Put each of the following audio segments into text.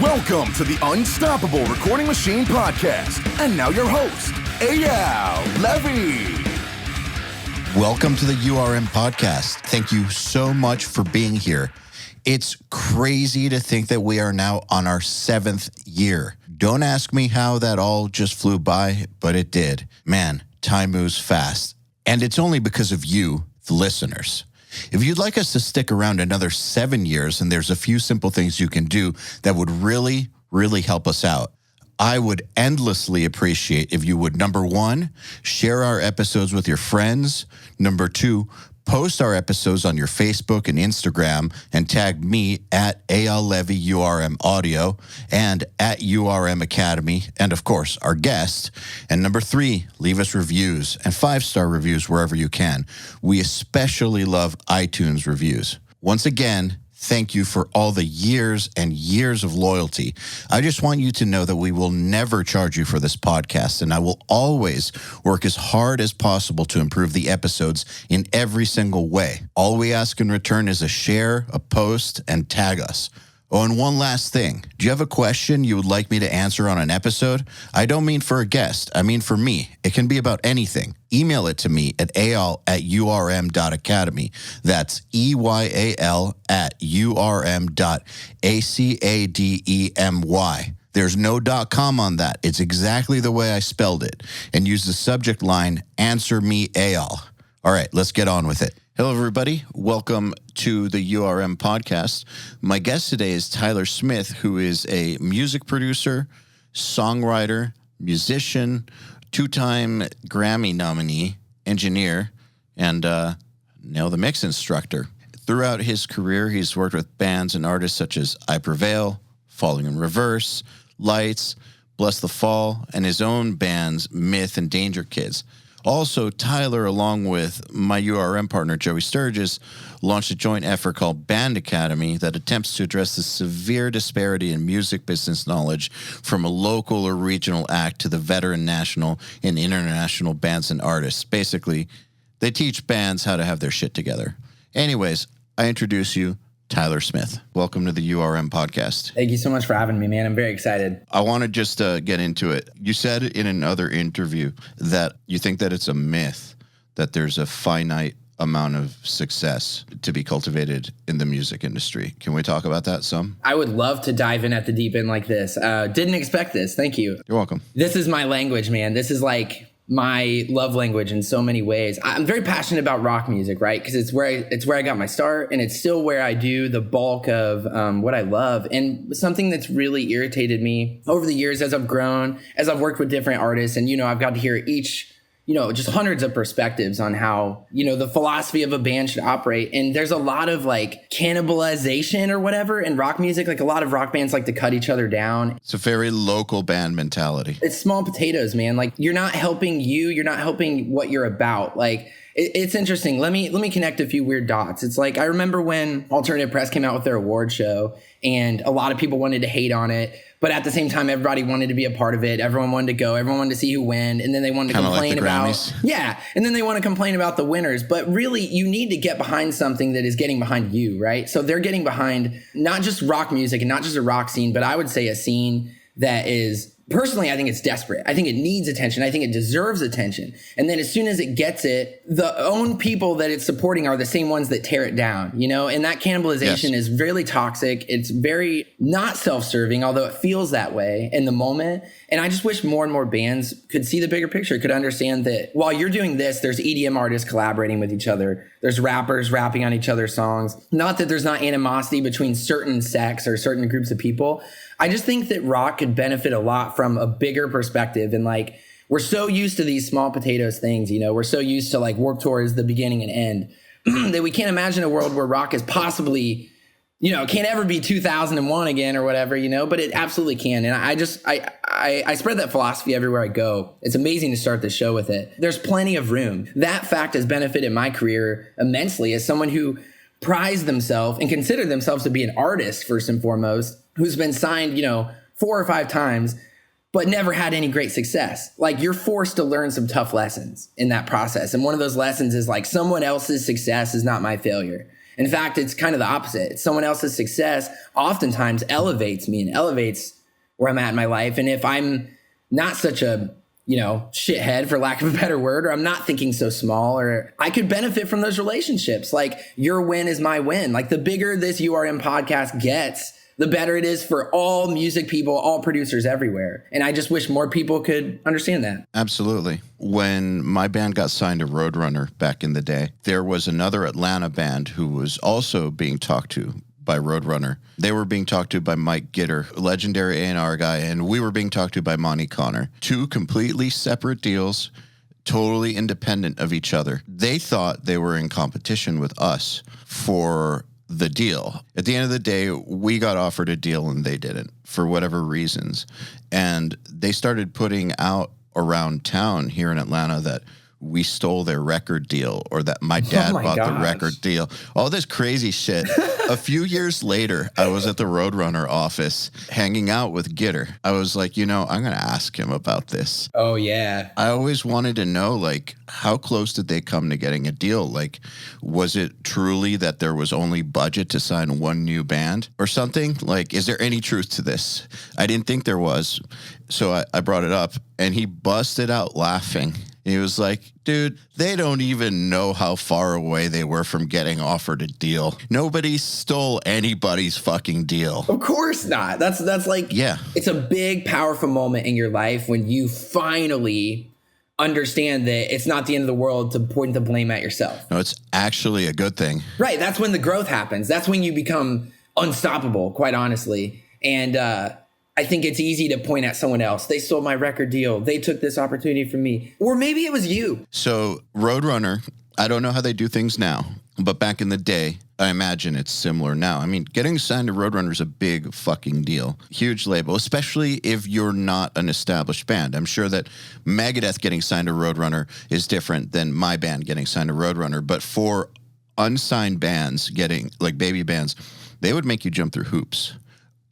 Welcome to the Unstoppable Recording Machine Podcast. And now your host, EYAL Levy. Welcome to the URM Podcast. Thank you so much for being here. It's crazy to think that we are now on our 7th year. Don't ask me how that all just flew by, but it did. Man, time moves fast. And it's only because of you, the listeners. If you'd like us to stick around another 7 years, and there's a few simple things you can do that would really help us out. I would endlessly appreciate if you would, number 1, share our episodes with your friends. Number 2, post our episodes on your Facebook and Instagram and tag me at EYAL Levy URM Audio and at URM Academy, and of course, our guest. And number 3, leave us reviews and 5-star reviews wherever you can. We especially love iTunes reviews. Once again, thank you for all the years and years of loyalty. I just want you to know that we will never charge you for this podcast, and I will always work as hard as possible to improve the episodes in every single way. All we ask in return is a share, a post, and tag us. Oh, and one last thing. Do you have a question you would like me to answer on an episode? I don't mean for a guest. I mean for me. It can be about anything. Email it to me at eyal@urm.academy. That's EYAL@urm.academy. There's no .com on that. It's exactly the way I spelled it. And use the subject line, Answer Me EYAL. All right, let's get on with it. Hello, everybody. Welcome to the URM podcast. My guest today is Tyler Smyth, who is a music producer, songwriter, musician, 2-time Grammy nominee, engineer, and now the mix instructor. Throughout his career, he's worked with bands and artists such as I Prevail, Falling in Reverse, Lights, Bless the Fall, and his own bands, Smyth and Dangerkids. Also, Tyler, along with my URM partner, Joey Sturgis, launched a joint effort called Band Academy that attempts to address the severe disparity in music business knowledge from a local or regional act to the veteran national and international bands and artists. Basically, they teach bands how to have their shit together. Anyways, I introduce you, Tyler Smyth. Welcome to the URM podcast. Thank you so much for having me, man. I'm very excited. I want to just get into it. You said in another interview that you think that it's a myth that there's a finite amount of success to be cultivated in the music industry. Can we talk about that some? I would love to dive in at the deep end like this. Didn't expect this. Thank you. You're welcome. This is my language, man. This is like my love language in so many ways. I'm very passionate about rock music, right? Because it's where I got my start, and it's still where I do the bulk of what I love. And something that's really irritated me over the years as I've grown, as I've worked with different artists, and I've got to hear each, just hundreds of perspectives on how, the philosophy of a band should operate. And there's a lot of like cannibalization or whatever in rock music. Like a lot of rock bands like to cut each other down. It's a very local band mentality. It's small potatoes, man. Like you're not helping you're not helping what you're about. Like it's interesting. Let me connect a few weird dots. It's like, I remember when Alternative Press came out with their award show and a lot of people wanted to hate on it. But at the same time, everybody wanted to be a part of it. Everyone wanted to go. Everyone wanted to see who win. And then they wanted to complain about, and then they want to complain about the winners. But really, you need to get behind something that is getting behind you, right? So they're getting behind not just rock music and not just a rock scene, but I would say a scene that is, personally, I think it's desperate. I think it needs attention. I think it deserves attention. And then as soon as it gets it, the own people that it's supporting are the same ones that tear it down, and that cannibalization is really toxic. It's very not self-serving, although it feels that way in the moment. And I just wish more and more bands could see the bigger picture, could understand that while you're doing this, there's EDM artists collaborating with each other. There's rappers rapping on each other's songs. Not that there's not animosity between certain sects or certain groups of people. I just think that rock could benefit a lot from a bigger perspective. And like, we're so used to these small potatoes things, we're so used to like Warped Tour is the beginning and end that we can't imagine a world where rock is possibly, can't ever be 2001 again or whatever, but it absolutely can. And I spread that philosophy everywhere I go. It's amazing to start the show with it. There's plenty of room. That fact has benefited my career immensely as someone who prize themselves and consider themselves to be an artist first and foremost, who's been signed, 4 or 5 times, but never had any great success. Like you're forced to learn some tough lessons in that process. And one of those lessons is like someone else's success is not my failure. In fact, it's kind of the opposite. Someone else's success oftentimes elevates me and elevates where I'm at in my life. And if I'm not such a, shithead, for lack of a better word, or I'm not thinking so small, or I could benefit from those relationships. Like, your win is my win. Like, the bigger this URM podcast gets, the better it is for all music people, all producers everywhere. And I just wish more people could understand that. Absolutely. When my band got signed to Roadrunner back in the day, there was another Atlanta band who was also being talked to by Roadrunner. They were being talked to by Mike Gitter, legendary A&R guy, and we were being talked to by Monty Connor. Two completely separate deals, totally independent of each other. They thought they were in competition with us for the deal. At the end of the day, we got offered a deal and they didn't, for whatever reasons. And they started putting out around town here in Atlanta that we stole their record deal, or that my dad bought the record deal. All this crazy shit. A few years later, I was at the Roadrunner office hanging out with Gitter. I was like, I'm going to ask him about this. Oh, yeah. I always wanted to know, like, how close did they come to getting a deal? Like, was it truly that there was only budget to sign one new band or something? Like, is there any truth to this? I didn't think there was. So I brought it up, and he busted out laughing. He was like, dude, they don't even know how far away they were from getting offered a deal. Nobody stole anybody's fucking deal. Of course not. That's like, yeah, it's a big, powerful moment in your life when you finally understand that it's not the end of the world to point the blame at yourself. No, it's actually a good thing. Right. That's when the growth happens. That's when you become unstoppable, quite honestly. And, I think it's easy to point at someone else. They stole my record deal. They took this opportunity from me. Or maybe it was you. So Roadrunner, I don't know how they do things now, but back in the day, I imagine it's similar now. I mean, getting signed to Roadrunner is a big fucking deal. Huge label, especially if you're not an established band. I'm sure that Megadeth getting signed to Roadrunner is different than my band getting signed to Roadrunner. But for unsigned bands getting, like baby bands, they would make you jump through hoops.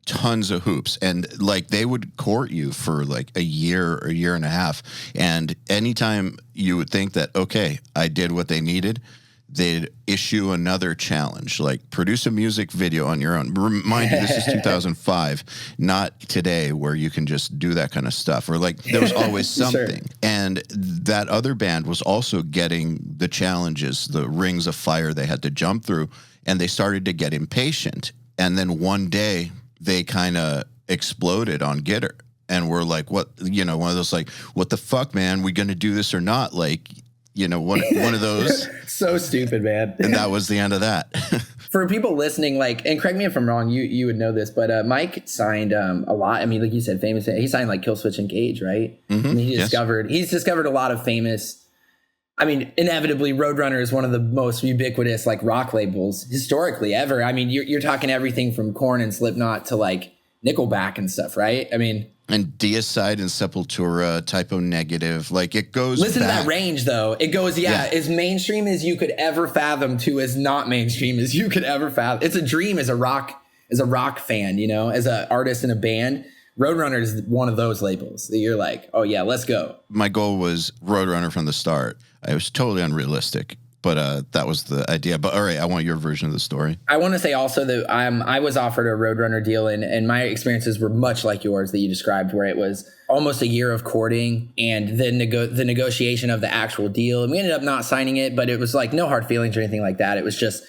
Tons of hoops, and like they would court you for like a year or a year and a half, and anytime you would think that, okay, I did what they needed, they'd issue another challenge, like produce a music video on your own. Remind you, this is 2005, not today, where you can just do that kind of stuff, or like there was always something. Sure. And that other band was also getting the challenges, the rings of fire they had to jump through, and they started to get impatient. And then one day they kind of exploded on Gitter, and we're like, what, one of those, like, what the fuck, man, we going to do this or not? Like, one of those. So stupid, man. And that was the end of that. For people listening, like, and correct me if I'm wrong, you would know this, but Mike signed a lot. I mean, like you said, famous. He signed like Killswitch Engage, right? Mm-hmm. I mean, he's discovered a lot of famous. I mean, inevitably, Roadrunner is one of the most ubiquitous like rock labels historically ever. I mean, you're talking everything from Korn and Slipknot to like Nickelback and stuff, right? I mean, and Deicide and Sepultura, Typo Negative, like it goes. Listen back. To that range, though. It goes, as mainstream as you could ever fathom to as not mainstream as you could ever fathom. It's a dream as a rock fan, as an artist in a band. Roadrunner is one of those labels that you're like, oh yeah, let's go. My goal was Roadrunner from the start. It was totally unrealistic, but that was the idea. But all right, I want your version of the story. I want to say also that I was offered a Roadrunner deal, and my experiences were much like yours that you described, where it was almost a year of courting and the negotiation of the actual deal. And we ended up not signing it, but it was like no hard feelings or anything like that. It was just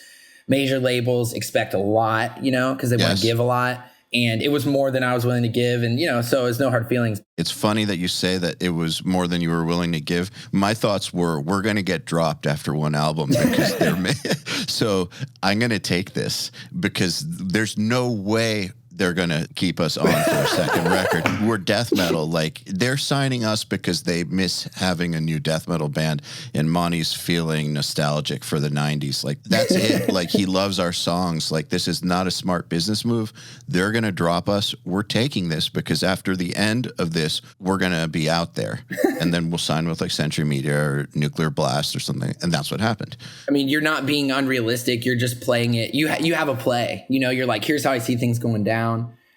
major labels expect a lot, because they want to give a lot. And it was more than I was willing to give. And, so it was no hard feelings. It's funny that you say that it was more than you were willing to give. My thoughts were, we're going to get dropped after one album because so I'm going to take this because there's no way they're going to keep us on for a second record. We're death metal. Like, they're signing us because they miss having a new death metal band, and Monty's feeling nostalgic for the 90s. Like, that's it. Like, he loves our songs. Like, this is not a smart business move. They're going to drop us. We're taking this because after the end of this, we're going to be out there. And then we'll sign with like Century Media or Nuclear Blast or something. And that's what happened. I mean, you're not being unrealistic. You're just playing it. You have a play. You're like, here's how I see things going down.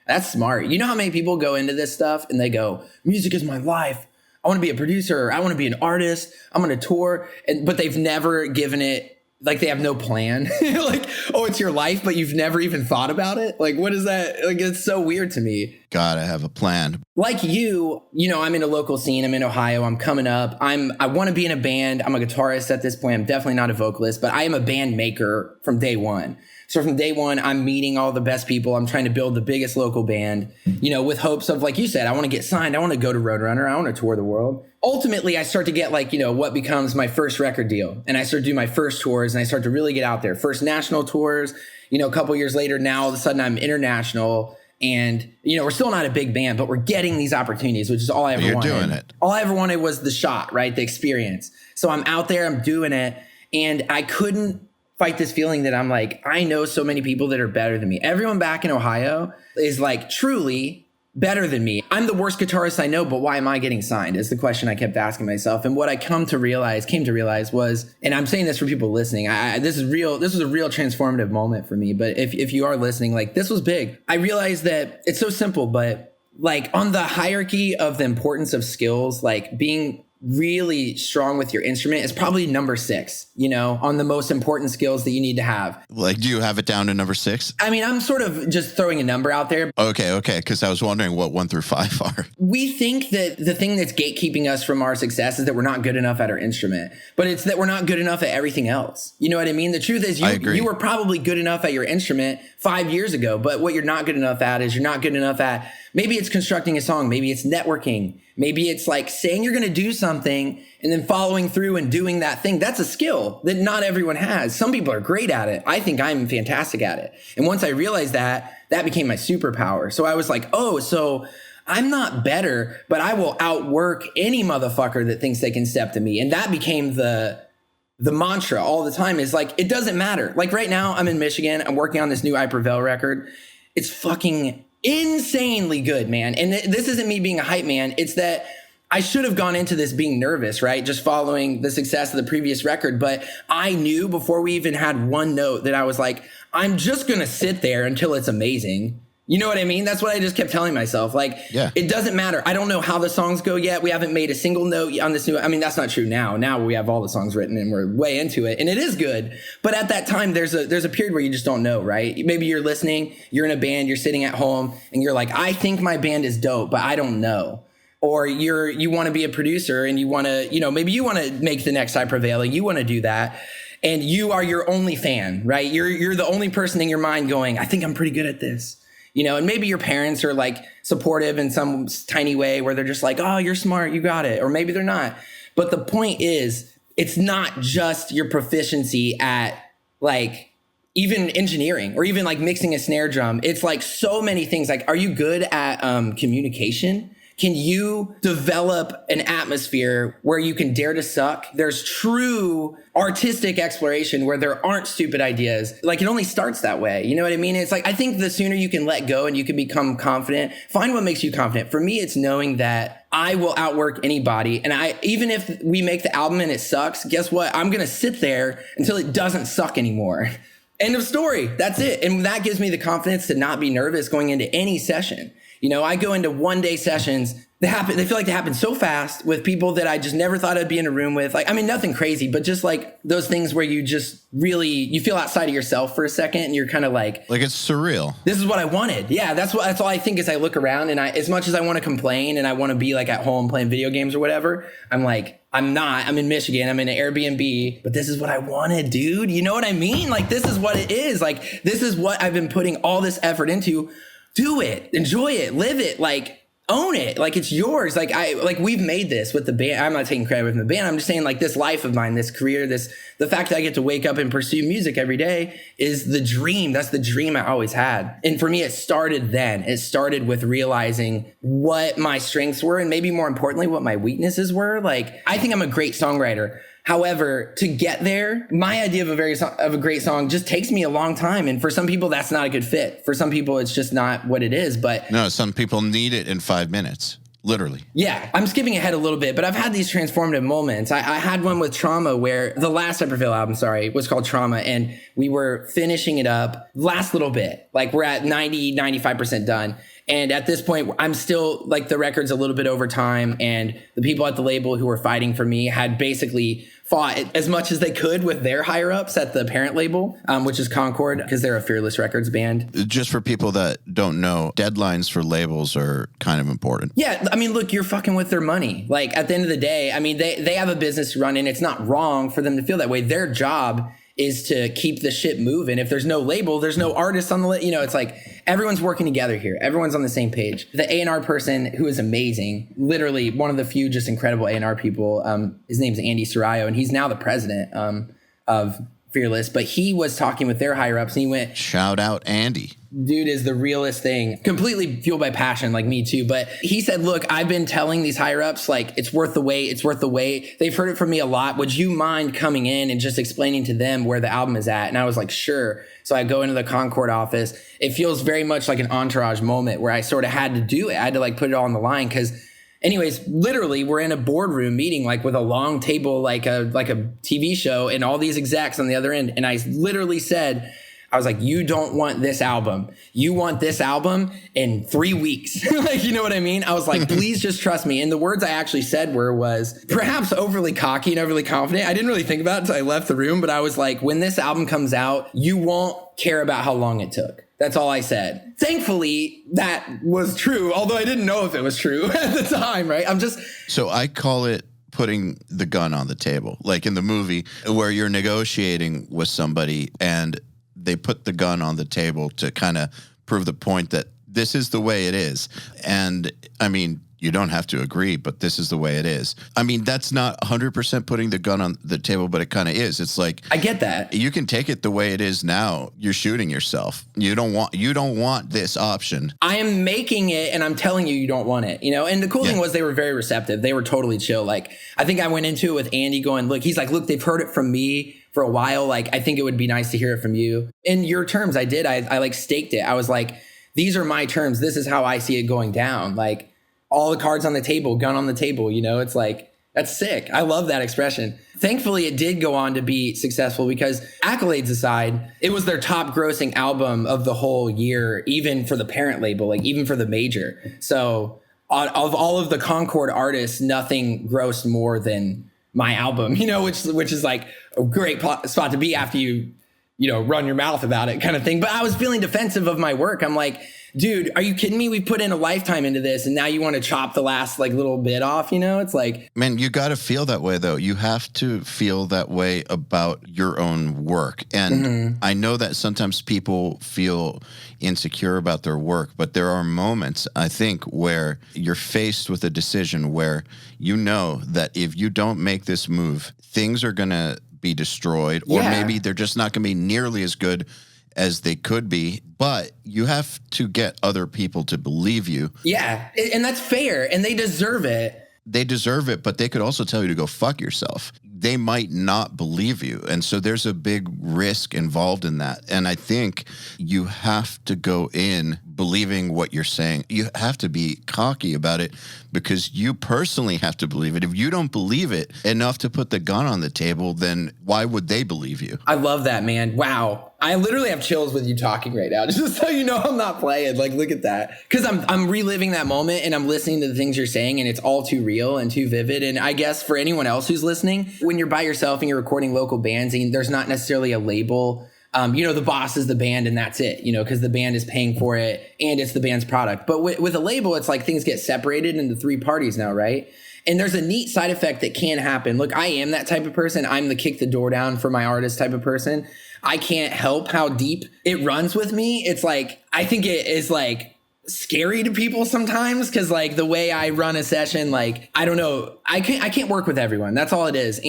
That's smart. You know how many people go into this stuff and they go, music is my life. I want to be a producer. I want to be an artist. I'm going to tour. But they've never given it like they have no plan. Like, oh, it's your life, but you've never even thought about it. Like, what is that? Like, it's so weird to me. Gotta have a plan. Like you know, I'm in a local scene. I'm in Ohio. I'm coming up. I want to be in a band. I'm a guitarist at this point. I'm definitely not a vocalist, but I am a band maker from day one. So from day one, I'm meeting all the best people. I'm trying to build the biggest local band, you know, with hopes of, like you said, I want to get signed. I want to go to Roadrunner. I want to tour the world. Ultimately, I start to get like, you know, what becomes my first record deal. And I start to do my first tours and I start to really get out there. First national tours, you know, a couple years later, now all of a sudden I'm international. And, you know, we're still not a big band, but we're getting these opportunities, which is all I ever wanted. You're doing it. All I ever wanted was the shot, right? The experience. So I'm out there, I'm doing it. And I couldn't fight this feeling that I'm like, I know so many people that are better than me. Everyone back in Ohio is like truly better than me. I'm the worst guitarist I know, but why am I getting signed? Is the question I kept asking myself. And what I came to realize was, and I'm saying this for people listening, this was a real transformative moment for me. But if you are listening, like this was big. I realized that it's so simple, but like on the hierarchy of the importance of skills, like being really strong with your instrument is probably number 6, you know, on the most important skills that you need to have. Like, do you have it down to number 6? I mean, I'm sort of just throwing a number out there. Okay. Because I was wondering what 1 through 5 are. We think that the thing that's gatekeeping us from our success is that we're not good enough at our instrument, but it's that we're not good enough at everything else. You know what I mean? The truth is you were probably good enough at your instrument 5 years ago, but what you're not good enough at is you're not good enough at, maybe it's constructing a song, maybe it's networking, maybe it's like saying you're going to do something and then following through and doing that thing. That's a skill that not everyone has. Some people are great at it. I think I'm fantastic at it. And once I realized that became my superpower. So I was like, oh, so I'm not better, but I will outwork any motherfucker that thinks they can step to me. And that became the mantra all the time, is like, it doesn't matter. Like right now I'm in Michigan. I'm working on this new I Prevail record. It's fucking insanely good, man. And this isn't me being a hype man. It's that I should have gone into this being nervous, right? Just following the success of the previous record. But I knew before we even had one note that I was like, I'm just going to sit there until it's amazing. You know what I mean? That's what I just kept telling myself. Like, yeah. It doesn't matter. I don't know how the songs go yet. We haven't made a single note on this new. I mean, that's not true now. Now we have all the songs written and we're way into it, and it is good. But at that time, there's a period where you just don't know, right? Maybe you're listening, you're in a band, you're sitting at home, and you're like, I think my band is dope, but I don't know. Or you want to be a producer and you want to, you know, maybe you want to make the next I Prevail. You want to do that. And you are your only fan, right? You're the only person in your mind going, I think I'm pretty good at this. You know, and maybe your parents are like supportive in some tiny way where they're just like, oh, you're smart, you got it. Or maybe they're not. But the point is, it's not just your proficiency at like even engineering or even like mixing a snare drum. It's like so many things. Like, are you good at communication? Can you develop an atmosphere where you can dare to suck? There's true artistic exploration where there aren't stupid ideas. Like, it only starts that way. You know what I mean? It's like, I think the sooner you can let go and you can become confident, find what makes you confident. For me, it's knowing that I will outwork anybody. And even if we make the album and it sucks, guess what? I'm going to sit there until it doesn't suck anymore. End of story. That's it. And that gives me the confidence to not be nervous going into any session. You know, I go into one-day sessions. They feel like they happen so fast with people that I just never thought I'd be in a room with. Like, I mean, nothing crazy, but just like those things where you just really, you feel outside of yourself for a second and you're kind of like it's surreal. This is what I wanted. Yeah, that's all I think as I look around. And as much as I want to complain and I want to be like at home playing video games or whatever, I'm like, I'm not. I'm in Michigan. I'm in an Airbnb, but this is what I wanted, dude. You know what I mean? Like, this is what it is. Like, this is what I've been putting all this effort into. Do it, enjoy it, live it, like own it, like it's yours. Like we've made this with the band. I'm not taking credit with the band. I'm just saying like this life of mine, this career, the fact that I get to wake up and pursue music every day is the dream. That's the dream I always had. And for me, it started then. It started with realizing what my strengths were and maybe more importantly, what my weaknesses were. Like, I think I'm a great songwriter. However, to get there, my idea of a great song just takes me a long time. And for some people, that's not a good fit. For some people, it's just not what it is. But no, some people need it in 5 minutes. Literally. Yeah, I'm skipping ahead a little bit, but I've had these transformative moments. I had one with Trauma where the last I Prevail album, was called Trauma. And we were finishing it up last little bit. Like, we're at 90, 95% done. And at this point, I'm still like the record's a little bit over time. And the people at the label who were fighting for me had basically fought as much as they could with their higher ups at the parent label, which is Concord, because they're a Fearless Records band. Just for people that don't know, deadlines for labels are kind of important. Yeah. I mean, look, you're fucking with their money. Like at the end of the day, I mean, they have a business to run and it's not wrong for them to feel that way. Their job is to keep the shit moving. If there's no label, there's no artist on the list. You know, it's like everyone's working together here. Everyone's on the same page. The A&R person who is amazing, literally one of the few just incredible A&R people, his name's Andy Sarayo, and he's now the president of Fearless, but he was talking with their higher ups and he went, shout out Andy. Dude is the realest thing, completely fueled by passion, like me too. But he said, look, I've been telling these higher ups, like, it's worth the wait. It's worth the wait. They've heard it from me a lot. Would you mind coming in and just explaining to them where the album is at? And I was like, sure. So I go into the Concord office. It feels very much like an Entourage moment where I sort of had to do it. I had to like put it all on the line because anyways, literally we're in a boardroom meeting, like with a long table, like a TV show and all these execs on the other end. And I literally said, I was like, you don't want this album. You want this album in 3 weeks. Like, you know what I mean? I was like, please just trust me. And the words I actually said was perhaps overly cocky and overly confident. I didn't really think about it until I left the room, but I was like, when this album comes out, you won't care about how long it took. That's all I said. Thankfully, that was true, although I didn't know if it was true at the time, right? So I call it putting the gun on the table, like in the movie where you're negotiating with somebody and they put the gun on the table to kind of prove the point that this is the way it is. And I mean, you don't have to agree, but this is the way it is. I mean, that's not 100% putting the gun on the table, but it kind of is. It's like, I get that. You can take it the way it is now. You're shooting yourself. You don't want this option. I am making it and I'm telling you, you don't want it, you know? And the cool thing was they were very receptive. They were totally chill. Like, I think I went into it with Andy going, look, he's like, look, they've heard it from me for a while. Like, I think it would be nice to hear it from you. In your terms, I did. I like staked it. I was like, these are my terms. This is how I see it going down. Like, all the cards on the table, gun on the table, you know, it's like, that's sick. I love that expression. Thankfully, it did go on to be successful because accolades aside, it was their top grossing album of the whole year, even for the parent label, like even for the major. So of all of the Concord artists, nothing grossed more than my album, you know, which is like a great spot to be after you know, run your mouth about it kind of thing. But I was feeling defensive of my work. I'm like, dude, are you kidding me? We put in a lifetime into this and now you want to chop the last like little bit off, you know? It's like, man, you got to feel that way though. You have to feel that way about your own work. And I know that sometimes people feel insecure about their work, but there are moments, I think, where you're faced with a decision where you know that if you don't make this move, things are going to be destroyed, or maybe they're just not going to be nearly as good as they could be, but you have to get other people to believe you. Yeah, and that's fair, and they deserve it. They deserve it, but they could also tell you to go fuck yourself. They might not believe you, and so there's a big risk involved in that. And I think you have to go in believing what you're saying. You have to be cocky about it because you personally have to believe it. If you don't believe it enough to put the gun on the table, then why would they believe you? I love that, man. Wow. I literally have chills with you talking right now, just so you know I'm not playing. Like, look at that. Because I'm reliving that moment and I'm listening to the things you're saying and it's all too real and too vivid. And I guess for anyone else who's listening, when you're by yourself and you're recording local bands and there's not necessarily a label, you know, the boss is the band and that's it, you know, because the band is paying for it and it's the band's product. But with a label, it's like things get separated into three parties now, right? And there's a neat side effect that can happen. Look, I am that type of person. I'm the kick the door down for my artist type of person. I can't help how deep it runs with me. It's like, I think it is like scary to people sometimes because like the way I run a session, like, I don't know, I can't work with everyone. That's all it is.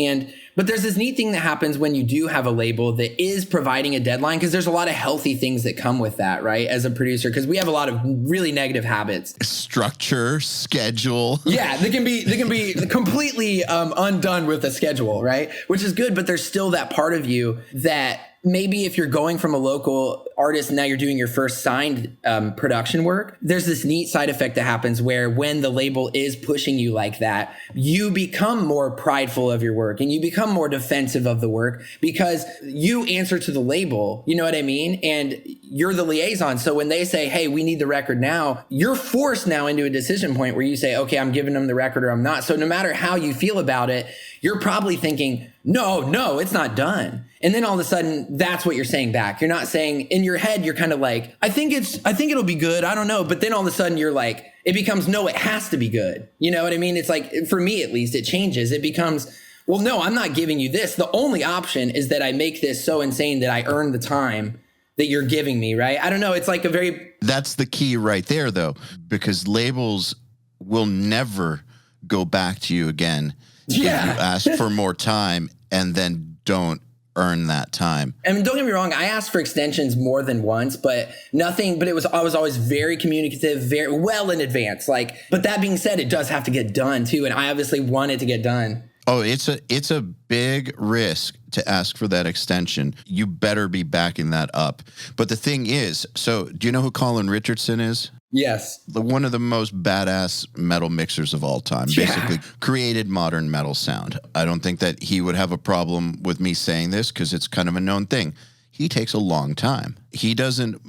But there's this neat thing that happens when you do have a label that is providing a deadline, because there's a lot of healthy things that come with that, right? As a producer, because we have a lot of really negative habits. Structure, schedule. Yeah, they can be completely undone with a schedule, right? Which is good, but there's still that part of you that maybe if you're going from a local artist and now you're doing your first signed production work, there's this neat side effect that happens where when the label is pushing you like that, you become more prideful of your work and you become more defensive of the work because you answer to the label, you know what I mean? And you're the liaison. So when they say, hey, we need the record now, you're forced now into a decision point where you say, okay, I'm giving them the record or I'm not. So no matter how you feel about it, you're probably thinking, no, it's not done. And then all of a sudden, that's what you're saying back. You're not saying, in your head, you're kind of like, I think it'll be good. I don't know. But then all of a sudden you're like, it becomes, no, it has to be good. You know what I mean? It's like, for me at least, it changes. It becomes, well, no, I'm not giving you this. The only option is that I make this so insane that I earn the time that you're giving me, right? I don't know. It's like a very... That's the key right there, though, because labels will never go back to you again if you ask for more time and then don't earn that time. I mean, don't get me wrong. I asked for extensions more than once, but I was always very communicative, very well in advance. But that being said, it does have to get done too. And I obviously want it to get done. Oh, it's a big risk to ask for that extension. You better be backing that up. But the thing is, so do you know who Colin Richardson is? Yes. One of the most badass metal mixers of all time, basically created modern metal sound. I don't think that he would have a problem with me saying this because it's kind of a known thing. He takes a long time. He doesn't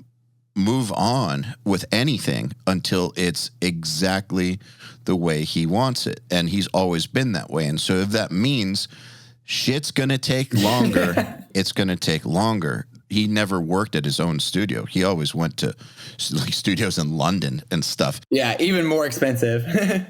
move on with anything until it's exactly the way he wants it. And he's always been that way. And so if that means shit's going to take longer, it's going to take longer. He never worked at his own studio. He always went to studios in London and stuff. Yeah, even more expensive.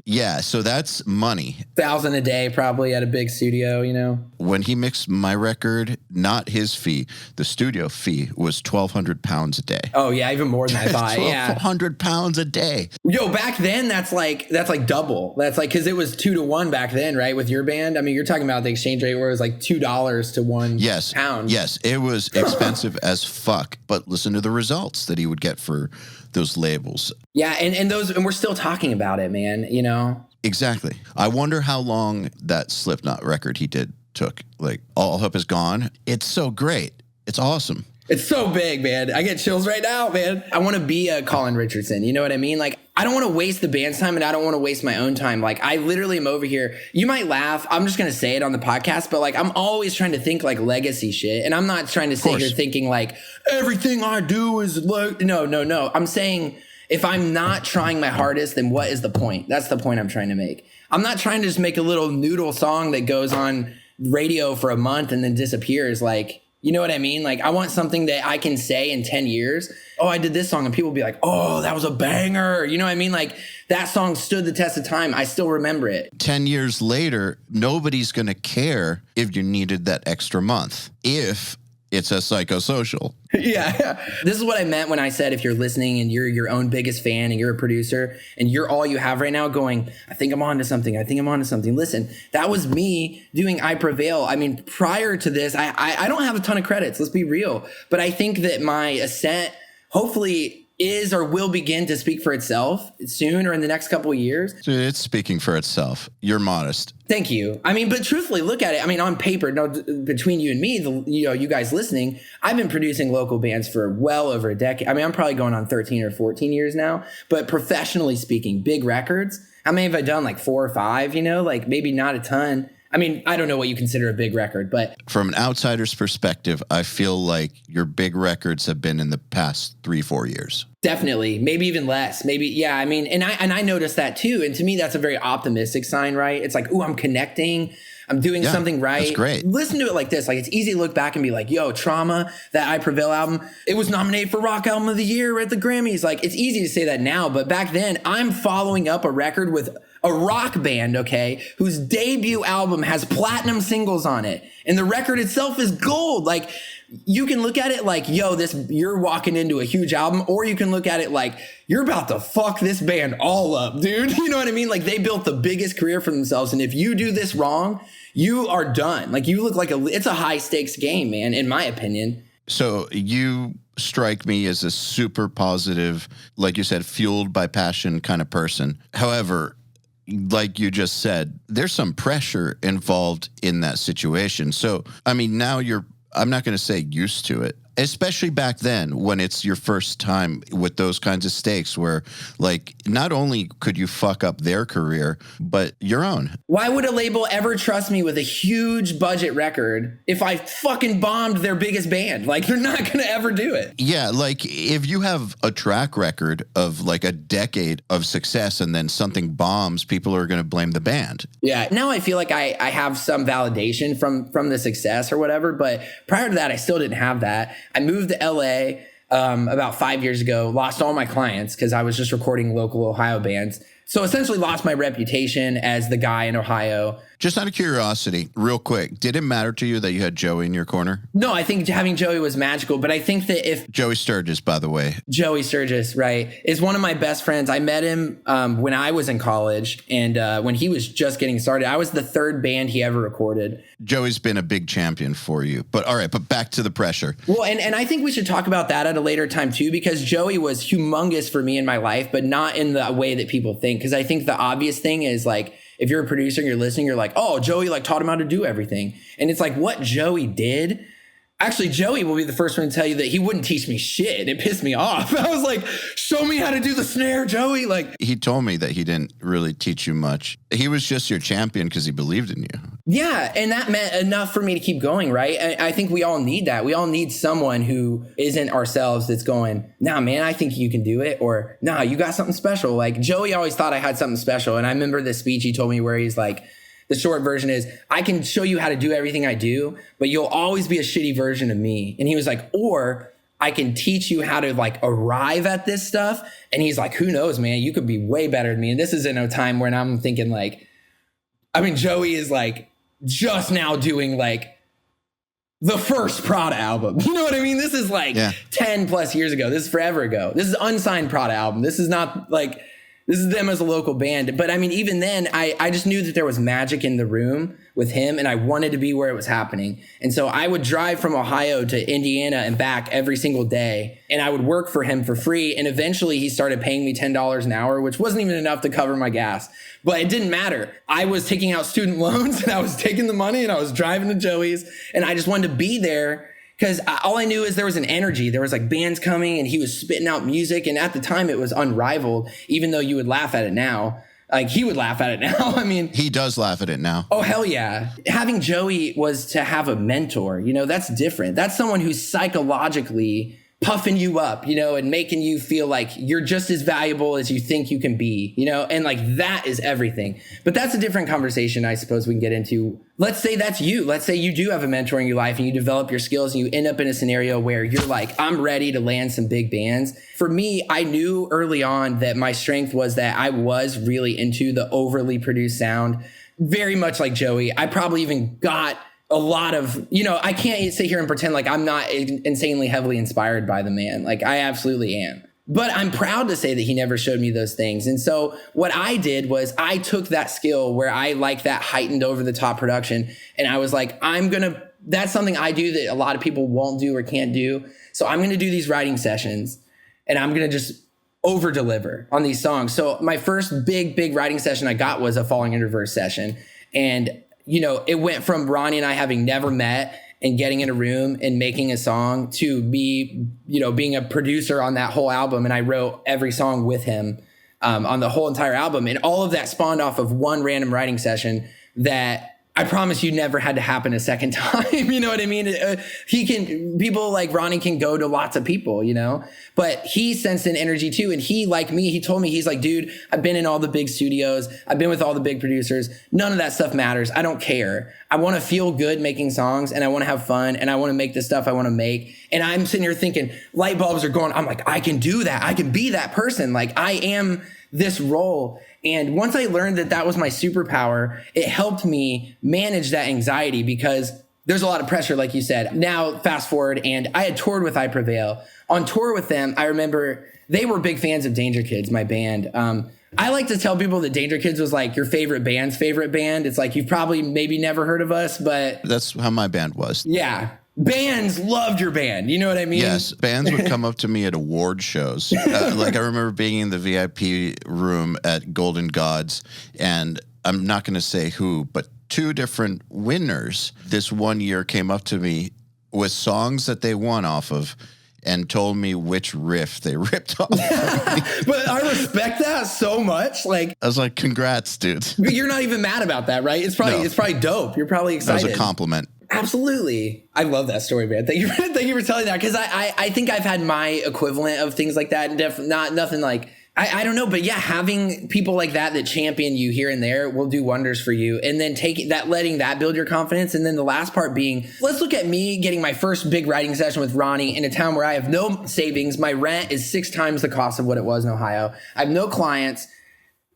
Yeah, so that's money. $1,000 a day probably at a big studio, you know? When he mixed my record, not his fee, the studio fee was £1,200 a day. Oh, yeah, even more than I thought. Yeah, £1,200 a day. Yo, back then, that's like double. That's like, because it was 2 to 1 back then, right? With your band. I mean, you're talking about the exchange rate where it was like $2 to £1. Yes, it was expensive as fuck, but listen to the results that he would get for those labels. Yeah, and we're still talking about it, man, you know? Exactly. I wonder how long that Slipknot record he did took. Like, All Hope Is Gone. It's so great. It's awesome. It's so big, man. I get chills right now, man. I want to be a Colin Richardson. You know what I mean? Like, I don't want to waste the band's time and I don't want to waste my own time. Like, I literally am over here. You might laugh. I'm just going to say it on the podcast, but like, I'm always trying to think like legacy shit. And I'm not trying to sit here thinking like everything I do is like, no. I'm saying if I'm not trying my hardest, then what is the point? That's the point I'm trying to make. I'm not trying to just make a little noodle song that goes on radio for a month and then disappears. Like, you know what I mean? Like, I want something that I can say in 10 years, oh, I did this song, and people will be like, oh, that was a banger. You know what I mean? Like, that song stood the test of time. I still remember it. 10 years later, nobody's going to care if you needed that extra month, if it's a psychosocial. Yeah. This is what I meant when I said if you're listening and you're your own biggest fan and you're a producer and you're all you have right now going, I think I'm onto something. Listen, that was me doing I Prevail. I mean, prior to this, I don't have a ton of credits. Let's be real. But I think that my ascent hopefully is or will begin to speak for itself soon or in the next couple of years. It's speaking for itself. You're modest. Thank you. I mean, but truthfully, look at it. I mean, on paper, no, between you and me, you guys listening, I've been producing local bands for well over a decade. I mean, I'm probably going on 13 or 14 years now. But professionally speaking, big records, how many have I done? Like 4 or 5, you know? Like maybe not a ton. I mean, I don't know what you consider a big record, but... From an outsider's perspective, I feel like your big records have been in the past 3-4 years. Definitely. Maybe even less. Maybe, yeah. I mean, and I noticed that too. And to me, that's a very optimistic sign, right? It's like, ooh, I'm connecting. I'm doing something right. That's great. Listen to it like this. Like, it's easy to look back and be like, yo, Trauma, that I Prevail album, it was nominated for Rock Album of the Year at the Grammys. Like, it's easy to say that now, but back then, I'm following up a record with a rock band, okay, whose debut album has platinum singles on it. And the record itself is gold. Like, you can look at it like, yo, you're walking into a huge album, or you can look at it like, you're about to fuck this band all up, dude. You know what I mean? Like, they built the biggest career for themselves. And if you do this wrong, you are done. Like, you look like it's a high stakes game, man, in my opinion. So you strike me as a super positive, like you said, fueled by passion kind of person. However, like you just said, there's some pressure involved in that situation. So, I mean, now I'm not going to say used to it. Especially back then when it's your first time with those kinds of stakes where, like, not only could you fuck up their career, but your own. Why would a label ever trust me with a huge budget record if I fucking bombed their biggest band? Like, they're not going to ever do it. Yeah, like, if you have a track record of, like, a decade of success and then something bombs, people are going to blame the band. Yeah, now I feel like I have some validation from the success or whatever, but prior to that, I still didn't have that. I moved to LA about 5 years ago, lost all my clients because I was just recording local Ohio bands. So essentially lost my reputation as the guy in Ohio. Just out of curiosity, real quick, did it matter to you that you had Joey in your corner? No, I think having Joey was magical, but I think that if... Joey Sturgis, by the way. Joey Sturgis, right, is one of my best friends. I met him when I was in college and when he was just getting started. I was the third band he ever recorded. Joey's been a big champion for you. But all right, but back to the pressure. Well, and I think we should talk about that at a later time too, because Joey was humongous for me in my life, but not in the way that people think. Because I think the obvious thing is like, if you're a producer and you're listening, you're like, oh, Joey like taught him how to do everything. And it's like what Joey did. Actually, Joey will be the first one to tell you that he wouldn't teach me shit. It pissed me off. I was like, show me how to do the snare, Joey. Like, he told me that he didn't really teach you much. He was just your champion because he believed in you. Yeah. And that meant enough for me to keep going, right? I think we all need that. We all need someone who isn't ourselves that's going, nah, man, I think you can do it. Or, nah, you got something special. Like, Joey always thought I had something special. And I remember this speech he told me where he's like, the short version is, I can show you how to do everything I do, but you'll always be a shitty version of me. And he was like, or I can teach you how to like arrive at this stuff. And he's like, who knows, man, you could be way better than me. And this is in a time when I'm thinking like, I mean, Joey is like just now doing like the first Prada album. You know what I mean? This is like 10 plus years ago. This is forever ago. This is unsigned Prada album. This is not like... This is them as a local band. But I mean, even then, I just knew that there was magic in the room with him and I wanted to be where it was happening. And so I would drive from Ohio to Indiana and back every single day. And I would work for him for free. And eventually he started paying me $10 an hour, which wasn't even enough to cover my gas. But it didn't matter. I was taking out student loans and I was taking the money and I was driving to Joey's and I just wanted to be there. Because all I knew is there was an energy. There was like bands coming and he was spitting out music. And at the time it was unrivaled, even though you would laugh at it now. Like he would laugh at it now. I mean, he does laugh at it now. Oh, hell yeah. Having Joey was to have a mentor. You know, that's different. That's someone who's psychologically puffing you up, you know, and making you feel like you're just as valuable as you think you can be, you know, and like that is everything. But that's a different conversation I suppose we can get into. Let's say that's you. Let's say you do have a mentor in your life and you develop your skills and you end up in a scenario where you're like, I'm ready to land some big bands. For me, I knew early on that my strength was that I was really into the overly produced sound, very much like Joey. I probably even got a lot of, you know, I can't sit here and pretend like I'm not insanely heavily inspired by the man. Like I absolutely am. But I'm proud to say that he never showed me those things. And so what I did was I took that skill where I like that heightened over the top production. And I was like, that's something I do that a lot of people won't do or can't do. So I'm going to do these writing sessions and I'm going to just over deliver on these songs. So my first big writing session I got was a Falling Under Verse session. And you know, it went from Ronnie and I having never met and getting in a room and making a song to me, you know, being a producer on that whole album. And I wrote every song with him on the whole entire album. And all of that spawned off of one random writing session that I promise you never had to happen a second time. You know what I mean? People like Ronnie can go to lots of people, you know, but he sensed an energy too. And he, like me, he told me, he's like, dude, I've been in all the big studios. I've been with all the big producers. None of that stuff matters. I don't care. I want to feel good making songs and I want to have fun and I want to make the stuff I want to make. And I'm sitting here thinking light bulbs are going. I'm like, I can do that. I can be that person. Like I am this role. And once I learned that that was my superpower, it helped me manage that anxiety because there's a lot of pressure, like you said. Now, fast forward, and I had toured with I Prevail. On tour with them, I remember they were big fans of Dangerkids, my band. I like to tell people that Dangerkids was like your favorite band's favorite band. It's like you've probably maybe never heard of us, but... That's how my band was. Yeah. Bands loved your band. You know what I mean? Yes. Bands would come up to me at award shows. Like I remember being in the VIP room at Golden Gods, and I'm not going to say who, but two different winners this one year came up to me with songs that they won off of and told me which riff they ripped off. But I respect that so much. Like, I was like, congrats, dude. But you're not even mad about that, right? It's probably dope. You're probably excited. That was a compliment. Absolutely. I love that story, man. Thank you for telling that. Cause I think I've had my equivalent of things like that. And nothing like, I don't know, but yeah, having people like that champion you here and there will do wonders for you. And then letting that build your confidence. And then the last part being, let's look at me getting my first big writing session with Ronnie in a town where I have no savings. My rent is 6 times the cost of what it was in Ohio. I have no clients.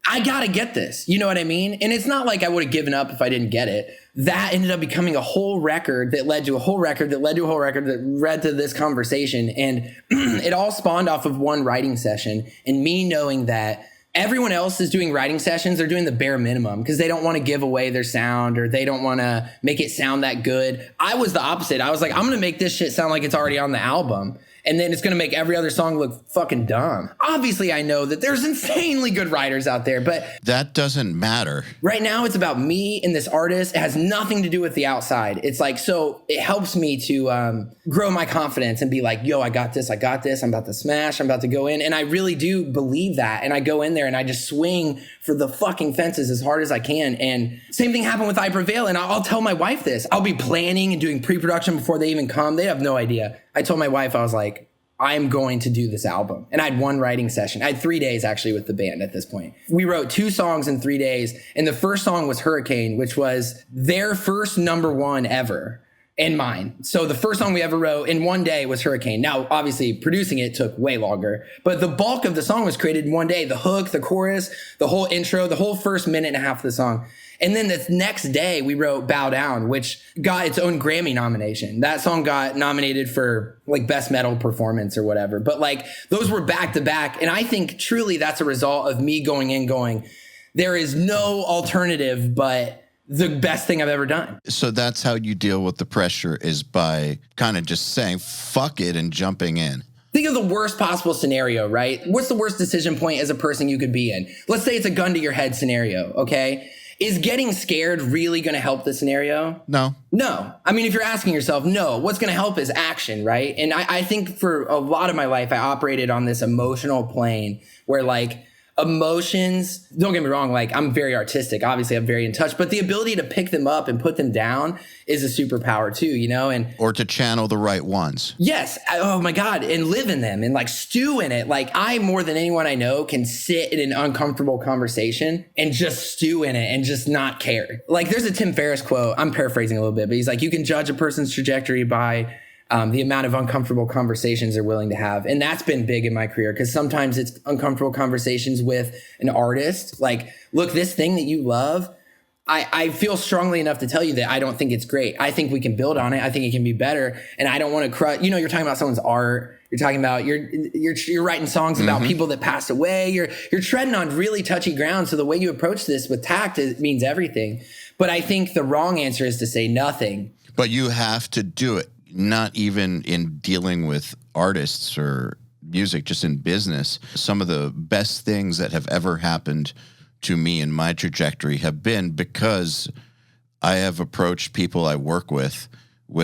I got to get this. You know what I mean? And it's not like I would have given up if I didn't get it. That ended up becoming a whole record that led to a whole record that led to a whole record that led to this conversation. And it all spawned off of one writing session and me knowing that everyone else is doing writing sessions. They're doing the bare minimum because they don't want to give away their sound or they don't want to make it sound that good. I was the opposite. I was like, I'm going to make this shit sound like it's already on the album. And then it's going to make every other song look fucking dumb. Obviously, I know that there's insanely good writers out there, but that doesn't matter. Right now, it's about me and this artist. It has nothing to do with the outside. It's like, so it helps me to grow my confidence and be like, yo, I got this. I'm about to smash. I'm about to go in. And I really do believe that. And I go in there and I just swing for the fucking fences as hard as I can. And same thing happened with I Prevail. And I'll tell my wife this. I'll be planning and doing pre-production before they even come. They have no idea. I told my wife, I was like, I'm going to do this album. And I had one writing session. I had 3 days actually with the band at this point. We wrote 2 songs in 3 days. And the first song was Hurricane, which was their first #1 ever and mine. So the first song we ever wrote in one day was Hurricane. Now, obviously producing it took way longer, but the bulk of the song was created in one day. The hook, the chorus, the whole intro, the whole first minute and a half of the song. And then the next day we wrote Bow Down, which got its own Grammy nomination. That song got nominated for like best metal performance or whatever. But like those were back to back. And I think truly that's a result of me going, there is no alternative but the best thing I've ever done. So that's how you deal with the pressure, is by kind of just saying, fuck it, and jumping in. Think of the worst possible scenario, right? What's the worst decision point as a person you could be in? Let's say it's a gun to your head scenario, okay? Is getting scared really going to help the scenario? No. I mean, if you're asking yourself, no, what's going to help is action, right? And I think for a lot of my life, I operated on this emotional plane where like emotions, don't get me wrong, like I'm very artistic. Obviously, I'm very in touch, but the ability to pick them up and put them down is a superpower too, you know? Or to channel the right ones. Yes. Oh my God. And live in them and like stew in it. Like I, more than anyone I know, can sit in an uncomfortable conversation and just stew in it and just not care. Like there's a Tim Ferriss quote. I'm paraphrasing a little bit, but he's like, you can judge a person's trajectory by the amount of uncomfortable conversations they're willing to have. And that's been big in my career because sometimes it's uncomfortable conversations with an artist. Like, look, this thing that you love, I feel strongly enough to tell you that I don't think it's great. I think we can build on it. I think it can be better. And I don't want to you're talking about someone's art. You're talking about, you're writing songs about people that passed away. You're treading on really touchy ground. So the way you approach this with tact means everything. But I think the wrong answer is to say nothing. But you have to do it. Not even in dealing with artists or music, just in business. Some of the best things that have ever happened to me in my trajectory have been because I have approached people I work with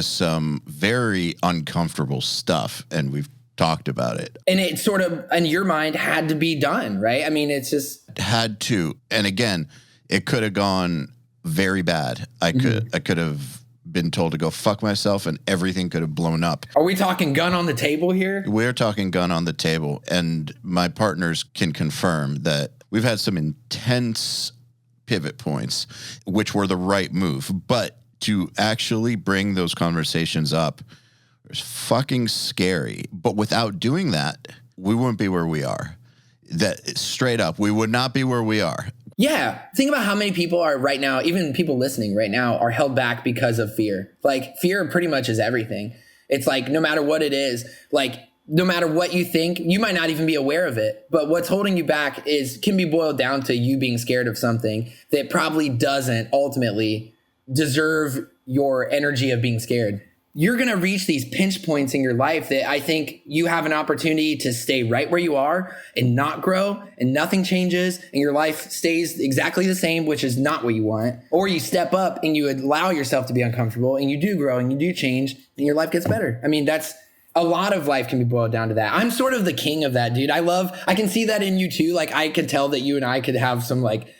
some very uncomfortable stuff, and we've talked about it. And it sort of, in your mind, had to be done, right? I mean, it's just... Had to. And again, it could have gone very bad. I could have been told to go fuck myself and everything could have blown up. Are we talking gun on the table here? We're talking gun on the table. And my partners can confirm that we've had some intense pivot points, which were the right move. But to actually bring those conversations up is fucking scary. But without doing that, we wouldn't be where we are. That straight up, we would not be where we are. Yeah. Think about how many people are right now, even people listening right now, are held back because of fear. Like fear pretty much is everything. It's like no matter what it is, like no matter what you think, you might not even be aware of it. But what's holding you back can be boiled down to you being scared of something that probably doesn't ultimately deserve your energy of being scared. you're going to reach these pinch points in your life that I think you have an opportunity to stay right where you are and not grow, and nothing changes and your life stays exactly the same, which is not what you want. Or you step up and you allow yourself to be uncomfortable and you do grow and you do change and your life gets better. I mean, that's a lot of life can be boiled down to that. I'm sort of the king of that, dude. I can see that in you too. Like I could tell that you and I could have some like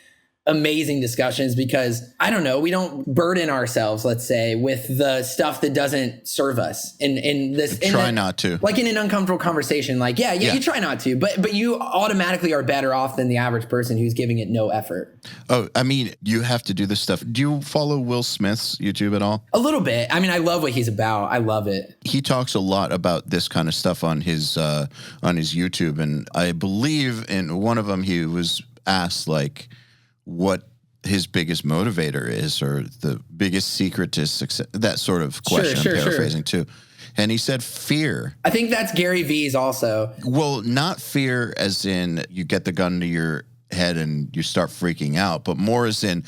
amazing discussions because I don't know, we don't burden ourselves, let's say, with the stuff that doesn't serve us in this. Try not to. Like in an uncomfortable conversation, like, yeah, you try not to, but you automatically are better off than the average person who's giving it no effort. Oh, I mean, you have to do this stuff. Do you follow Will Smith's YouTube at all? A little bit. I mean, I love what he's about. I love it. He talks a lot about this kind of stuff on his YouTube. And I believe in one of them, he was asked like, what his biggest motivator is or the biggest secret to success, that sort of question. Sure, I'm paraphrasing too. And he said fear. I think that's Gary V's also. Well, not fear as in you get the gun to your head and you start freaking out, but more as in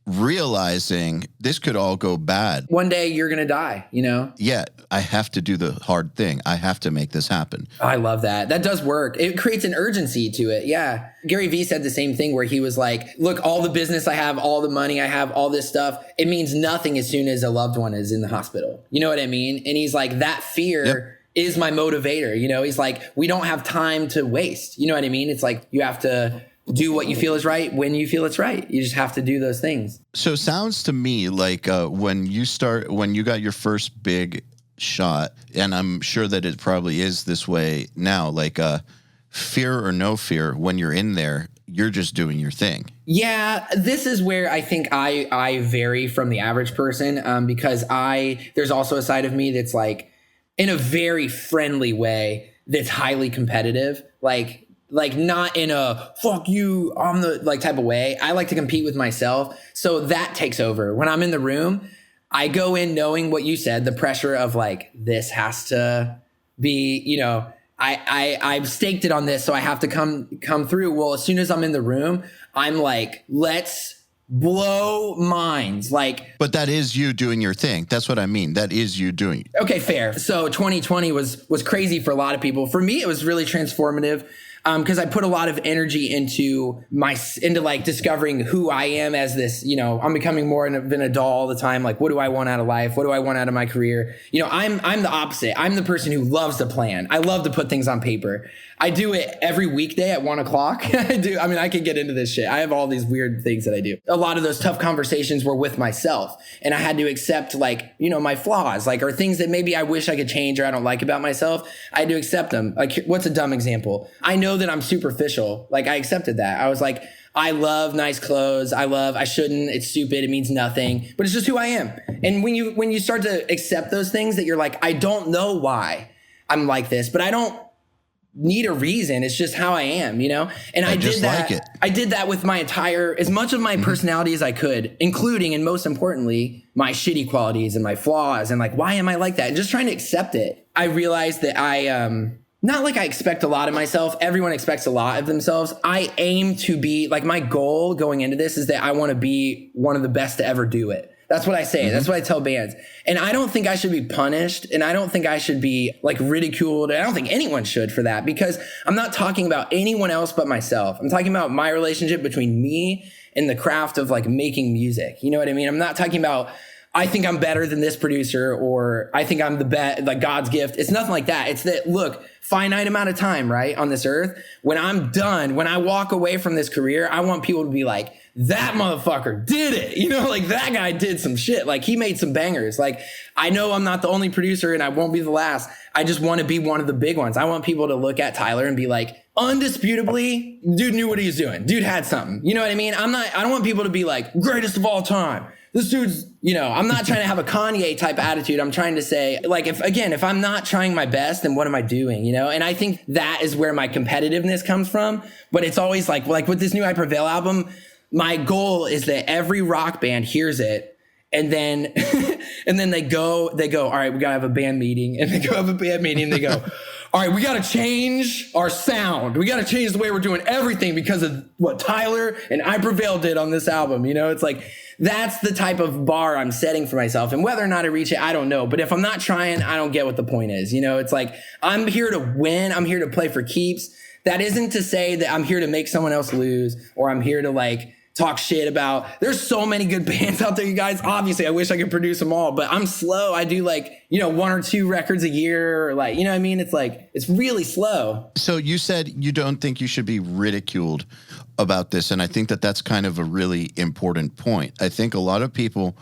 realizing this could all go bad. One day you're going to die, you know? Yeah, I have to do the hard thing. I have to make this happen. Oh, I love that. That does work. It creates an urgency to it. Yeah. Gary Vee said the same thing where he was like, look, all the business I have, all the money I have, all this stuff, it means nothing as soon as a loved one is in the hospital. You know what I mean? And he's like, that fear is my motivator. You know, he's like, we don't have time to waste. You know what I mean? It's like, you have to do what you feel is right when you feel it's right. You just have to do those things. So it sounds to me like when you got your first big shot, and I'm sure that it probably is this way now, like fear or no fear, when you're in there, you're just doing your thing. Yeah, this is where I think I vary from the average person because there's also a side of me that's like in a very friendly way that's highly competitive. Like not in a fuck you, I'm the like type of way. I like to compete with myself. So that takes over. When I'm in the room, I go in knowing what you said, the pressure of like, this has to be, you know, I've staked it on this, so I have to come through. Well, as soon as I'm in the room, I'm like, let's blow minds. Like, but that is you doing your thing. That's what I mean. That is you doing it. Okay, fair. So 2020 was crazy for a lot of people. For me, it was really transformative. Because I put a lot of energy into like discovering who I am as this, you know, I'm becoming more of an adult all the time. Like, what do I want out of life? What do I want out of my career? You know, I'm the opposite. I'm the person who loves to plan. I love to put things on paper. I do it every weekday at 1:00. I do. I mean, I could get into this shit. I have all these weird things that I do. A lot of those tough conversations were with myself, and I had to accept like, you know, my flaws, like, or things that maybe I wish I could change or I don't like about myself. I had to accept them. Like, what's a dumb example? I know that I'm superficial. Like, I accepted that. I was like, I love nice clothes. I shouldn't. It's stupid. It means nothing, but it's just who I am. And when you start to accept those things that you're like, I don't know why I'm like this, but I don't need a reason. It's just how I am, you know? And I did that. Like I did that with my as much of my personality as I could, including, and most importantly, my shitty qualities and my flaws and like, why am I like that? And just trying to accept it. I realized that not like I expect a lot of myself. Everyone expects a lot of themselves. I aim to be like, my goal going into this is that I want to be one of the best to ever do it. That's what I say. Mm-hmm. That's what I tell bands. And I don't think I should be punished. And I don't think I should be like ridiculed. And I don't think anyone should for that, because I'm not talking about anyone else but myself. I'm talking about my relationship between me and the craft of like making music. You know what I mean? I'm not talking about, I think I'm better than this producer, or I think I'm the best, like God's gift. It's nothing like that. It's that, look, finite amount of time, right, on this earth. When I'm done, when I walk away from this career, I want people to be like, that motherfucker did it. You know, like that guy did some shit. Like he made some bangers. Like I know I'm not the only producer and I won't be the last. I just want to be one of the big ones. I want people to look at Tyler and be like, undisputably, dude knew what he was doing. Dude had something. You know what I mean? I don't want people to be like, greatest of all time. This dude's, you know, I'm not trying to have a Kanye type attitude. I'm trying to say, like, if I'm not trying my best, then what am I doing? You know? And I think that is where my competitiveness comes from. But it's always like with this new I Prevail album, my goal is that every rock band hears it, and then and then they go, all right, we gotta have a band meeting. And they go have a band meeting and they go, all right, we got to change our sound. We got to change the way we're doing everything because of what Tyler and I Prevail did on this album. You know, it's like, that's the type of bar I'm setting for myself. And whether or not I reach it, I don't know. But if I'm not trying, I don't get what the point is. You know, it's like, I'm here to win. I'm here to play for keeps. That isn't to say that I'm here to make someone else lose, or I'm here to like talk shit about. There's so many good bands out there, you guys. Obviously, I wish I could produce them all, but I'm slow. I do like, you know, 1 or 2 records a year, or like, you know what I mean? It's like, it's really slow. So you said you don't think you should be ridiculed about this. And I think that that's kind of a really important point. I think a lot of people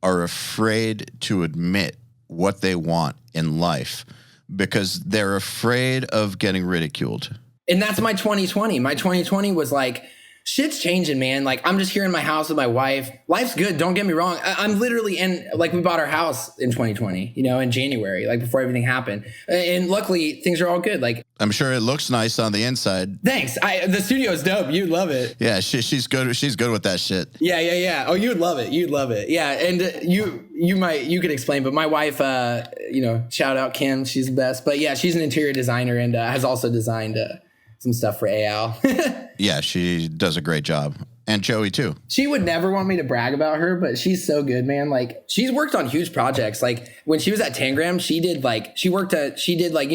are afraid to admit what they want in life because they're afraid of getting ridiculed. And that's my 2020. My 2020 was like, shit's changing, man. Like, I'm just here in my house with my wife. Life's good. Don't get me wrong. I'm literally like, we bought our house in 2020, you know, in January, like before everything happened. And luckily things are all good. Like, I'm sure it looks nice on the inside. Thanks. The studio's dope. You'd love it. Yeah. She's good. She's good with that shit. Yeah. Oh, you'd love it. You'd love it. Yeah. And you could explain, but my wife, you know, shout out Kim. She's the best, but yeah, she's an interior designer and has also designed, some stuff for EYAL. Yeah, she does a great job. And Joey too. She would never want me to brag about her, but she's so good, man. Like, she's worked on huge projects. Like, when she was at Tangram, she did like, you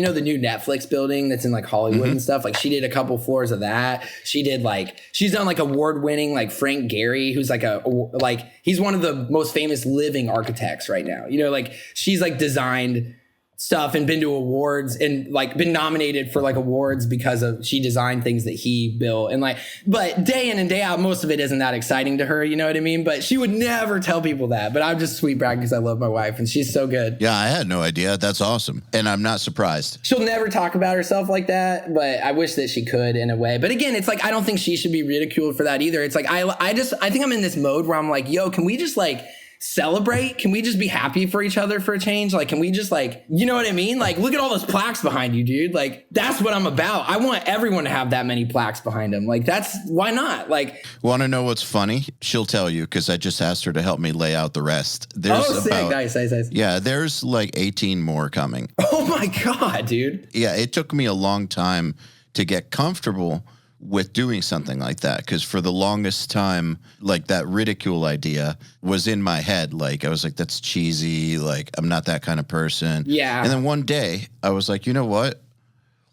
know, the new Netflix building that's in like Hollywood and stuff. Like, she did a couple floors of that. She's done like award-winning, like Frank Gehry, who's like he's one of the most famous living architects right now. You know, like, she's like designed stuff and been to awards and like been nominated for like awards because of she designed things that he built. And like, but day in and day out, most of it isn't that exciting to her. You know what I mean? But she would never tell people that. But I'm just sweet brag because I love my wife and she's so good. Yeah, I had no idea. That's awesome. And I'm not surprised. She'll never talk about herself like that, but I wish that she could in a way. But again, it's like, I don't think she should be ridiculed for that either. It's like, I think I'm in this mode where I'm like, yo, can we just like celebrate? Can we just be happy for each other for a change? Like, can we just like, you know what I mean? Like, look at all those plaques behind you, dude. Like, that's what I'm about. I want everyone to have that many plaques behind them. Like, why not? Like, want to know what's funny? She'll tell you because I just asked her to help me lay out the rest. Sick. Nice. Yeah, there's like 18 more coming. Oh my God, dude. Yeah, it took me a long time to get comfortable with doing something like that, because for the longest time, like, that ridicule idea was in my head. Like, I was like, that's cheesy, like, I'm not that kind of person. Yeah. And then one day I was like, you know what,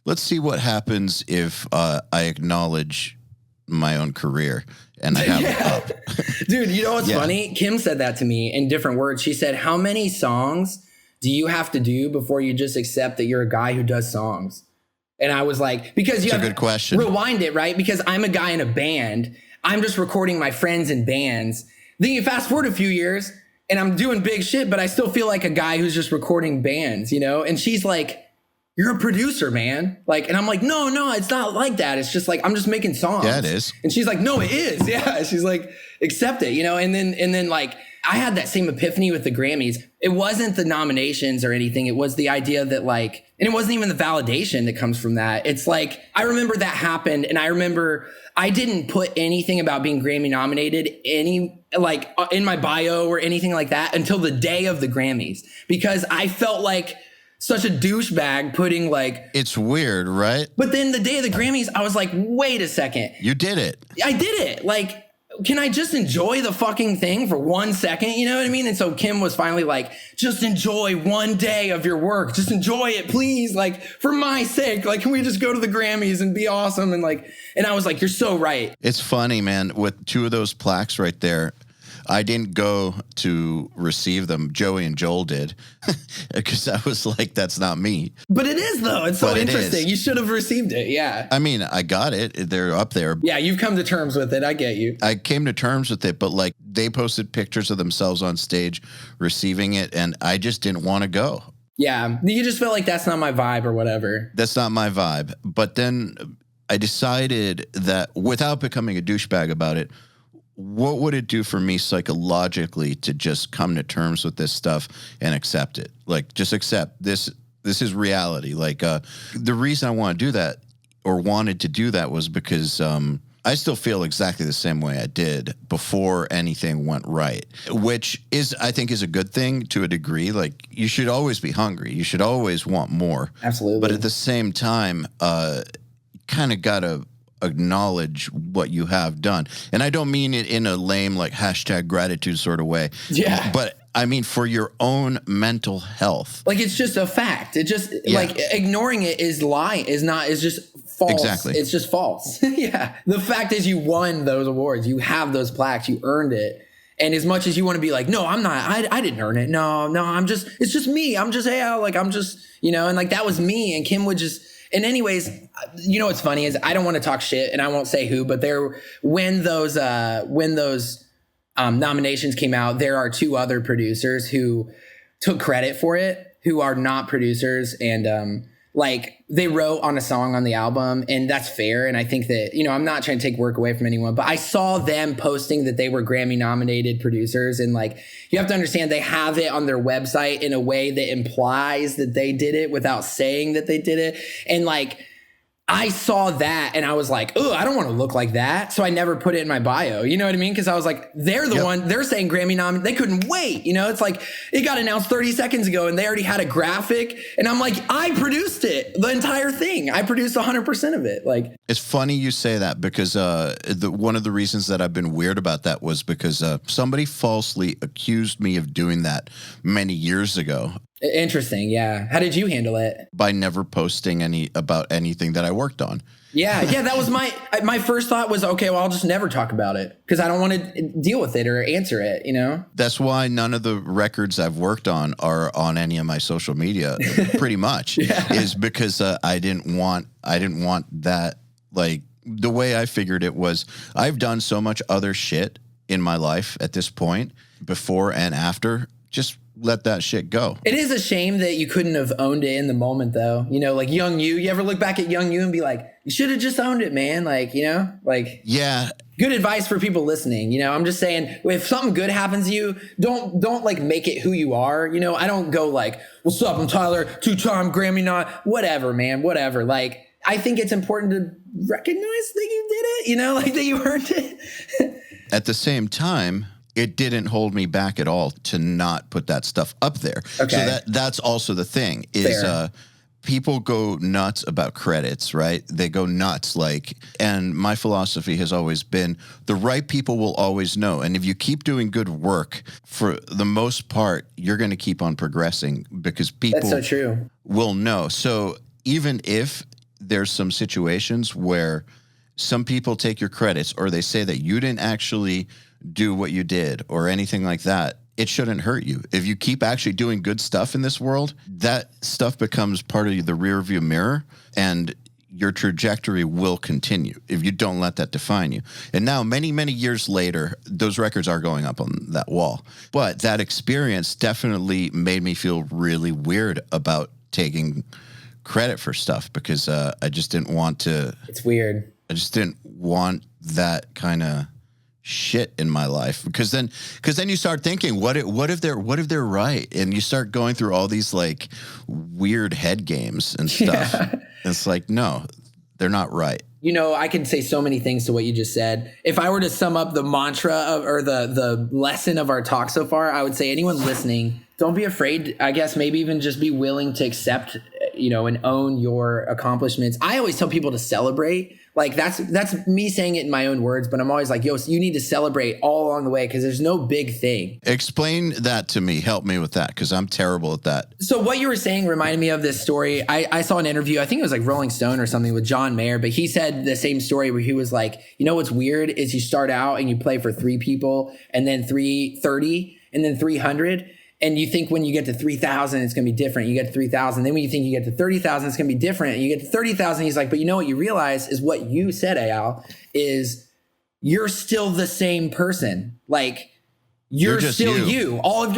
let's see what happens if I acknowledge my own career and I have it up. Dude, you know what's funny? Kim said that to me in different words. She said, how many songs do you have to do before you just accept that you're a guy who does songs? And I was like, because you have a good question. Rewind it, right? Because I'm a guy in a band. I'm just recording my friends in bands. Then you fast forward a few years and I'm doing big shit, but I still feel like a guy who's just recording bands, you know? And she's like, you're a producer, man. Like, and I'm like, no, it's not like that. It's just like, I'm just making songs. Yeah, it is. And she's like, no, it is. Yeah. She's like, accept it, you know? And then like, I had that same epiphany with the Grammys. It wasn't the nominations or anything. It was the idea that like, and it wasn't even the validation that comes from that. It's like, I remember that happened. And I remember I didn't put anything about being Grammy nominated in my bio or anything like that until the day of the Grammys, because I felt like such a douchebag putting like, it's weird, right? But then the day of the Grammys, I was like, wait a second. You did it. I did it. Like, can I just enjoy the fucking thing for 1 second? You know what I mean? And so Kim was finally like, just enjoy one day of your work. Just enjoy it, please. Like, for my sake, like, can we just go to the Grammys and be awesome? And like, and I was like, you're so right. It's funny, man, with 2 of those plaques right there. I didn't go to receive them. Joey and Joel did, because I was like, that's not me. But it is, though. It's so interesting. You should have received it. Yeah. I mean, I got it. They're up there. Yeah, you've come to terms with it. I get you. I came to terms with it, but like, they posted pictures of themselves on stage receiving it, and I just didn't want to go. Yeah. You just felt like that's not my vibe or whatever. That's not my vibe. But then I decided that without becoming a douchebag about it, what would it do for me psychologically to just come to terms with this stuff and accept it? Like, just accept this. This is reality. Like, the reason I want to do that or wanted to do that was because I still feel exactly the same way I did before anything went right, which is, I think, is a good thing to a degree. Like, you should always be hungry. You should always want more. Absolutely. But at the same time, kind of got to acknowledge what you have done. And I don't mean it in a lame, like, hashtag gratitude sort of way. Yeah. But I mean, for your own mental health. Like, it's just a fact. It just, like, ignoring it is just false. Exactly. It's just false. Yeah. The fact is you won those awards. You have those plaques. You earned it. And as much as you want to be like, no, I'm not, I didn't earn it. No, it's just me. I'm just, like, I'm just, and like, that was me. And Kim would just, and anyways, what's funny is I don't want to talk shit and I won't say who, but when those nominations came out, there are two other producers who took credit for it, who are not producers. And, like, they wrote on a song on the album, and that's fair. And I think that, I'm not trying to take work away from anyone, but I saw them posting that they were Grammy nominated producers. And, like, you have to understand they have it on their website in a way that implies that they did it without saying that they did it. And, like, I saw that and I was like, oh, I don't want to look like that. So I never put it in my bio. You know what I mean? Because I was like, they're the one, they're saying Grammy nominated. They couldn't wait. It's like, it got announced 30 seconds ago and they already had a graphic. And I'm like, I produced it, the entire thing. I produced 100% of it. Like, it's funny you say that because one of the reasons that I've been weird about that was because somebody falsely accused me of doing that many years ago. Interesting. Yeah. How did you handle it? By never posting about anything that I worked on. Yeah. That was my first thought was, okay, well, I'll just never talk about it because I don't want to deal with it or answer it, That's why none of the records I've worked on are on any of my social media, pretty much, is because I didn't want that. Like, the way I figured it was, I've done so much other shit in my life at this point, before and after, just let that shit go. It is a shame that you couldn't have owned it in the moment, though. Like Young You ever look back at Young You and be like, you should have just owned it, man. Like, like, yeah. Good advice for people listening. I'm just saying, if something good happens to you, don't like make it who you are. I don't go like, what's up? I'm Tyler, 2-time Grammy whatever, man, whatever. Like, I think it's important to recognize that you did it, like that you earned it. At the same time, it didn't hold me back at all to not put that stuff up there. Okay. So that's also the thing is people go nuts about credits, right? They go nuts, like, and my philosophy has always been the right people will always know. And if you keep doing good work, for the most part, you're going to keep on progressing because people That's so true. will know. So even if there's some situations where some people take your credits or they say that you didn't actually do what you did or anything like that, it shouldn't hurt you. If you keep actually doing good stuff in this world, that stuff becomes part of the rearview mirror and your trajectory will continue if you don't let that define you. And now, many, many years later, those records are going up on that wall. But that experience definitely made me feel really weird about taking credit for stuff because I just didn't want to. It's weird. I just didn't want that kind of shit in my life because then you start thinking what if they're right, and you start going through all these like weird head games and stuff. It's like, no, they're not right. I can say so many things to what you just said. If I were to sum up the mantra or the lesson of our talk so far, I would say anyone listening, don't be afraid. I guess maybe even just be willing to accept, and own your accomplishments. I always tell people to celebrate. Like that's me saying it in my own words, but I'm always like, yo, so you need to celebrate all along the way because there's no big thing. Explain that to me. Help me with that because I'm terrible at that. So what you were saying reminded me of this story. I saw an interview, I think it was like Rolling Stone or something with John Mayer, but he said the same story where he was like, what's weird is you start out and you play for 3 people and then 330 and then 300. And you think when you get to 3,000, it's going to be different. You get to 3,000. Then when you think you get to 30,000, it's going to be different. And you get to 30,000. He's like, but what you realize is what you said, EYAL, is you're still the same person. Like, you're just still you. All of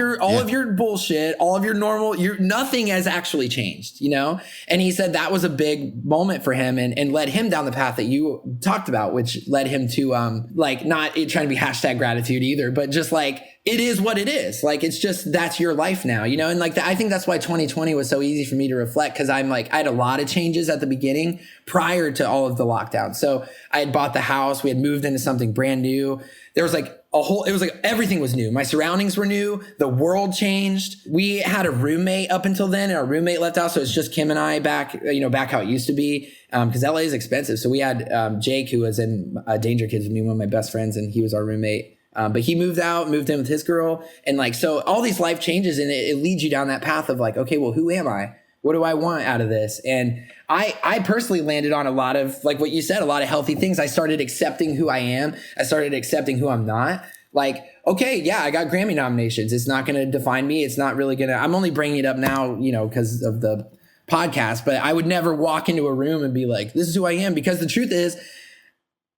your bullshit, all of your normal, nothing has actually changed, you know? And he said that was a big moment for him and led him down the path that you talked about, which led him to like not trying to be hashtag gratitude either, but just like, it is what it is. Like, it's just, that's your life now, you know? And like, I think that's why 2020 was so easy for me to reflect. Cause I'm like, I had a lot of changes at the beginning prior to all of the lockdown. So I had bought the house. We had moved into something brand new. There was like it was like everything was new. My surroundings were new. The world changed. We had a roommate up until then, and our roommate left out. So it's just Kim and I back how it used to be. Cause LA is expensive. So we had, Jake, who was in Dangerkids with me, one of my best friends, and he was our roommate. But he moved in with his girl. And like, so all these life changes, and it leads you down that path of like, okay, well, who am I? What do I want out of this? And I personally landed on a lot of, like what you said, a lot of healthy things. I started accepting who I am. I started accepting who I'm not. Like, okay, yeah, I got Grammy nominations. It's not going to define me. It's not really going to, I'm only bringing it up now, you know, because of the podcast, but I would never walk into a room and be like, this is who I am. Because the truth is,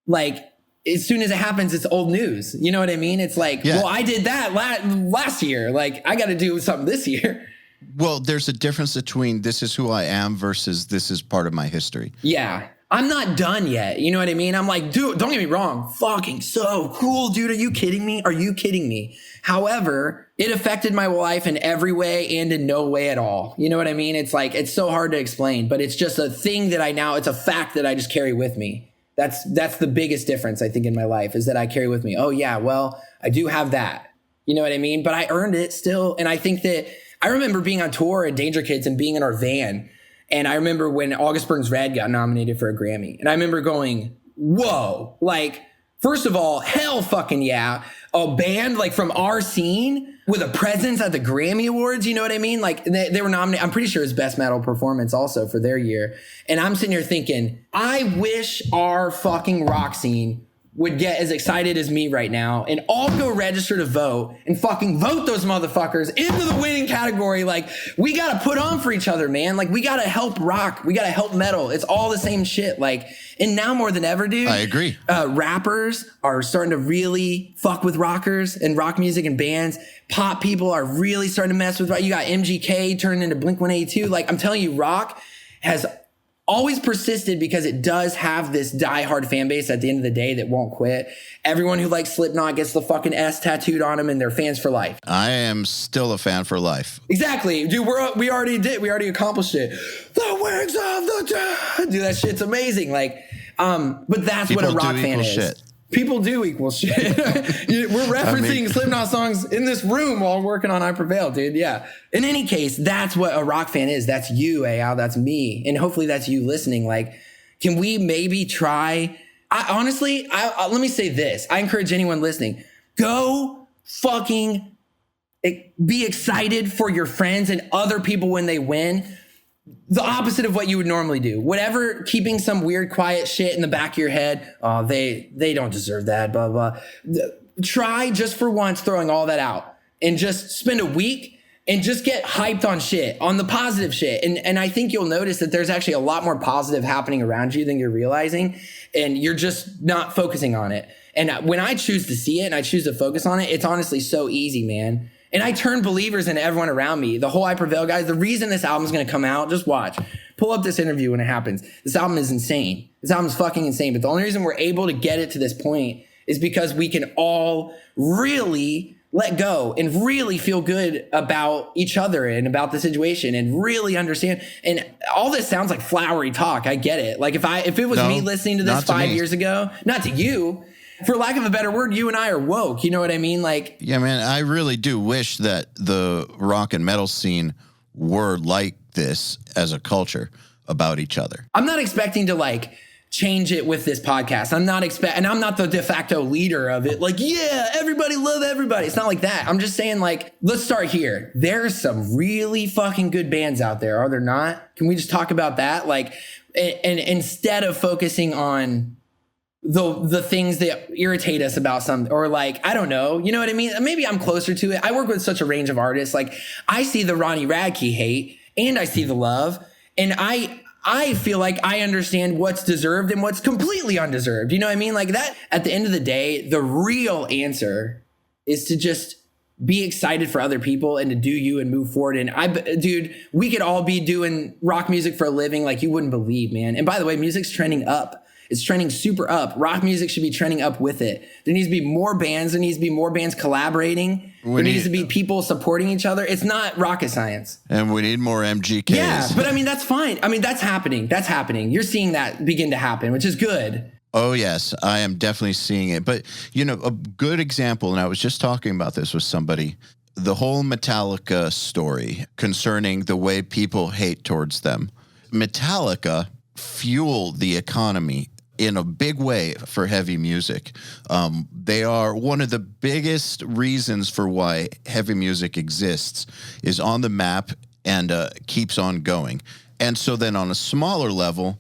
like, as soon as it happens, it's old news. You know what I mean? It's like, well, I did that last year. Like, I got to do something this year. Well, there's a difference between this is who I am versus this is part of my history. Yeah. I'm not done yet. You know what I mean? I'm like, dude, don't get me wrong. Fucking so cool, dude. Are you kidding me? Are you kidding me? However, it affected my life in every way and in no way at all. You know what I mean? It's like, it's so hard to explain, but it's just a thing that it's a fact that I just carry with me. That's the biggest difference, I think, in my life, is that I carry with me, oh yeah, well, I do have that. You know what I mean? But I earned it still. And I think that I remember being on tour at Dangerkids and being in our van. And I remember when August Burns Red got nominated for a Grammy. And I remember going, whoa, like, first of all, hell fucking yeah. A band like from our scene with a presence at the Grammy Awards, you know what I mean? Like they were nominated, I'm pretty sure it's Best Metal Performance also for their year. And I'm sitting here thinking, I wish our fucking rock scene would get as excited as me right now and all go register to vote and fucking vote those motherfuckers into the winning category. Like, we got to put on for each other, man. Like, we got to help rock. We got to help metal. It's all the same shit. Like, and now more than ever, dude. I agree. Rappers are starting to really fuck with rockers and rock music and bands. Pop people are really starting to mess with rock. You got MGK turning into Blink-182. Like, I'm telling you, rock has always persisted because it does have this diehard fan base at the end of the day that won't quit. Everyone who likes Slipknot gets the fucking S tattooed on them and they're fans for life. I am still a fan for life. Exactly. Dude, we already accomplished it. The wings of the dead. Dude, that shit's amazing. Like, but that's People what a rock fan is. Shit. People do equal shit. We're referencing Slipknot songs in this room while working on I Prevail, dude. Yeah. In any case, that's what a rock fan is. That's you, EYAL. That's me. And hopefully that's you listening. Like, can we maybe try? Honestly, let me say this. I encourage anyone listening, go fucking be excited for your friends and other people when they win. The opposite of what you would normally do. Whatever, keeping some weird quiet shit in the back of your head. Oh, they don't deserve that, blah, blah. Try just for once throwing all that out and just spend a week and just get hyped on shit, on the positive shit. And I think you'll notice that there's actually a lot more positive happening around you than you're realizing. And you're just not focusing on it. And when I choose to see it and I choose to focus on it, it's honestly so easy, man. And I turn believers into everyone around me. The whole I Prevail guys, the reason this album is going to come out, just watch. Pull up this interview when it happens. This album is insane. This album is fucking insane. But the only reason we're able to get it to this point is because we can all really let go and really feel good about each other and about the situation and really understand. And all this sounds like flowery talk. I get it. Like if it was me listening to this 5 years ago, not to you, for lack of a better word, you and I are woke. You know what I mean? Like, yeah, man, I really do wish that the rock and metal scene were like this as a culture about each other. I'm not expecting to like change it with this podcast. I'm not and I'm not the de facto leader of it. Like, yeah, everybody love everybody. It's not like that. I'm just saying, like, let's start here. There's some really fucking good bands out there, are there not? Can we just talk about that? Like, and instead of focusing on the things that irritate us about something, or like, I don't know, you know what I mean? Maybe I'm closer to it. I work with such a range of artists. Like, I see the Ronnie Radke hate and I see the love, and I feel like I understand what's deserved and what's completely undeserved. You know what I mean? Like that, at the end of the day, the real answer is to just be excited for other people and to do you and move forward. And dude, we could all be doing rock music for a living like you wouldn't believe, man. And by the way, music's trending up. It's trending super up. Rock music should be trending up with it. There needs to be more bands. There needs to be more bands collaborating. There needs to be people supporting each other. It's not rocket science. And we need more MGKs. Yeah, but I mean, that's fine. I mean, that's happening. That's happening. You're seeing that begin to happen, which is good. Oh, yes, I am definitely seeing it. But, a good example, and I was just talking about this with somebody, the whole Metallica story concerning the way people hate towards them. Metallica fueled the economy in a big way for heavy music. They are one of the biggest reasons for why heavy music exists, is on the map and keeps on going. And so then on a smaller level,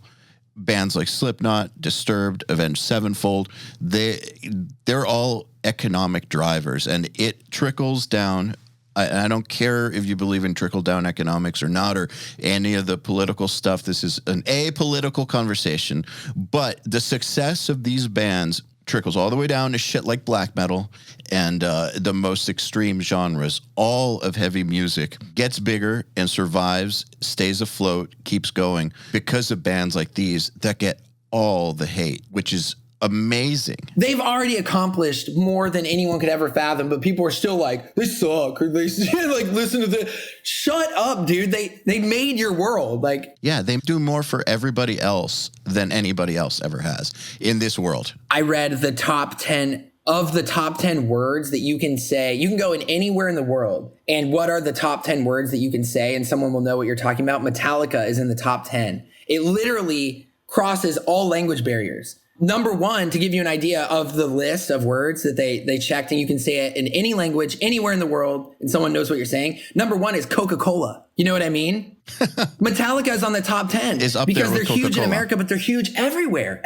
bands like Slipknot, Disturbed, Avenged Sevenfold, they're all economic drivers, and it trickles down. I don't care if you believe in trickle-down economics or not, or any of the political stuff. This is an apolitical conversation. But the success of these bands trickles all the way down to shit like black metal and the most extreme genres. All of heavy music gets bigger and survives, stays afloat, keeps going because of bands like these that get all the hate, which is amazing. They've already accomplished more than anyone could ever fathom, but people are still like, they suck, or they like listen to the. Shut up, dude. They made your world. Like, yeah, they do more for everybody else than anybody else ever has in this world. I read the top 10 of the top 10 words that you can say. You can go in anywhere in the world, and what are the top 10 words that you can say and someone will know what you're talking about? Metallica is in the top 10. It literally crosses all language barriers. Number one, to give you an idea of the list of words that they checked, and you can say it in any language, anywhere in the world, and someone knows what you're saying. Number one is Coca-Cola. You know what I mean? Metallica is on the top 10 because they're huge in America, but they're huge everywhere.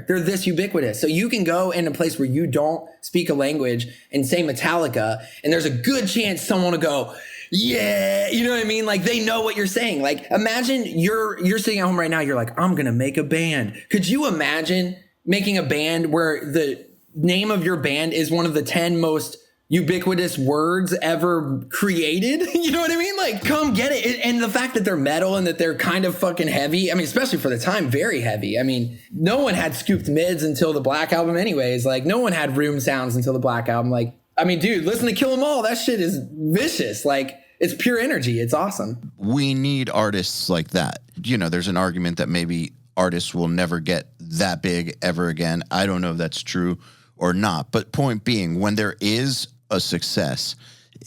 They're this ubiquitous. So you can go in a place where you don't speak a language and say Metallica, and there's a good chance someone will go, yeah, you know what I mean? Like, they know what you're saying. Like, imagine you're sitting at home right now. You're like, I'm going to make a band. Could you imagine making a band where the name of your band is one of the 10 most ubiquitous words ever created? You know what I mean? Like, come get it. And the fact that they're metal and that they're kind of fucking heavy. I mean, especially for the time, very heavy. I mean, no one had scooped mids until the Black Album anyways. Like, no one had room sounds until the Black Album. Like, I mean, dude, listen to Kill 'Em All. That shit is vicious. Like, it's pure energy. It's awesome. We need artists like that. There's an argument that maybe artists will never get that big ever again. I don't know if that's true or not. But point being, when there is a success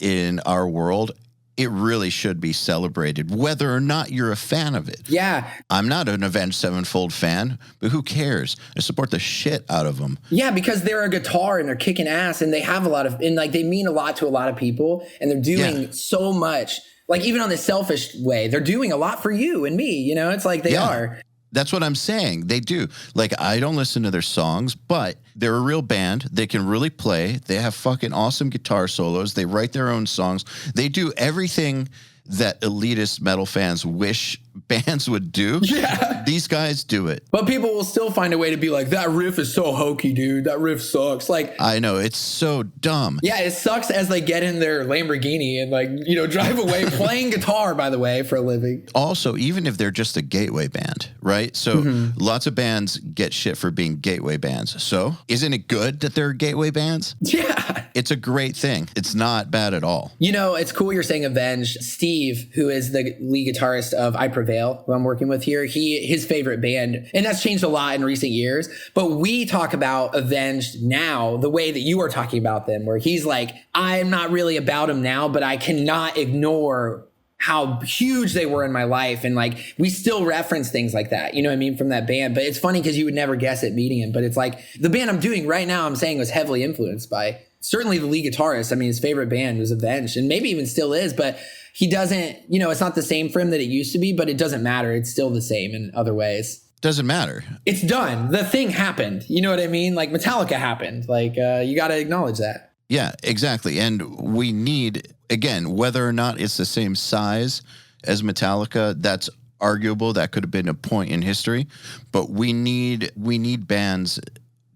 in our world, it really should be celebrated, whether or not you're a fan of it. Yeah. I'm not an Avenged Sevenfold fan, but who cares? I support the shit out of them. Yeah, because they're a guitar and they're kicking ass and they have they mean a lot to a lot of people, and they're doing so much. Like, even on the selfish way, they're doing a lot for you and me. It's like they are. That's what I'm saying. They do. Like, I don't listen to their songs, but they're a real band. They can really play. They have fucking awesome guitar solos. They write their own songs. They do everything that elitist metal fans wish bands would do. Yeah. These guys do it. But people will still find a way to be like, that riff is so hokey, dude. That riff sucks. Like, I know, it's so dumb. Yeah, it sucks as they get in their Lamborghini and drive away playing guitar, by the way, for a living. Also, even if they're just a gateway band, right? So lots of bands get shit for being gateway bands. So isn't it good that they're gateway bands? Yeah. It's a great thing. It's not bad at all. It's cool you're saying Avenged. Steve, who is the lead guitarist of I Prevail, who I'm working with here, his favorite band, and that's changed a lot in recent years, but we talk about Avenged now the way that you are talking about them, where he's like, I'm not really about them now, but I cannot ignore how huge they were in my life. And like, we still reference things like that, you know what I mean, from that band. But it's funny because you would never guess it meeting him. But it's like, the band I'm doing right now, I'm saying, was heavily influenced by certainly the lead guitarist. I mean, his favorite band was Avenged, and maybe even still is, but he doesn't, it's not the same for him that it used to be, but it doesn't matter. It's still the same in other ways. Doesn't matter. It's done. The thing happened. You know what I mean? Like, Metallica happened. Like, you got to acknowledge that. Yeah, exactly. And we need, again, whether or not it's the same size as Metallica, that's arguable. That could have been a point in history. But we need bands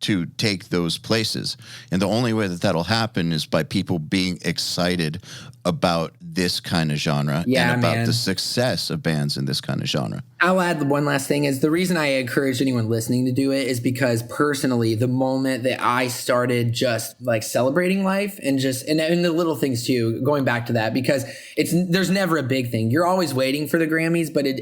to take those places. And the only way that that'll happen is by people being excited about this kind of genre and about the success of bands in this kind of genre. I'll add one last thing is the reason I encourage anyone listening to do it is because personally, the moment that I started just like celebrating life and the little things too, going back to that, because there's never a big thing. You're always waiting for the Grammys, but it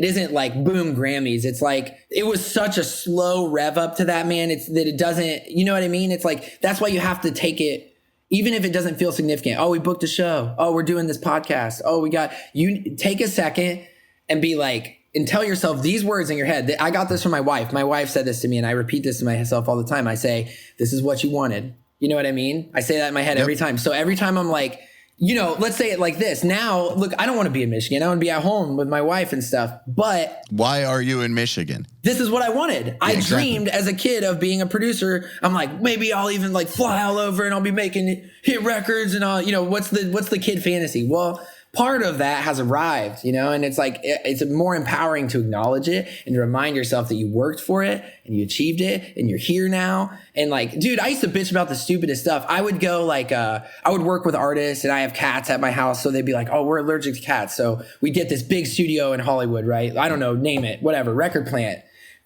isn't like boom Grammys. It's like, it was such a slow rev up to that, man. It's that it doesn't, you know what I mean? It's like, that's why you have to take it. Even if it doesn't feel significant. Oh, we booked a show. Oh, we're doing this podcast. Oh, you take a second and be like, and tell yourself these words in your head. I got this from my wife. My wife said this to me and I repeat this to myself all the time. I say, this is what you wanted. You know what I mean? I say that in my head every time. So every time I'm like, you know, let's say it like this. Now, look, I don't want to be in Michigan. I want to be at home with my wife and stuff. But why are you in Michigan? This is what I wanted. Yeah, I dreamed as a kid of being a producer. I'm like, maybe I'll even like fly all over and I'll be making hit records and all, you know, what's the kid fantasy? Well, part of that has arrived, you know, and it's like, it's more empowering to acknowledge it and to remind yourself that you worked for it and you achieved it and you're here now. And like, dude, I used to bitch about the stupidest stuff. I would go like, I would work with artists and I have cats at my house. So they'd be like, oh, we're allergic to cats. So we get this big studio in Hollywood, right? I don't know, name it, whatever, record plant.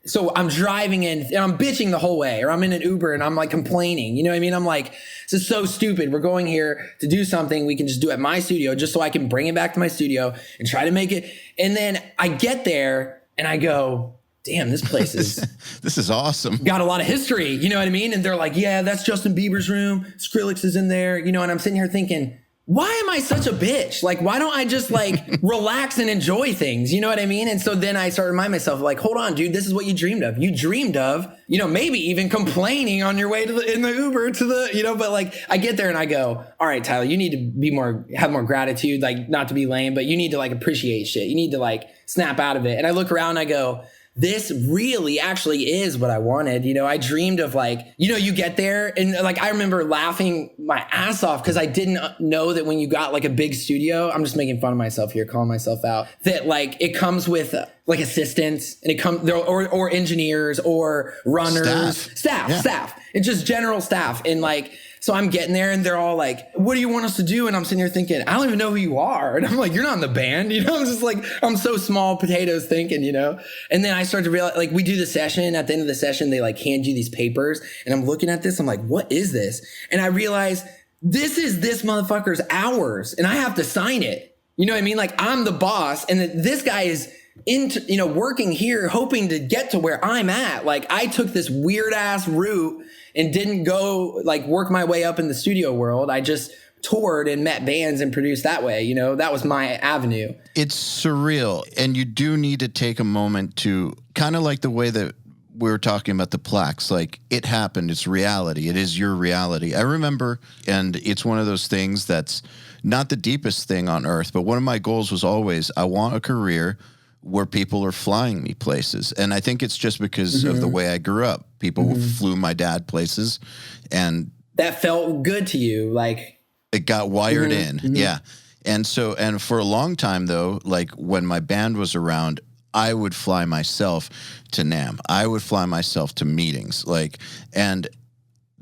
So I'm driving in and I'm bitching the whole way, or I'm in an Uber and I'm like complaining. You know what I mean? I'm like, this is so stupid. We're going here to do something. We can just do it at my studio just so I can bring it back to my studio and try to make it. And then I get there and I go, damn, this place is this is awesome. Got a lot of history. You know what I mean? And they're like, yeah, that's Justin Bieber's room. Skrillex is in there. You know, and I'm sitting here thinking, why am I such a bitch? Like, why don't I just like relax and enjoy things? You know what I mean? And so then I start reminding myself like, hold on, dude, this is what you dreamed of. You dreamed of, you know, maybe even complaining on your way to in the Uber to the, you know, but like I get there and I go, all right, Tyler, you need to have more gratitude, like not to be lame, but you need to like appreciate shit. You need to like snap out of it. And I look around and I go, this really actually is what I wanted. You know, I dreamed of like, you know, you get there and like, I remember laughing my ass off because I didn't know that when you got like a big studio, I'm just making fun of myself here, calling myself out, that like it comes with like assistants and it comes or engineers or runners, staff. It's just general staff. And like, so I'm getting there and they're all like, what do you want us to do? And I'm sitting here thinking, I don't even know who you are. And I'm like, you're not in the band. You know, I'm just like, I'm so small potatoes thinking, you know? And then I start to realize, like, we do the session. At the end of the session, they like hand you these papers. And I'm looking at this. I'm like, what is this? And I realize this is this motherfucker's hours and I have to sign it. You know what I mean? Like, I'm the boss and this guy is working here, hoping to get to where I'm at. Like, I took this weird ass route and didn't go like work my way up in the studio world. I just toured and met bands and produced that way. You know, that was my avenue. It's surreal. And you do need to take a moment to kind of like the way that we were talking about the plaques, like it happened. It's reality. It is your reality. I remember, and it's one of those things that's not the deepest thing on earth, but one of my goals was always, I want a career where people are flying me places. And I think it's just because of the way I grew up. People flew my dad places and that felt good to you. Like it got wired in. Yeah. And so, and for a long time though, like when my band was around, I would fly myself to NAMM. I would fly myself to meetings. Like, and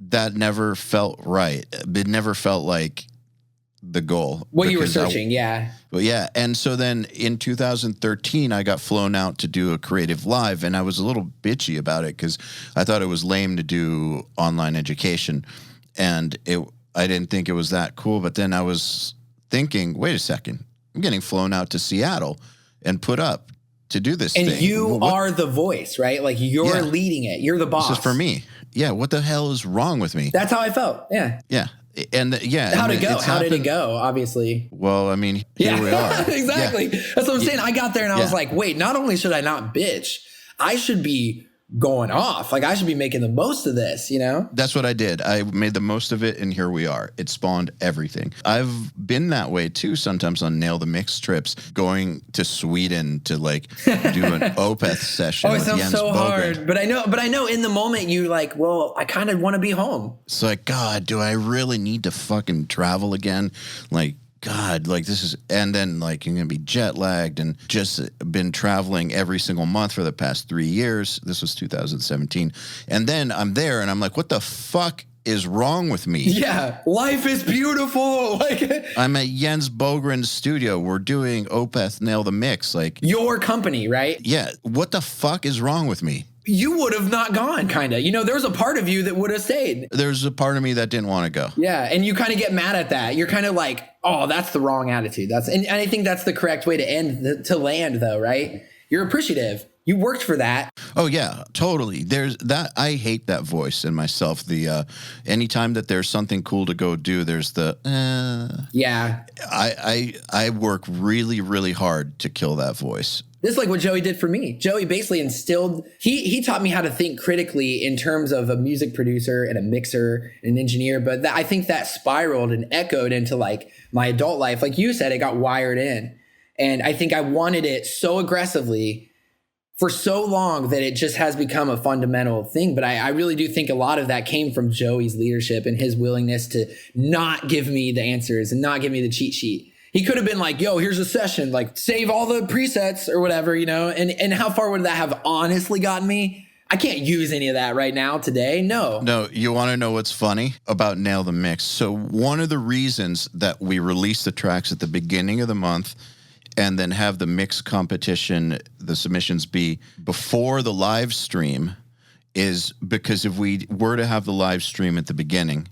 that never felt right. It never felt like the goal. What you were searching, yeah. Well, yeah. And so then in 2013, I got flown out to do a Creative Live, and I was a little bitchy about it because I thought it was lame to do online education, and I didn't think it was that cool. But then I was thinking, wait a second, I'm getting flown out to Seattle and put up to do this and thing. You are the voice, right? Like you're leading it. You're the boss. This is for me. Yeah. What the hell is wrong with me? That's how I felt. Yeah. Yeah. And yeah. How'd it go? How did it go? Obviously. Well, I mean, here we are. Exactly. Yeah. That's what I'm saying. I got there and I was like, wait, not only should I not bitch, I should be going off. Like I should be making the most of this, you know? That's what I did. I made the most of it and here we are. It spawned everything. I've been that way too sometimes on Nail the Mix trips, going to Sweden to like do an Opeth session. Oh, it sounds so hard. But I know in the moment you like, well, I kind of want to be home. It's like, God, do I really need to fucking travel again? Like, God, like this is, and then like you're going to be jet lagged and just been traveling every single month for the past 3 years. This was 2017. And then I'm there and I'm like, what the fuck is wrong with me? Yeah, life is beautiful. Like I'm at Jens Bogren's studio. We're doing Opeth Nail the Mix. Like your company, right? Yeah. What the fuck is wrong with me? You would have not gone, kind of. You know, there was a part of you that would have stayed. There's a part of me that didn't want to go. Yeah, and you kind of get mad at that. You're kind of like, oh, that's the wrong attitude. And I think that's the correct way to land, though, right? You're appreciative. You worked for that. Oh yeah, totally. There's that. I hate that voice in myself. The anytime that there's something cool to go do, there's the yeah. I work really, really hard to kill that voice. This is like what Joey did for me. Joey basically instilled, he taught me how to think critically in terms of a music producer and a mixer and an engineer. But I think that spiraled and echoed into like my adult life. Like you said, it got wired in. And I think I wanted it so aggressively for so long that it just has become a fundamental thing. But I really do think a lot of that came from Joey's leadership and his willingness to not give me the answers and not give me the cheat sheet. He could have been like, yo, here's a session, like save all the presets or whatever, you know, and how far would that have honestly gotten me? I can't use any of that right now today. No, you want to know what's funny about Nail the Mix? So one of the reasons that we release the tracks at the beginning of the month and then have the mix competition, the submissions be before the live stream is because if we were to have the live stream at the beginning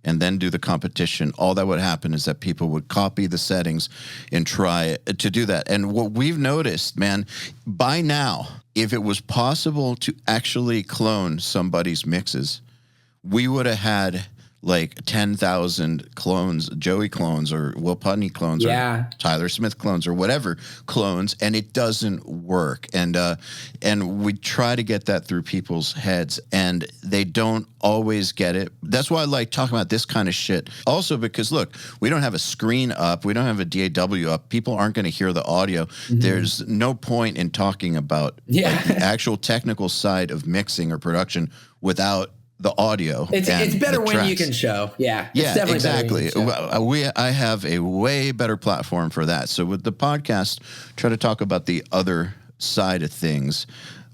and then do the competition, all that would happen is that people would copy the settings and try to do that. And what we've noticed, man, by now, if it was possible to actually clone somebody's mixes, we would have had like 10,000 clones, Joey clones or Will Putney clones or Tyler Smyth clones or whatever clones, and it doesn't work. And we try to get that through people's heads, and they don't always get it. That's why I like talking about this kind of shit. Also because, look, we don't have a screen up. We don't have a DAW up. People aren't going to hear the audio. Mm-hmm. There's no point in talking about like, the actual technical side of mixing or production without the audio. It's better when you can show. Yeah. Yeah, exactly. I have a way better platform for that. So with the podcast, try to talk about the other side of things.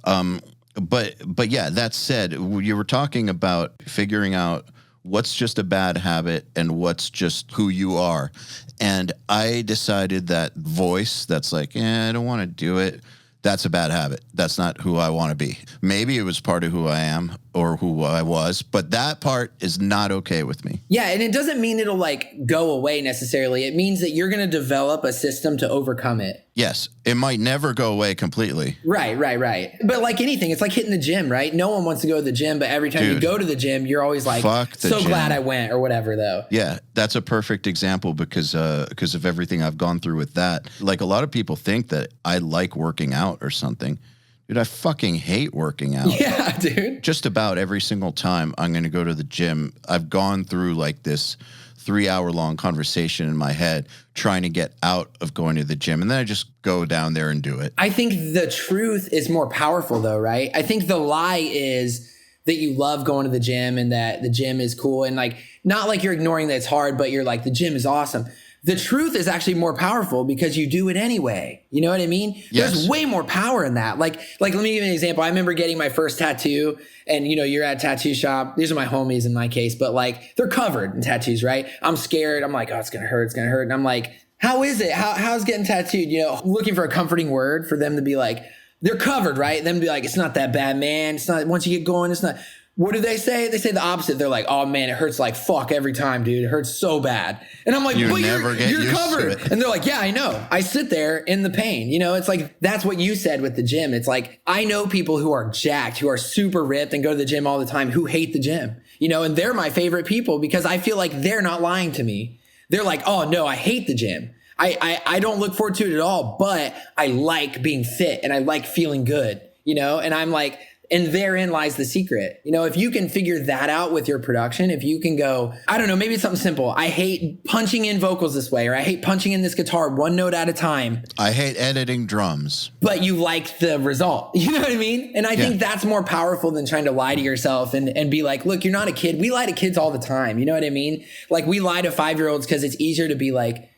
But yeah, that said, you were talking about figuring out what's just a bad habit and what's just who you are. And I decided that voice that's like, I don't want to do it. That's a bad habit. That's not who I want to be. Maybe it was part of who I am or who I was, but that part is not okay with me. Yeah, and it doesn't mean it'll like go away necessarily. It means that you're going to develop a system to overcome it. Yes, it might never go away completely. Right. But like anything, it's like hitting the gym, right? No one wants to go to the gym, but every time you go to the gym, you're always like, so glad I went or whatever, though. Yeah, that's a perfect example because of everything I've gone through with that. Like a lot of people think that I like working out or something. Dude, I fucking hate working out. Yeah, dude. Just about every single time I'm going to go to the gym, I've gone through like this 3-hour-long conversation in my head trying to get out of going to the gym. And then I just go down there and do it. I think the truth is more powerful though, right? I think the lie is that you love going to the gym and that the gym is cool. And like, not like you're ignoring that it's hard, but you're like, the gym is awesome. The truth is actually more powerful because you do it anyway. You know what I mean? Yes. There's way more power in that. Like, let me give you an example. I remember getting my first tattoo and, you know, you're at a tattoo shop. These are my homies in my case, but like they're covered in tattoos, right? I'm scared. I'm like, oh, it's going to hurt. It's going to hurt. And I'm like, how is it? How's getting tattooed? You know, looking for a comforting word for them to be like, they're covered, right? Them to be like, it's not that bad, man. It's not, once you get going, it's not. What do they say? They say the opposite. They're like, oh man, it hurts like fuck every time, dude. It hurts so bad. And I'm like, but you're covered. And they're like, yeah, I know. I sit there in the pain. You know, it's like, that's what you said with the gym. It's like, I know people who are jacked, who are super ripped and go to the gym all the time, who hate the gym, you know, and they're my favorite people because I feel like they're not lying to me. They're like, oh no, I hate the gym. I don't look forward to it at all, but I like being fit and I like feeling good, you know? And I'm like, and therein lies the secret. You know, if you can figure that out with your production, if you can go, I don't know, maybe it's something simple. I hate punching in vocals this way, or I hate punching in this guitar one note at a time. I hate editing drums. But you like the result. You know what I mean? And I think that's more powerful than trying to lie to yourself and be like, look, you're not a kid. We lie to kids all the time. You know what I mean? Like we lie to 5-year-olds because it's easier to be like,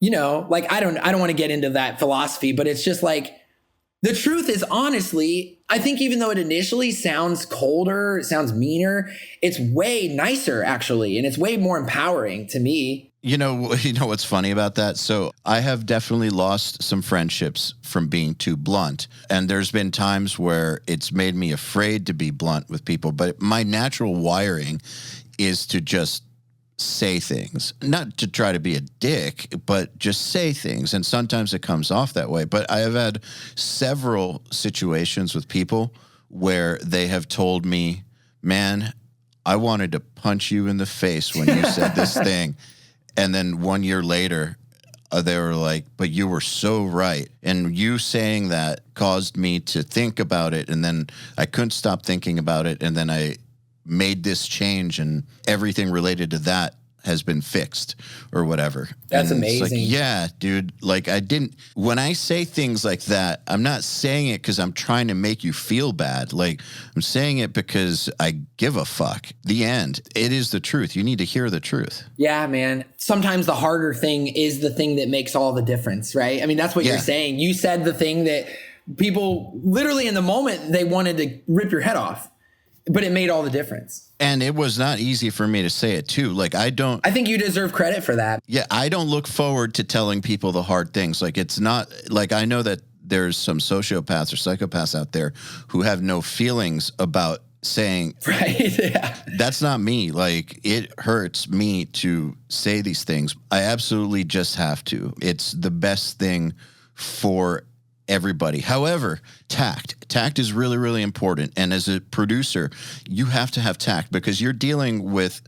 you know, like, I don't want to get into that philosophy, but it's just like, the truth is, honestly, I think even though it initially sounds colder, it sounds meaner, it's way nicer actually. And it's way more empowering to me. You know what's funny about that? So I have definitely lost some friendships from being too blunt. And there's been times where it's made me afraid to be blunt with people. But my natural wiring is to just say things, not to try to be a dick, but just say things. And sometimes it comes off that way. But I have had several situations with people where they have told me, man, I wanted to punch you in the face when you said this thing. And then 1 year later, they were like, but you were so right. And you saying that caused me to think about it. And then I couldn't stop thinking about it. And then I made this change, and everything related to that has been fixed or whatever. That's and amazing. It's like, yeah, dude, like when I say things like that, I'm not saying it because I'm trying to make you feel bad. Like, I'm saying it because I give a fuck. The end. It is the truth. You need to hear the truth. Yeah, man. Sometimes the harder thing is the thing that makes all the difference, right? I mean, that's what you're saying. You said the thing that people literally in the moment, they wanted to rip your head off, but it made all the difference. And it was not easy for me to say it too. Like, I think you deserve credit for that. Yeah, I don't look forward to telling people the hard things. Like, it's not like, I know that there's some sociopaths or psychopaths out there who have no feelings about saying, right? Yeah. That's not me. Like, it hurts me to say these things. I absolutely just have to. It's the best thing for everybody. However, tact is really, really important. And as a producer, you have to have tact because you're dealing with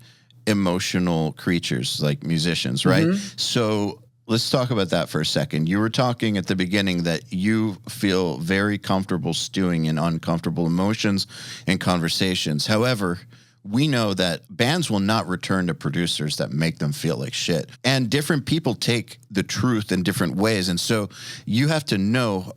emotional creatures like musicians, right? Mm-hmm. So let's talk about that for a second. You were talking at the beginning that you feel very comfortable stewing in uncomfortable emotions and conversations. However, we know that bands will not return to producers that make them feel like shit. And different people take the truth in different ways. And so you have to know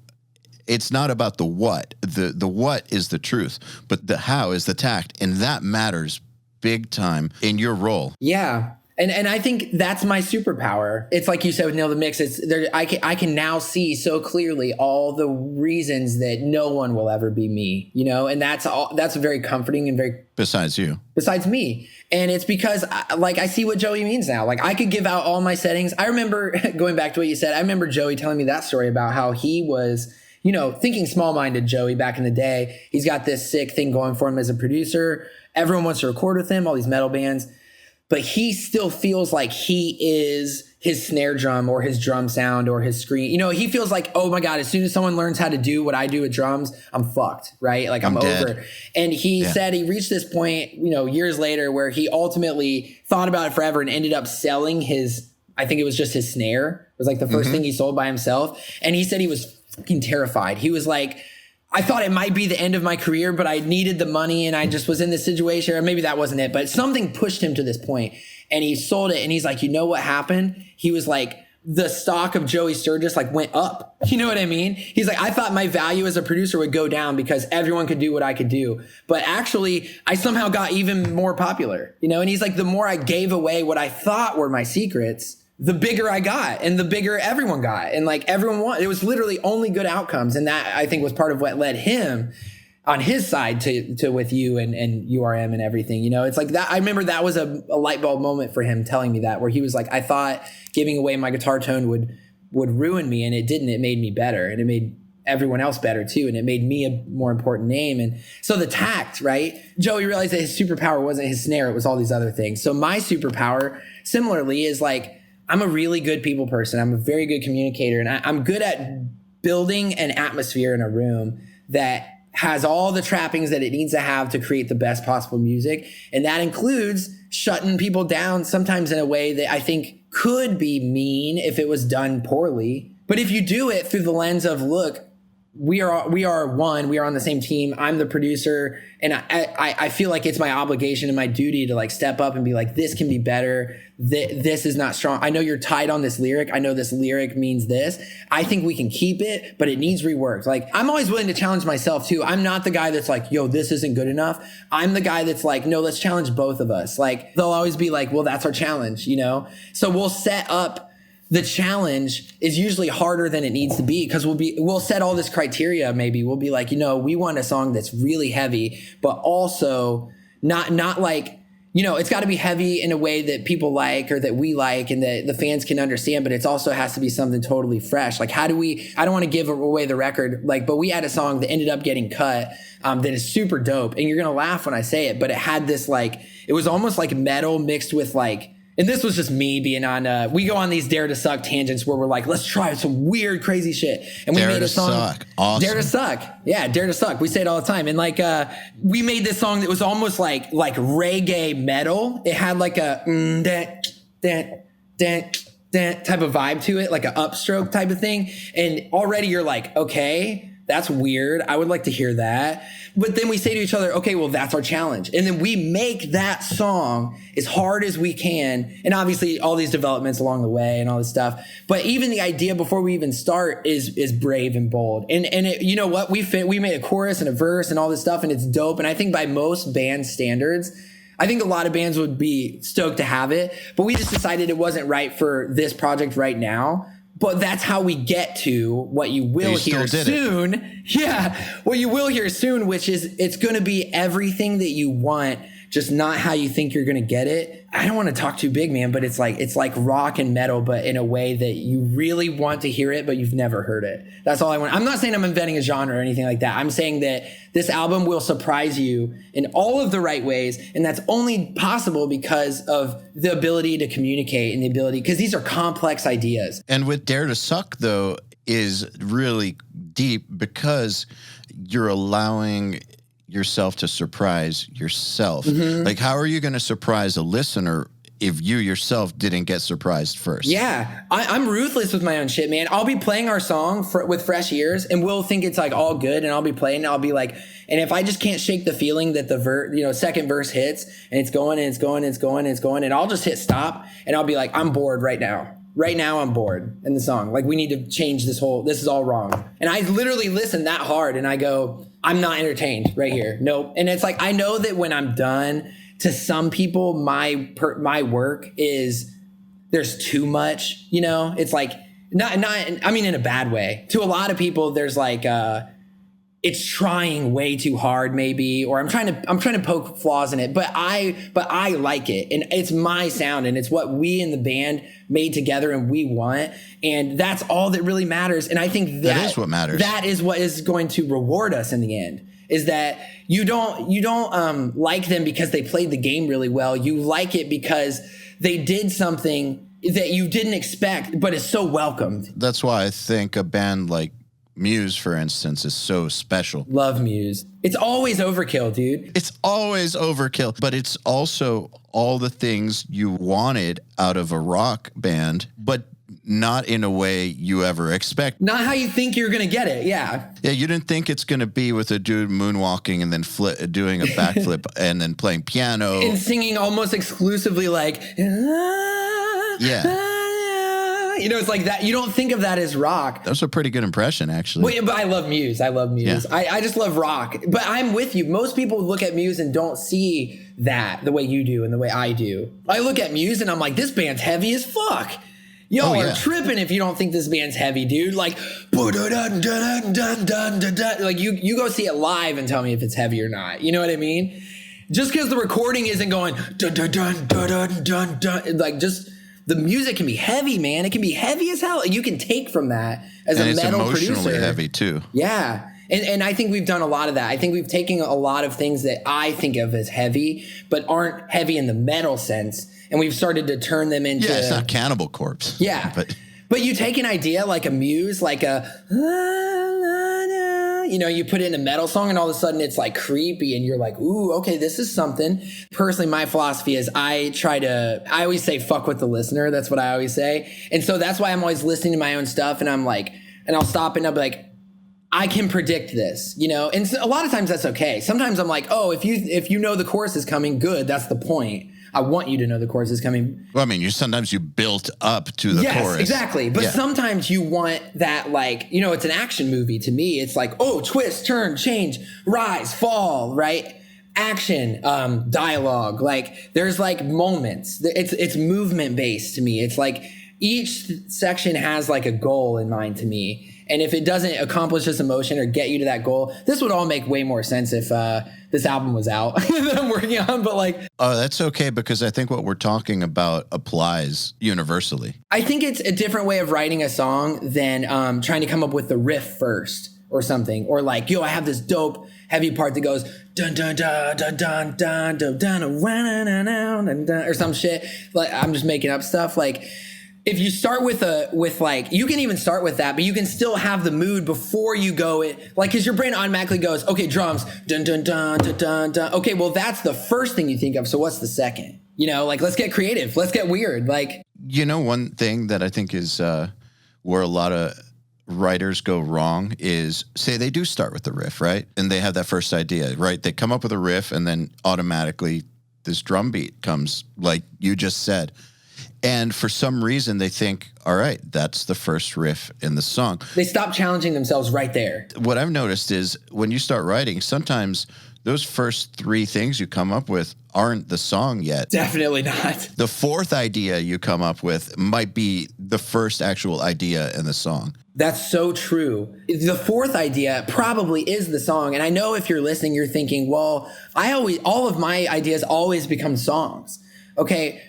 it's not about the what. The what is the truth, but the how is the tact. And that matters big time in your role. Yeah. And I think that's my superpower. It's like you said with Nail the Mix. It's there. I can now see so clearly all the reasons that no one will ever be me, you know, and that's very comforting and very besides me. And it's because I see what Joey means now. Like, I could give out all my settings. I remember going back to what you said. I remember Joey telling me that story about how he was, you know, thinking small-minded Joey back in the day. He's got this sick thing going for him as a producer. Everyone wants to record with him, all these metal bands. But he still feels like he is his snare drum or his drum sound or his screen. You know, he feels like, oh my God, as soon as someone learns how to do what I do with drums, I'm fucked, right? Like, I'm over. And he said he reached this point, you know, years later where he ultimately thought about it forever and ended up selling I think it was just his snare. It was like the first thing he sold by himself. And he said he was fucking terrified. He was like, I thought it might be the end of my career, but I needed the money and I just was in this situation, or maybe that wasn't it, but something pushed him to this point and he sold it. And he's like, you know what happened? He was like, the stock of Joey Sturgis like went up. You know what I mean? He's like, I thought my value as a producer would go down because everyone could do what I could do. But actually I somehow got even more popular, you know? And he's like, the more I gave away what I thought were my secrets, the bigger I got and the bigger everyone got. And like everyone wanted, it was literally only good outcomes. And that I think was part of what led him on his side to with you and URM and everything, you know, it's like that. I remember that was a light bulb moment for him telling me that, where he was like, I thought giving away my guitar tone would ruin me. And it didn't. It made me better. And it made everyone else better too. And it made me a more important name. And so the tact, right? Joey realized that his superpower wasn't his snare. It was all these other things. So my superpower similarly is like, I'm a really good people person. I'm a very good communicator. And I'm good at building an atmosphere in a room that has all the trappings that it needs to have to create the best possible music. And that includes shutting people down sometimes in a way that I think could be mean if it was done poorly. But if you do it through the lens of, look, we are one, we are on the same team. I'm the producer. And I feel like it's my obligation and my duty to like step up and be like, this can be better. This is not strong. I know you're tight on this lyric. I know this lyric means this. I think we can keep it, but it needs reworked. Like, I'm always willing to challenge myself too. I'm not the guy that's like, yo, this isn't good enough. I'm the guy that's like, no, let's challenge both of us. Like, they'll always be like, well, that's our challenge, you know? So we'll set up the challenge is usually harder than it needs to be, because we'll set all this criteria. Maybe we'll be like, we want a song that's really heavy, but also not like, it's got to be heavy in a way that people like, or that we like, and that the fans can understand, but it also has to be something totally fresh. Like, I don't want to give away the record, but we had a song that ended up getting cut that is super dope. And you're going to laugh when I say it, but it had this, it was almost like metal mixed with and this was just me being on, we go on these Dare to Suck tangents where we're like, let's try some weird, crazy shit. And we made a song. Suck. Awesome. Dare to Suck. Yeah, Dare to Suck. We say it all the time. And we made this song that was almost like reggae metal. It had like a type of vibe to it, like an upstroke type of thing. And already you're like, okay, that's weird. I would like to hear that. But then we say to each other, okay, well, that's our challenge. And then we make that song as hard as we can. And obviously all these developments along the way and all this stuff. But even the idea before we even start is brave and bold. And you know what? We made a chorus and a verse and all this stuff, and it's dope. And I think by most band standards, I think a lot of bands would be stoked to have it. But we just decided it wasn't right for this project right now. But that's how we get to what you will hear soon. Yeah, what you will hear soon, which is it's going to be everything that you want, just not how you think you're going to get it. I don't want to talk too big, man, but it's like rock and metal, but in a way that you really want to hear it, but you've never heard it. That's all I want. I'm not saying I'm inventing a genre or anything like that. I'm saying that this album will surprise you in all of the right ways. And that's only possible because of the ability to communicate and the ability, because these are complex ideas. And with Dare to Suck, though, is really deep because you're allowing yourself to surprise yourself. Mm-hmm. Like, how are you going to surprise a listener if you yourself didn't get surprised first? Yeah, I'm ruthless with my own shit, man. I'll be playing our song with fresh ears, and we'll think it's all good, and I'll be playing, and I'll be like, and if I just can't shake the feeling that the second verse hits, and it's going, and it's going, and it's going, and it's going, and I'll just hit stop, and I'll be like, I'm bored right now. Right now I'm bored in the song. We need to change this is all wrong. And I literally listen that hard, and I go, I'm not entertained right here. Nope. And it's I know that when I'm done, to some people, my work is, there's too much, it's not, I mean, in a bad way. To a lot of people, there's it's trying way too hard, maybe, or I'm trying to poke flaws in it, but I like it, and it's my sound, and it's what we in the band made together and we want, and that's all that really matters. And I think that is what matters. That is what is going to reward us in the end. Is that you don't like them because they played the game really well. You like it because they did something that you didn't expect, but is so welcomed. That's why I think a band like Muse, for instance, is so special. Love Muse. It's always overkill, dude. It's always overkill, but it's also all the things you wanted out of a rock band, but not in a way you ever expect. Not how you think you're going to get it, yeah. Yeah, you didn't think it's going to be with a dude moonwalking and then doing a backflip and then playing piano. And singing almost exclusively yeah. It's like that. You don't think of that as rock. That's a pretty good impression, actually. Well, but I love Muse. Yeah. I just love rock. But I'm with you. Most people look at Muse and don't see that the way you do and the way I do. I look at Muse and I'm like, this band's heavy as fuck. Y'all are tripping if you don't think this band's heavy, dude. Like you go see it live and tell me if it's heavy or not. You know what I mean? Just because the recording isn't going dun dun dun dun dun dun dun, just the music can be heavy, man. It can be heavy as hell. You can take from that as a metal producer. It's emotionally heavy too. Yeah. And I think we've done a lot of that. I think we've taken a lot of things that I think of as heavy, but aren't heavy in the metal sense. And we've started to turn them into... Yeah, it's not Cannibal Corpse. Yeah. But you take an idea like a Muse, like a... you put it in a metal song and all of a sudden it's creepy and you're like, ooh, okay, this is something. Personally, my philosophy is I always say fuck with the listener. That's what I always say. And so that's why I'm always listening to my own stuff, and I'm like, and I'll stop and I'll be like, I can predict this, and so a lot of times that's okay. Sometimes I'm like, oh, if you know the chorus is coming, good. That's the point. I want you to know the chorus is coming. Well, I mean, sometimes you built up to the chorus. Yes, exactly. But sometimes you want that, it's an action movie to me. It's like, oh, twist, turn, change, rise, fall, right? Action, dialogue. There's moments. It's movement based to me. It's each section has like a goal in mind to me. And if it doesn't accomplish this emotion or get you to that goal, this would all make way more sense if this album was out that I'm working on. But like, oh, that's okay, because I think what we're talking about applies universally. I think it's a different way of writing a song than trying to come up with the riff first or something. Or like, yo, I have this dope heavy part that goes dun dun dun dun dun dun dun dun dun or some shit. Like, I'm just making up stuff. Like, if you start with like, you can even start with that, but you can still have the mood before you go it, like, cause your brain automatically goes, okay, drums, dun, dun, dun, dun, dun, dun. Okay, well, that's the first thing you think of. So what's the second? You know, like, let's get creative. Let's get weird. Like, you know, one thing that I think is where a lot of writers go wrong is, say they do start with the riff, right? And they have that first idea, right? They come up with a riff and then automatically this drum beat comes, like you just said. And for some reason, they think, all right, that's the first riff in the song. They stop challenging themselves right there. What I've noticed is when you start writing, sometimes those first three things you come up with aren't the song yet. Definitely not. The fourth idea you come up with might be the first actual idea in the song. That's so true. The fourth idea probably is the song. And I know if you're listening, you're thinking, well, all of my ideas always become songs. Okay.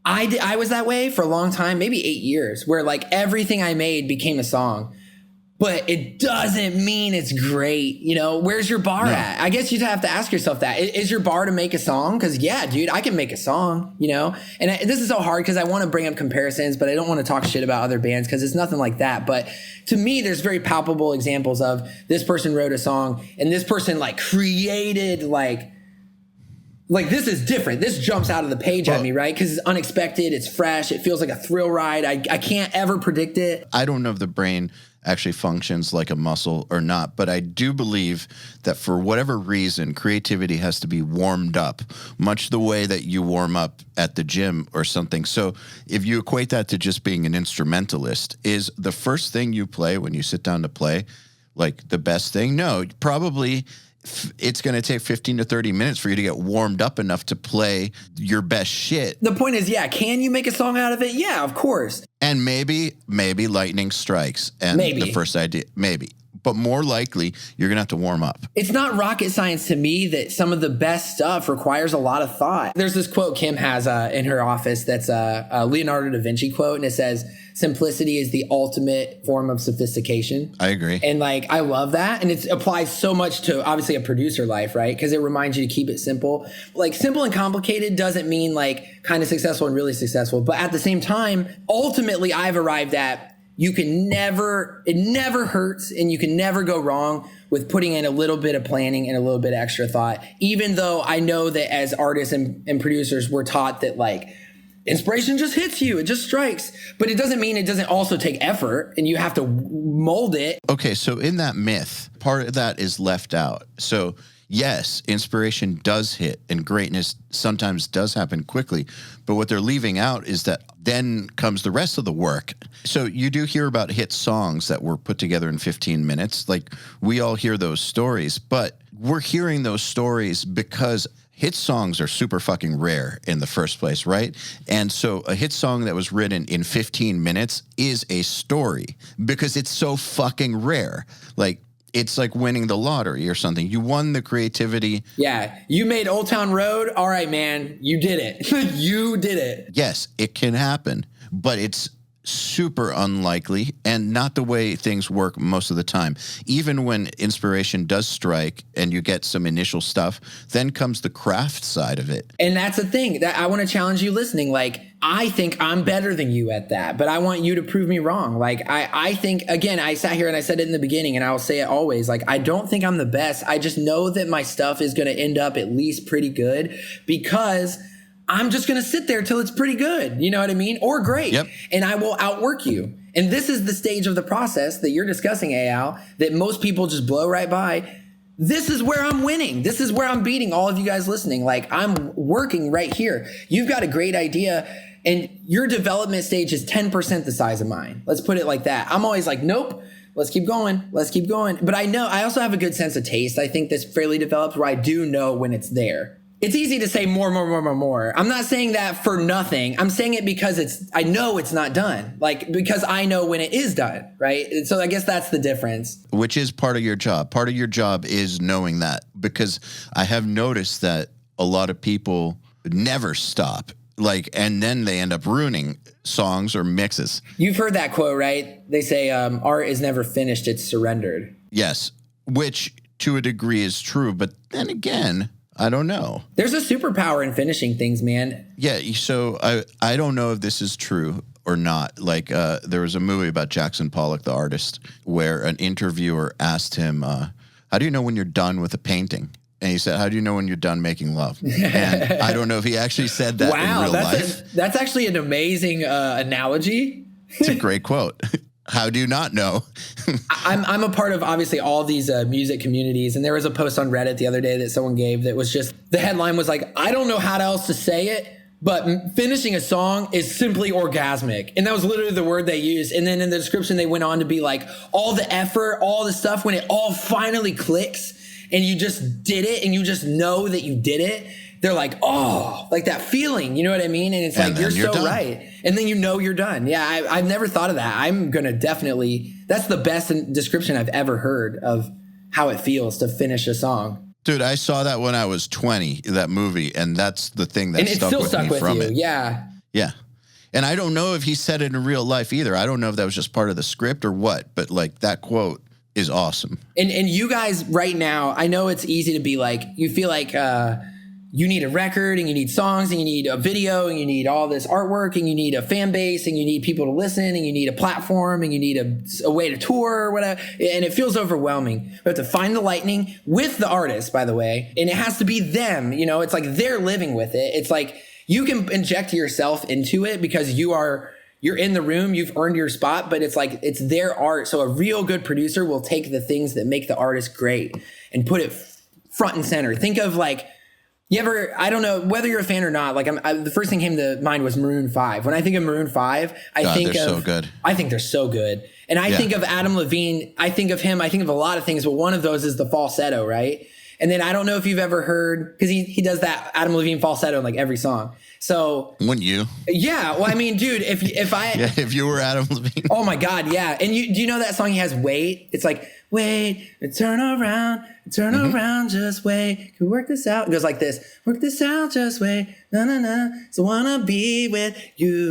I was that way for a long time, maybe 8 years, where like everything I made became a song. But it doesn't mean it's great. You know, where's your bar at? I guess you'd have to ask yourself that. Is your bar to make a song? Because yeah, dude, I can make a song, you know? And this is so hard because I want to bring up comparisons, but I don't want to talk shit about other bands because it's nothing like that. But to me, there's very palpable examples of this person wrote a song and this person like created like this is different. This jumps out of the page at me, right? Because it's unexpected. It's fresh. It feels like a thrill ride. I can't ever predict it. I don't know if the brain actually functions like a muscle or not, but I do believe that for whatever reason, creativity has to be warmed up, much the way that you warm up at the gym or something. So if you equate that to just being an instrumentalist, is the first thing you play when you sit down to play like the best thing? No, probably it's going to take 15 to 30 minutes for you to get warmed up enough to play your best shit. The point is, yeah, can you make a song out of it? Yeah, of course. And maybe lightning strikes. And the first idea, maybe. But more likely, you're going to have to warm up. It's not rocket science to me that some of the best stuff requires a lot of thought. There's this quote Kim has in her office that's a Leonardo da Vinci quote, and it says, simplicity is the ultimate form of sophistication. I agree. And like, I love that. And it applies so much to obviously a producer life, right? Because it reminds you to keep it simple. Like, simple and complicated doesn't mean like kind of successful and really successful. But at the same time, ultimately, I've arrived at it never hurts and you can never go wrong with putting in a little bit of planning and a little bit of extra thought. Even though I know that as artists and producers, we're taught that like inspiration just hits you, it just strikes. But it doesn't mean it doesn't also take effort and you have to mold it. Okay, so in that myth, part of that is left out. So yes, inspiration does hit and greatness sometimes does happen quickly. But what they're leaving out is that then comes the rest of the work. So you do hear about hit songs that were put together in 15 minutes. Like, we all hear those stories, but we're hearing those stories because hit songs are super fucking rare in the first place, right? And so a hit song that was written in 15 minutes is a story because it's so fucking rare. Like, it's like winning the lottery or something. You won the creativity. Yeah. You made Old Town Road. All right, man. You did it. You did it. Yes, it can happen, but it's super unlikely and not the way things work most of the time. Even when inspiration does strike and you get some initial stuff, then comes the craft side of it. And that's the thing that I want to challenge you listening. Like, I think I'm better than you at that, but I want you to prove me wrong. Like, I think, again, I sat here and I said it in the beginning and I'll say it always. Like, I don't think I'm the best. I just know that my stuff is going to end up at least pretty good because I'm just going to sit there till it's pretty good. You know what I mean? Or great. Yep. And I will outwork you. And this is the stage of the process that you're discussing, EYAL, that most people just blow right by. This is where I'm winning. This is where I'm beating all of you guys listening. Like, I'm working right here. You've got a great idea and your development stage is 10% the size of mine. Let's put it like that. I'm always like, nope. Let's keep going. Let's keep going. But I also have a good sense of taste. I think that's fairly developed where I do know when it's there. it's easy to say more. I'm not saying that for nothing. I'm saying it because I know it's not done. Like, because I know when it is done, right? And so I guess that's the difference. Which is part of your job. Part of your job is knowing that, because I have noticed that a lot of people never stop. Like, and then they end up ruining songs or mixes. You've heard that quote, right? They say, art is never finished, it's surrendered. Yes, which to a degree is true. But then again, I don't know. There's a superpower in finishing things, man. Yeah, so I don't know if this is true or not. Like, there was a movie about Jackson Pollock, the artist, where an interviewer asked him, how do you know when you're done with a painting? And he said, how do you know when you're done making love? And I don't know if he actually said that in real life. That's actually an amazing analogy. It's a great quote. How do you not know? I'm a part of obviously all these music communities. And there was a post on Reddit the other day that someone gave that was just, the headline was like, I don't know how else to say it, but finishing a song is simply orgasmic. And that was literally the word they used. And then in the description, they went on to be like, all the effort, all the stuff, when it all finally clicks and you just did it and you just know that you did it, they're like, oh, like that feeling, you know what I mean? And it's like, you're so right. And then you know you're done. Yeah, I've never thought of that. I'm going to definitely, that's the best description I've ever heard of how it feels to finish a song. Dude, I saw that when I was 20, that movie, and that's the thing that stuck with me from it. Yeah. Yeah. And I don't know if he said it in real life either. I don't know if that was just part of the script or what, but like that quote is awesome. And you guys right now, I know it's easy to be like, you feel like, you need a record and you need songs and you need a video and you need all this artwork and you need a fan base and you need people to listen and you need a platform and you need a way to tour or whatever. And it feels overwhelming. We have to find the lightning with the artist, by the way. And it has to be them. You know, it's like they're living with it. It's like you can inject yourself into it because you're in the room, you've earned your spot, but it's like, it's their art. So a real good producer will take the things that make the artist great and put it front and center. Think of like, I don't know whether you're a fan or not. Like the first thing came to mind was Maroon 5. When I think of Maroon 5, I think they're so good. I think they're so good. And I think of Adam Levine. I think of him. I think of a lot of things, but one of those is the falsetto, right? And then I don't know if you've ever heard, because he does that Adam Levine falsetto in like every song. So wouldn't you? Yeah. Well, I mean, dude, if you were Adam Levine. Oh my God, yeah. And do you know that song he has, Wait? It's like, wait, turn around, just wait. Can we work this out? It goes like this. Work this out, just wait. Na na na. So wanna be with you.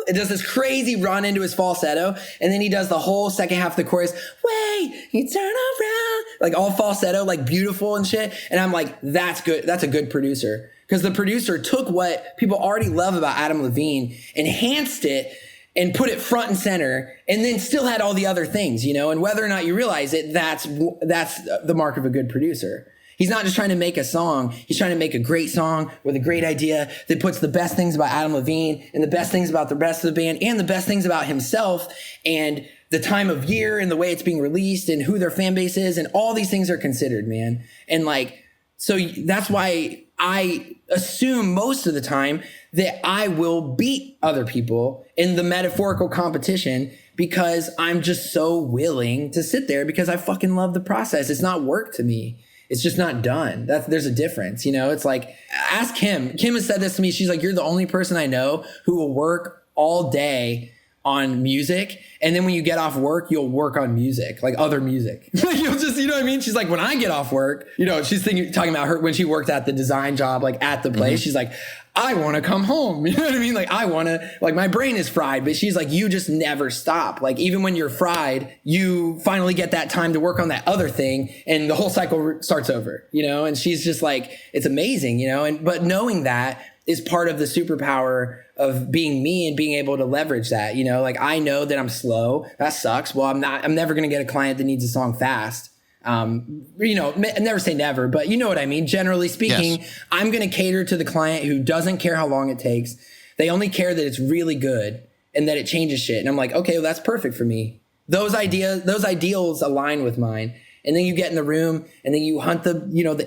It does this crazy run into his falsetto, and then he does the whole second half of the chorus. Wait, you turn around, like all falsetto, like beautiful and shit. And I'm like, that's good. That's a good producer, because the producer took what people already love about Adam Levine, enhanced it, and put it front and center, and then still had all the other things, you know. And whether or not you realize it, that's the mark of a good producer. He's not just trying to make a song. He's trying to make a great song with a great idea that puts the best things about Adam Levine and the best things about the rest of the band and the best things about himself and the time of year and the way it's being released and who their fan base is, and all these things are considered, man. And like, so that's why I assume most of the time that I will beat other people in the metaphorical competition, because I'm just so willing to sit there because I fucking love the process. It's not work to me. It's just not done. There's a difference, you know? It's like, ask Kim. Kim has said this to me. She's like, you're the only person I know who will work all day on music, and then when you get off work, you'll work on music, like other music. You'll just, you know what I mean? She's like, when I get off work, you know, she's talking about her when she worked at the design job, like at the place. She's like, I want to come home. You know what I mean? Like, I want to, like, my brain is fried, but she's like, you just never stop. Like, even when you're fried, you finally get that time to work on that other thing, and the whole cycle starts over, you know? And she's just like, it's amazing, you know? But knowing that is part of the superpower of being me and being able to leverage that, you know? Like, I know that I'm slow. That sucks. Well, I'm never going to get a client that needs a song fast. You know, never say never, but you know what I mean? Generally speaking, yes. I'm going to cater to the client who doesn't care how long it takes. They only care that it's really good and that it changes shit. And I'm like, okay, well, that's perfect for me. Those ideals align with mine. And then you get in the room and then you hunt the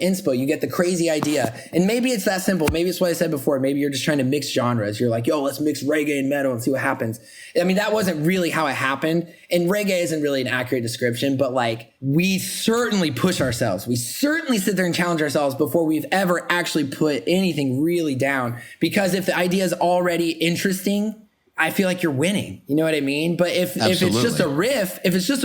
inspo, you get the crazy idea. And maybe it's that simple. Maybe it's what I said before. Maybe you're just trying to mix genres. You're like, yo, let's mix reggae and metal and see what happens. I mean, that wasn't really how it happened. And reggae isn't really an accurate description, but like we certainly push ourselves. We certainly sit there and challenge ourselves before we've ever actually put anything really down. Because if the idea is already interesting, I feel like you're winning. You know what I mean? But if it's just a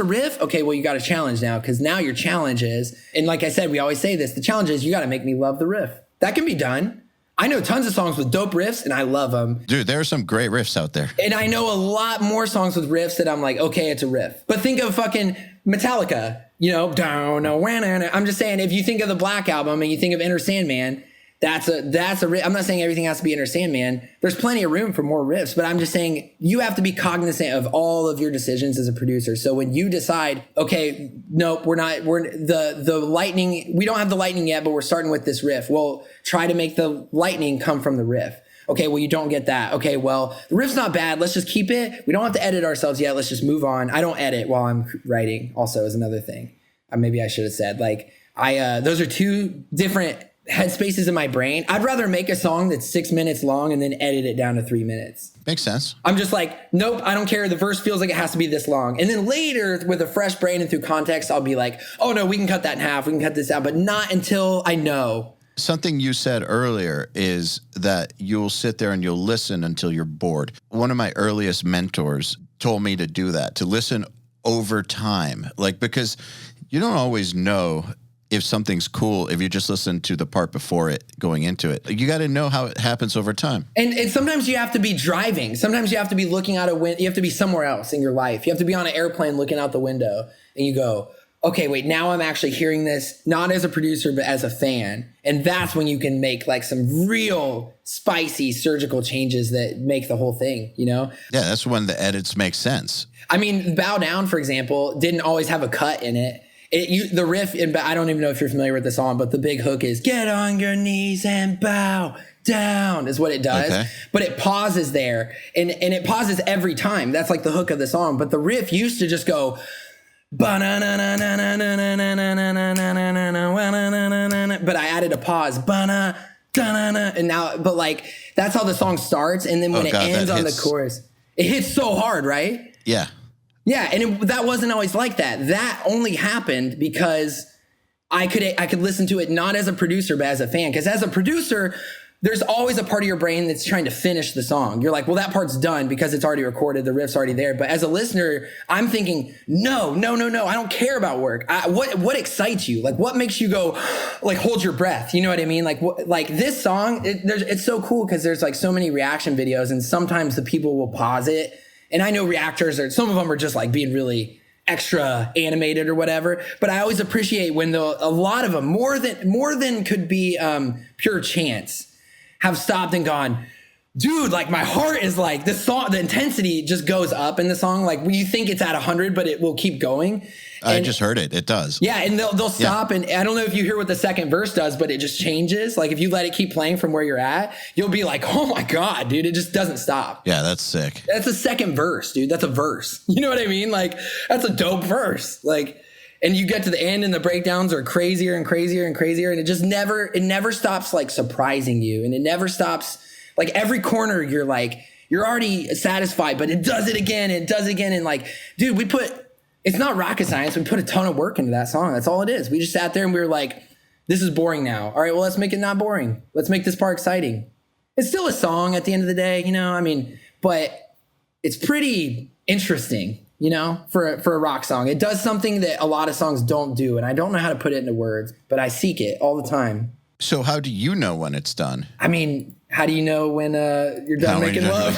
riff, okay, well, you got a challenge now, because now your challenge is, and like I said, we always say this, the challenge is you got to make me love the riff. That can be done. I know tons of songs with dope riffs and I love them. Dude, there are some great riffs out there. And I know a lot more songs with riffs that I'm like, okay, it's a riff. But think of fucking Metallica, I'm just saying, if you think of the Black Album and you think of Enter Sandman, that's a riff. I'm not saying everything has to be Enter Sandman. There's plenty of room for more riffs, but I'm just saying you have to be cognizant of all of your decisions as a producer. So when you decide, okay, nope, we're the lightning, we don't have the lightning yet, but we're starting with this riff. Well, try to make the lightning come from the riff. Okay, well, you don't get that. Okay, well, the riff's not bad. Let's just keep it. We don't have to edit ourselves yet. Let's just move on. I don't edit while I'm writing also is another thing. Maybe I should have said, like, those are two different headspaces in my brain. I'd rather make a song that's 6 minutes long and then edit it down to 3 minutes. Makes sense. I'm just like, nope, I don't care. The verse feels like it has to be this long. And then later with a fresh brain and through context, I'll be like, oh no, we can cut that in half. We can cut this out, but not until I know. Something you said earlier is that you'll sit there and you'll listen until you're bored. One of my earliest mentors told me to do that, to listen over time. Like, because you don't always know if something's cool if you just listen to the part before it going into it. You got to know how it happens over time. And sometimes you have to be driving. Sometimes you have to be looking out a window. You have to be somewhere else in your life. You have to be on an airplane looking out the window and you go, okay, wait, now I'm actually hearing this not as a producer, but as a fan. And that's when you can make like some real spicy surgical changes that make the whole thing, you know? Yeah, that's when the edits make sense. I mean, Bow Down, for example, didn't always have a cut in it. The riff, I don't even know if you're familiar with the song, but the big hook is get on your knees and bow down is what it does. Okay. But it pauses there and it pauses every time. That's like the hook of the song. But the riff used to just go, but I added a pause. And now, but like, that's how the song starts. And then when it ends on the chorus, it hits so hard, right? Yeah. Yeah, and that wasn't always like that. That only happened because I could listen to it not as a producer, but as a fan. Because as a producer, there's always a part of your brain that's trying to finish the song. You're like, well, that part's done because it's already recorded. The riff's already there. But as a listener, I'm thinking, no. I don't care about work. What excites you? Like, what makes you go, like, hold your breath? You know what I mean? Like this song, it's so cool because there's like so many reaction videos, and sometimes the people will pause it. And I know reactors some of them are just like being really extra animated or whatever. But I always appreciate when a lot of them, more than could be pure chance, have stopped and gone, dude, like my heart is like this song, the intensity just goes up in the song. Like you think it's at 100, but it will keep going. I just heard it. It does. Yeah. And they'll stop. Yeah. And I don't know if you hear what the second verse does, but it just changes. Like if you let it keep playing from where you're at, you'll be like, oh my God, dude, it just doesn't stop. Yeah. That's sick. That's a second verse, dude. That's a verse. You know what I mean? Like that's a dope verse. Like, and you get to the end and the breakdowns are crazier and crazier and crazier. And it never stops like surprising you. And it never stops, like every corner you're like, you're already satisfied, but it does it again. And it does it again. And like, dude, it's not rocket science. We put a ton of work into that song. That's all it is. We just sat there and we were like, this is boring now. All right, well, let's make it not boring. Let's make this part exciting. It's still a song at the end of the day, you know? I mean, but it's pretty interesting, you know, for a rock song. It does something that a lot of songs don't do. And I don't know how to put it into words, but I seek it all the time. So how do you know when it's done? I mean, how do you know when you're done making love?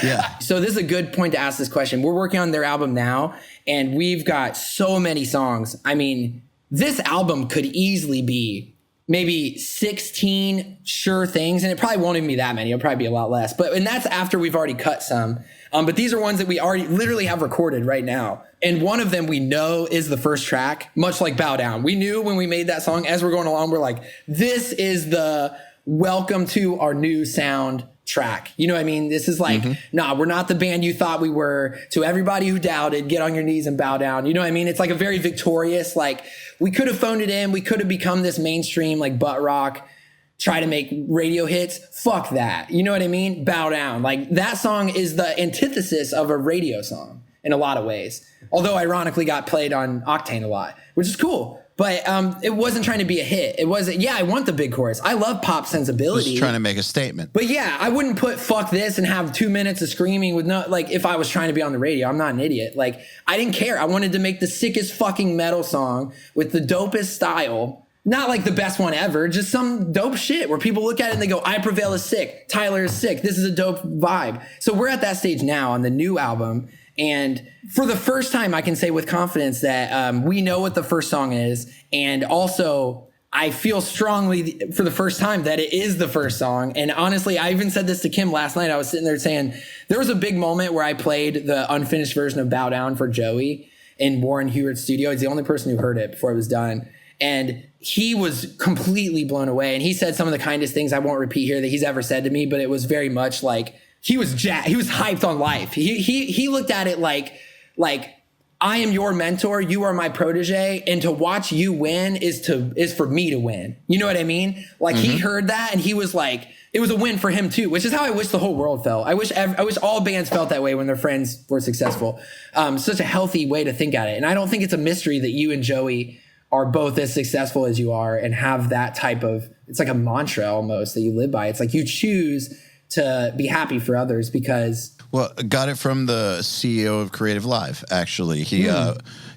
Yeah. So this is a good point to ask this question. We're working on their album now, and we've got so many songs. I mean, this album could easily be maybe 16 sure things, and it probably won't even be that many. It'll probably be a lot less. And that's after we've already cut some. But these are ones that we already literally have recorded right now. And one of them we know is the first track, much like Bow Down. We knew when we made that song, as we're going along, we're like, this is the welcome to our new sound track. You know what I mean? This is like, nah, we're not the band you thought we were. To everybody who doubted, get on your knees and bow down. You know what I mean? It's like a very victorious, like, we could have phoned it in. We could have become this mainstream, like, butt rock, try to make radio hits. Fuck that. You know what I mean? Bow down. Like, that song is the antithesis of a radio song in a lot of ways. Although ironically got played on Octane a lot, which is cool. But it wasn't trying to be a hit. It wasn't, I want the big chorus. I love pop sensibility. Just trying to make a statement. But yeah, I wouldn't put fuck this and have 2 minutes of screaming with no, like, if I was trying to be on the radio. I'm not an idiot. Like, I didn't care. I wanted to make the sickest fucking metal song with the dopest style. Not like the best one ever, just some dope shit where people look at it and they go, I Prevail is sick. Tyler is sick. This is a dope vibe. So we're at that stage now on the new album. And for the first time, I can say with confidence that we know what the first song is. And also, I feel strongly for the first time that it is the first song. And honestly, I even said this to Kim last night. I was sitting there saying, there was a big moment where I played the unfinished version of Bow Down for Joey in Warren Hewitt's studio. He's the only person who heard it before it was done. And he was completely blown away. And he said some of the kindest things I won't repeat here that he's ever said to me, but it was very much like, he was hyped on life. He looked at it like I am your mentor, you are my protege, and to watch you win is for me to win. You know what I mean? Like he heard that and he was like, it was a win for him too, which is how I wish the whole world felt. I wish all bands felt that way when their friends were successful. Such a healthy way to think at it. And I don't think it's a mystery that you and Joey are both as successful as you are and have that type of, it's like a mantra almost that you live by. It's like you choose to be happy for others because... Well, got it from the CEO of Creative Live, actually.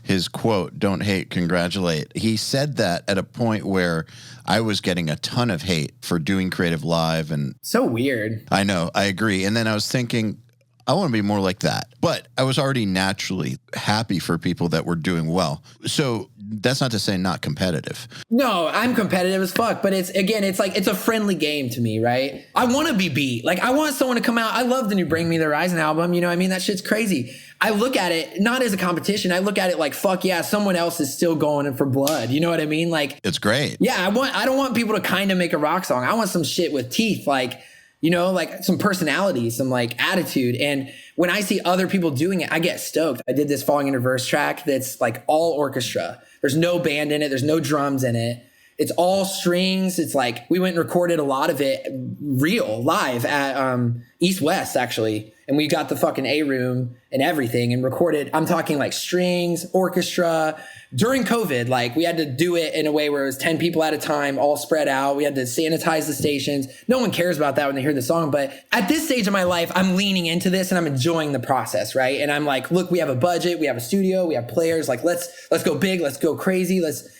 His quote, "Don't hate, congratulate." He said that at a point where I was getting a ton of hate for doing Creative Live. And so weird. I know, I agree. And then I was thinking, I want to be more like that. But I was already naturally happy for people that were doing well. So that's not to say not competitive. No, I'm competitive as fuck. But it's like, it's a friendly game to me, right? I want to be beat. Like, I want someone to come out. I love the new Bring Me the Horizon album. You know what I mean? That shit's crazy. I look at it not as a competition. I look at it like, fuck yeah, someone else is still going in for blood. You know what I mean? Like, it's great. Yeah, I don't want people to kind of make a rock song. I want some shit with teeth, like, you know, like some personality, some like attitude. And when I see other people doing it, I get stoked. I did this Falling in Reverse track that's like all orchestra. There's no band in it. There's no drums in it. It's all strings. It's like we went and recorded a lot of it real live at East West, actually. And we got the fucking A room and everything and recorded. I'm talking like strings, orchestra. During COVID, like we had to do it in a way where it was 10 people at a time, all spread out. We had to sanitize the stations. No one cares about that when they hear the song. But at this stage of my life, I'm leaning into this and I'm enjoying the process, right? And I'm like, look, we have a budget, we have a studio, we have players. Like, let's go big, let's go crazy.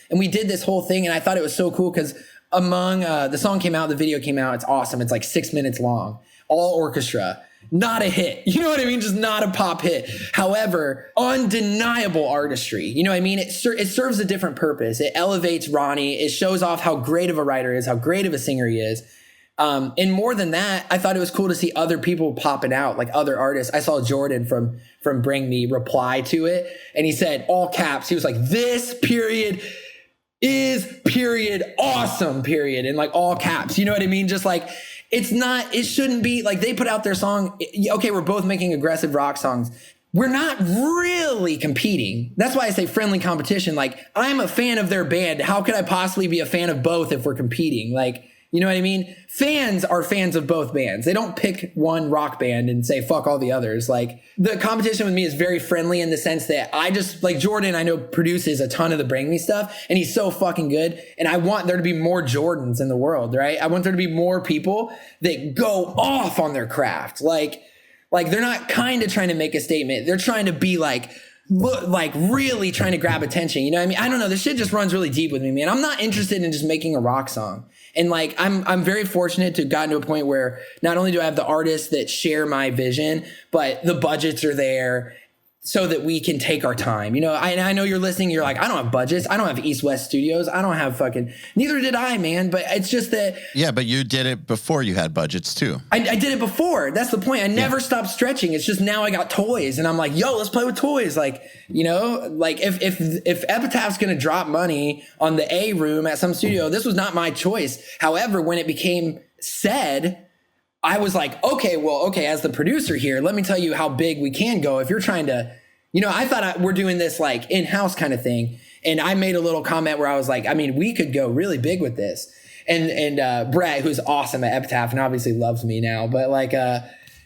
And we did this whole thing. And I thought it was so cool because the song came out, the video came out. It's awesome. It's like 6 minutes long, all orchestra. Not a hit. You know what I mean? Just not a pop hit. However, undeniable artistry. You know what I mean? It serves a different purpose. It elevates Ronnie. It shows off how great of a writer he is, how great of a singer he is. And more than that, I thought it was cool to see other people popping out, like other artists. I saw Jordan from Bring Me reply to it. And he said, all caps, he was like, this period is period awesome period. And like all caps, you know what I mean? Just like, it shouldn't be like they put out their song. Okay, we're both making aggressive rock songs. We're not really competing. That's why I say friendly competition. Like, I'm a fan of their band. How could I possibly be a fan of both if we're competing? Like, you know what I mean? Fans are fans of both bands. They don't pick one rock band and say, fuck all the others. Like, the competition with me is very friendly in the sense that I just, like, Jordan, I know produces a ton of the Bring Me stuff, and he's so fucking good. And I want there to be more Jordans in the world, right? I want there to be more people that go off on their craft. Like they're not kind of trying to make a statement. They're trying to be like really trying to grab attention. You know what I mean? I don't know. This shit just runs really deep with me, man. I'm not interested in just making a rock song. And like, I'm very fortunate to have gotten to a point where not only do I have the artists that share my vision, but the budgets are there so that we can take our time. You know, I know you're listening. You're like, I don't have budgets. I don't have East West studios. I don't have neither did I, man. But it's just that. Yeah, but you did it before you had budgets too. I did it before. That's the point. I never stopped stretching. It's just now I got toys and I'm like, yo, let's play with toys. Like, you know, like if Epitaph's going to drop money on the A room at some studio, this was not my choice. However, when it became said, I was like, okay, as the producer here, let me tell you how big we can go if you're trying to, I thought we're doing this like in-house kind of thing. And I made a little comment where I was like, I mean, we could go really big with this. And Brett, who's awesome at Epitaph and obviously loves me now, but like,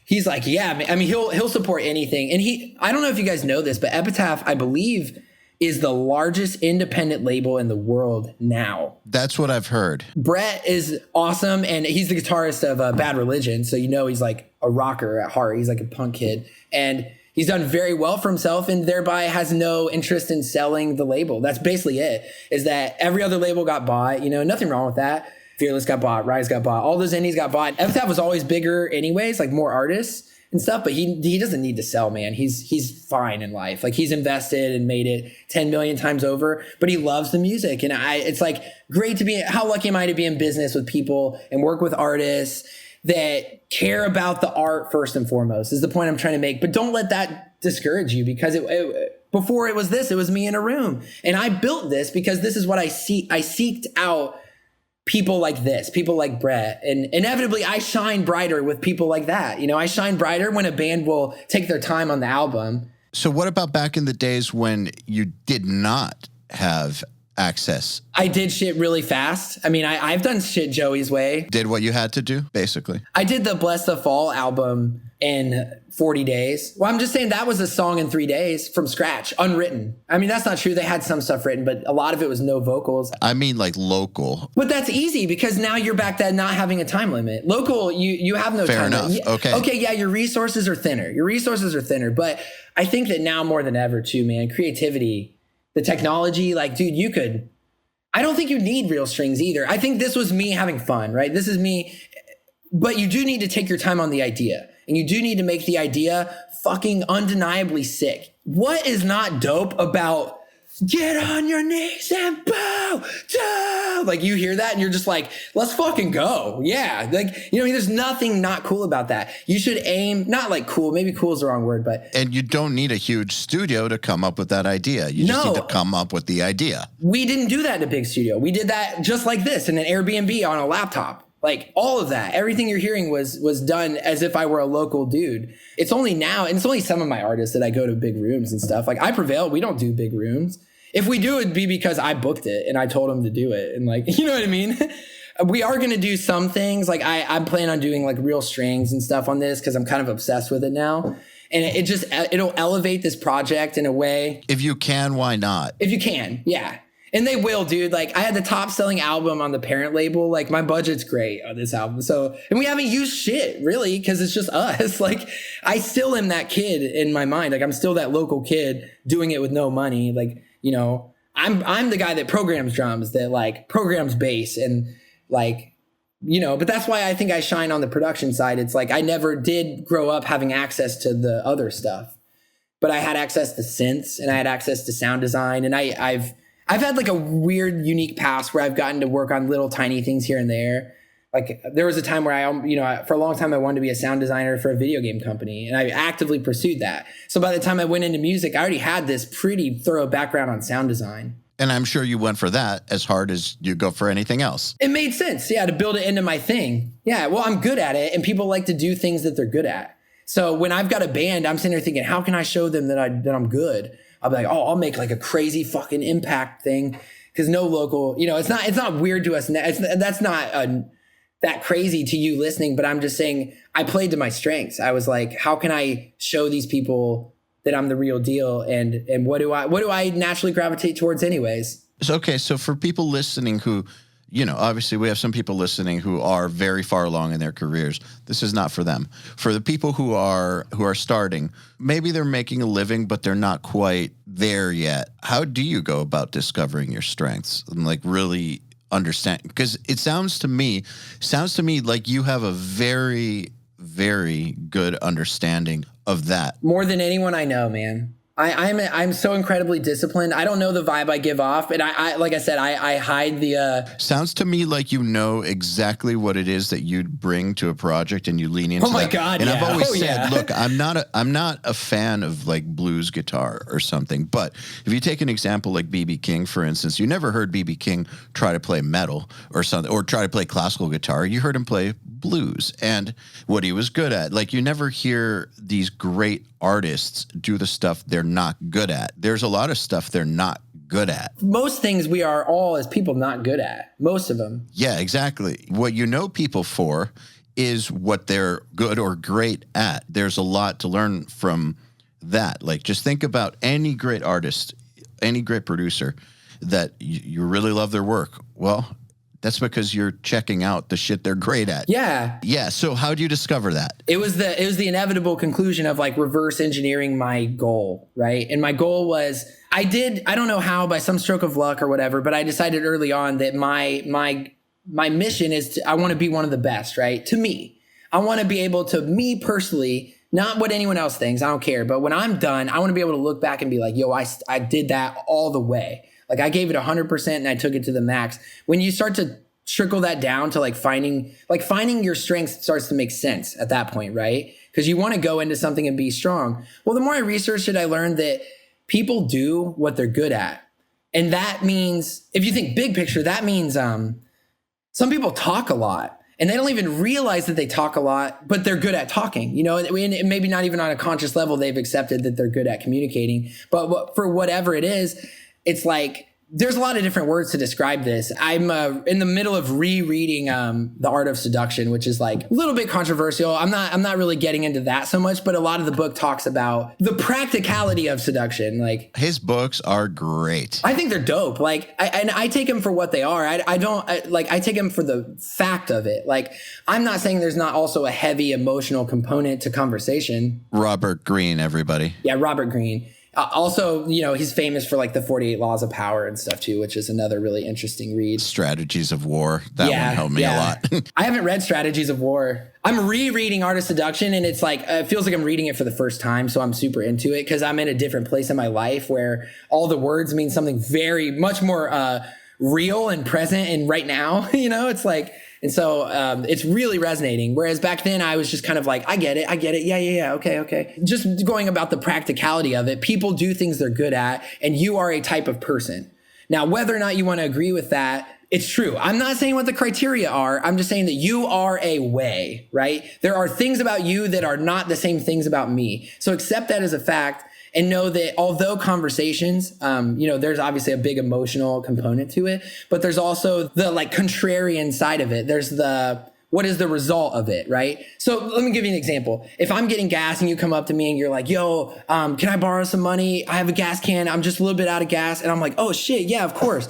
he's like, yeah, I mean, he'll support anything. And I don't know if you guys know this, but Epitaph, I believe, is the largest independent label in the world now. That's what I've heard. Brett is awesome, and he's the guitarist of Bad Religion, so he's like a rocker at heart. He's like a punk kid, and he's done very well for himself and thereby has no interest in selling the label. That's basically it, is that every other label got bought. Nothing wrong with that. Fearless got bought, Rise got bought, all those indies got bought. Epitaph was always bigger anyways, like more artists and stuff, but he doesn't need to sell, man. He's fine in life. Like he's invested and made it 10 million times over, but he loves the music. And it's like great to be, how lucky am I to be in business with people and work with artists that care about the art first and foremost is the point I'm trying to make. But don't let that discourage you, because before it was me in a room, and I built this because this is what I seeked out. People like this, people like Brett, and inevitably I shine brighter with people like that. I shine brighter when a band will take their time on the album. So what about back in the days when you did not have access? I did shit really fast. I mean, I've done shit Joey's way. Did what you had to do, basically. I did the Bless the Fall album in 40 days. Well, I'm just saying that was a song in 3 days from scratch, unwritten. I mean, that's not true. They had some stuff written, but a lot of it was no vocals. I mean, like local. But that's easy because now you're back to not having a time limit. Local, you have no Fair time enough. limit. Okay. Okay, yeah, your resources are thinner. But I think that now more than ever too, man, creativity, the technology, like, dude, I don't think you need real strings either. I think this was me having fun, right? This is me, but you do need to take your time on the idea. And you do need to make the idea fucking undeniably sick. What is not dope about get on your knees and bow down? Like you hear that and you're just like, let's fucking go. Yeah. Like, there's nothing not cool about that. You should aim, not like cool, maybe cool is the wrong word, but. And you don't need a huge studio to come up with that idea. You just need to come up with the idea. We didn't do that in a big studio. We did that just like this in an Airbnb on a laptop. Like all of that, everything you're hearing was done as if I were a local dude. It's only now, and it's only some of my artists that I go to big rooms and stuff. Like I Prevail, we don't do big rooms. If we do, it'd be because I booked it and I told them to do it. And like, you know what I mean? We are going to do some things. Like I'm planning on doing like real strings and stuff on this because I'm kind of obsessed with it now. And it'll elevate this project in a way. If you can, why not? If you can, yeah. And they will, dude. Like I had the top selling album on the parent label. Like my budget's great on this album. So, and we haven't used shit really because it's just us. Like I still am that kid in my mind. Like I'm still that local kid doing it with no money. Like, I'm the guy that programs drums, that like programs bass and like, but that's why I think I shine on the production side. It's like I never did grow up having access to the other stuff, but I had access to synths and I had access to sound design. And I've had like a weird, unique past where I've gotten to work on little tiny things here and there. Like there was a time where for a long time, I wanted to be a sound designer for a video game company and I actively pursued that. So by the time I went into music, I already had this pretty thorough background on sound design. And I'm sure you went for that as hard as you go for anything else. It made sense. Yeah. To build it into my thing. Yeah. Well, I'm good at it and people like to do things that they're good at. So when I've got a band, I'm sitting there thinking, how can I show them that I'm good? I'll be like, I'll make like a crazy fucking impact thing. Cause no local, it's not weird to us. That's not that crazy to you listening, but I'm just saying I played to my strengths. I was like, how can I show these people that I'm the real deal? And what do I naturally gravitate towards anyways? Okay. So for people listening who, obviously we have some people listening who are very far along in their careers. This is not for them. For the people who are starting, maybe they're making a living, but they're not quite there yet. How do you go about discovering your strengths and like really understand? Because it sounds to me like you have a very, very good understanding of that. More than anyone I know, man. I'm so incredibly disciplined. I don't know the vibe I give off, and I like I said, I hide the. Sounds to me like you know exactly what it is that you'd bring to a project, and you lean into. Oh my that. God! And yeah. I've always said, yeah. look, I'm not a fan of like blues guitar or something. But if you take an example like B.B. King, for instance, you never heard B.B. King try to play metal or something, or try to play classical guitar. You heard him play blues and what he was good at. Like, you never hear these great artists do the stuff they're not good at. There's a lot of stuff they're not good at. Most things we are all as people not good at. Most of them. Yeah, exactly. What you know people for is what they're good or great at. There's a lot to learn from that. Like, just think about any great artist, any great producer that you really love their work. Well, that's because you're checking out the shit they're great at. Yeah. Yeah. So how do you discover that? It was the inevitable conclusion of like reverse engineering my goal, right? And my goal was I don't know how, by some stroke of luck or whatever, but I decided early on that my mission is I want to be one of the best, right? To me, I want to be able to, me personally, not what anyone else thinks, I don't care. But when I'm done, I want to be able to look back and be like, yo, I did that all the way. Like, I gave it 100% and I took it to the max. When you start to trickle that down to finding your strengths starts to make sense at that point, right? Because you want to go into something and be strong. Well, the more I researched it, I learned that people do what they're good at. And that means, if you think big picture, that means some people talk a lot and they don't even realize that they talk a lot, but they're good at talking. You know, and maybe not even on a conscious level, they've accepted that they're good at communicating. But for whatever it is, it's like, there's a lot of different words to describe this. I'm in the middle of rereading The Art of Seduction, which is like a little bit controversial. I'm not really getting into that so much, but a lot of the book talks about the practicality of seduction. Like, his books are great. I think they're dope. Like, I take them for what they are. I take them for the fact of it. Like, I'm not saying there's not also a heavy emotional component to conversation. Robert Greene, everybody. Yeah, Robert Greene. Also, you know, he's famous for like the 48 Laws of Power and stuff too, which is another really interesting read. Strategies of War. That one helped me a lot. I haven't read Strategies of War. I'm rereading Art of Seduction, and it's like, it feels like I'm reading it for the first time. So I'm super into it because I'm in a different place in my life where all the words mean something very much more real and present and right now, you know, it's like, and so it's really resonating. Whereas back then I was just kind of like, I get it. Yeah. Okay. Just going about the practicality of it. People do things they're good at, and you are a type of person. Now, whether or not you want to agree with that, it's true. I'm not saying what the criteria are. I'm just saying that you are a way, right? There are things about you that are not the same things about me. So accept that as a fact. And know that although conversations, you know, there's obviously a big emotional component to it, but there's also the like contrarian side of it. There's what is the result of it, right? So let me give you an example. If I'm getting gas and you come up to me and you're like, yo, can I borrow some money? I have a gas can. I'm just a little bit out of gas. And I'm like, oh shit, yeah, of course.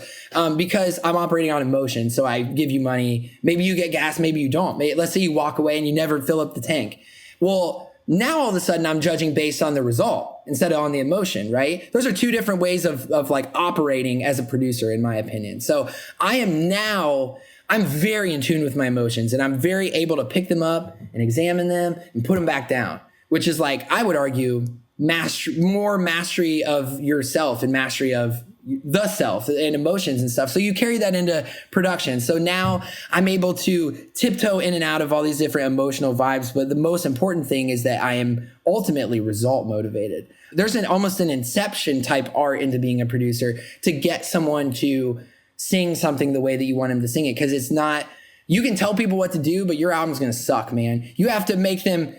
Because I'm operating on emotion. So I give you money. Maybe you get gas, maybe you don't. Let's say you walk away and you never fill up the tank. Well, now all of a sudden I'm judging based on the result instead of on the emotion, right? Those are two different ways of like operating as a producer, in my opinion. So I'm very in tune with my emotions, and I'm very able to pick them up and examine them and put them back down, which is like, I would argue, more mastery of yourself and mastery of the self and emotions and stuff. So you carry that into production. So now I'm able to tiptoe in and out of all these different emotional vibes. But the most important thing is that I am ultimately result motivated. There's almost an inception type art into being a producer to get someone to sing something the way that you want them to sing it. Cause it's not, you can tell people what to do, but your album's going to suck, man. You have to make them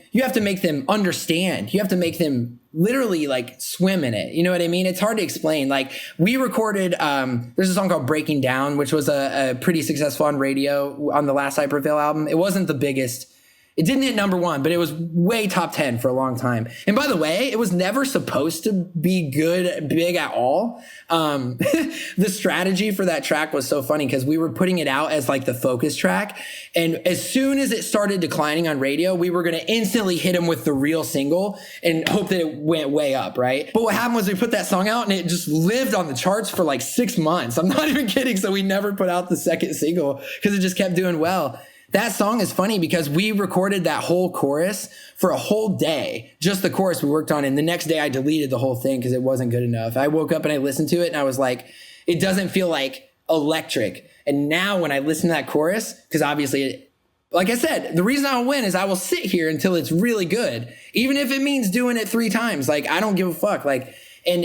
understand. You have to make them literally like swim in it. You know what I mean? It's hard to explain. Like, we recorded, there's a song called Breaking Down, which was a pretty successful on radio on the last I Prevail album. It wasn't the biggest. It didn't hit number one, but it was way top 10 for a long time. And by the way, it was never supposed to be big at all. The strategy for that track was so funny because we were putting it out as like the focus track. And as soon as it started declining on radio, we were going to instantly hit him with the real single and hope that it went way up, right? But what happened was we put that song out and it just lived on the charts for like 6 months. I'm not even kidding. So we never put out the second single because it just kept doing well. that song is funny because we recorded that whole chorus for a whole day, just the chorus we worked on. And the next day I deleted the whole thing because it wasn't good enough. I woke up and I listened to it and I was like, it doesn't feel like electric. And now when I listen to that chorus, because obviously, like I said, the reason I'll win is I will sit here until it's really good, even if it means doing it 3 times. Like, I don't give a fuck. Like, and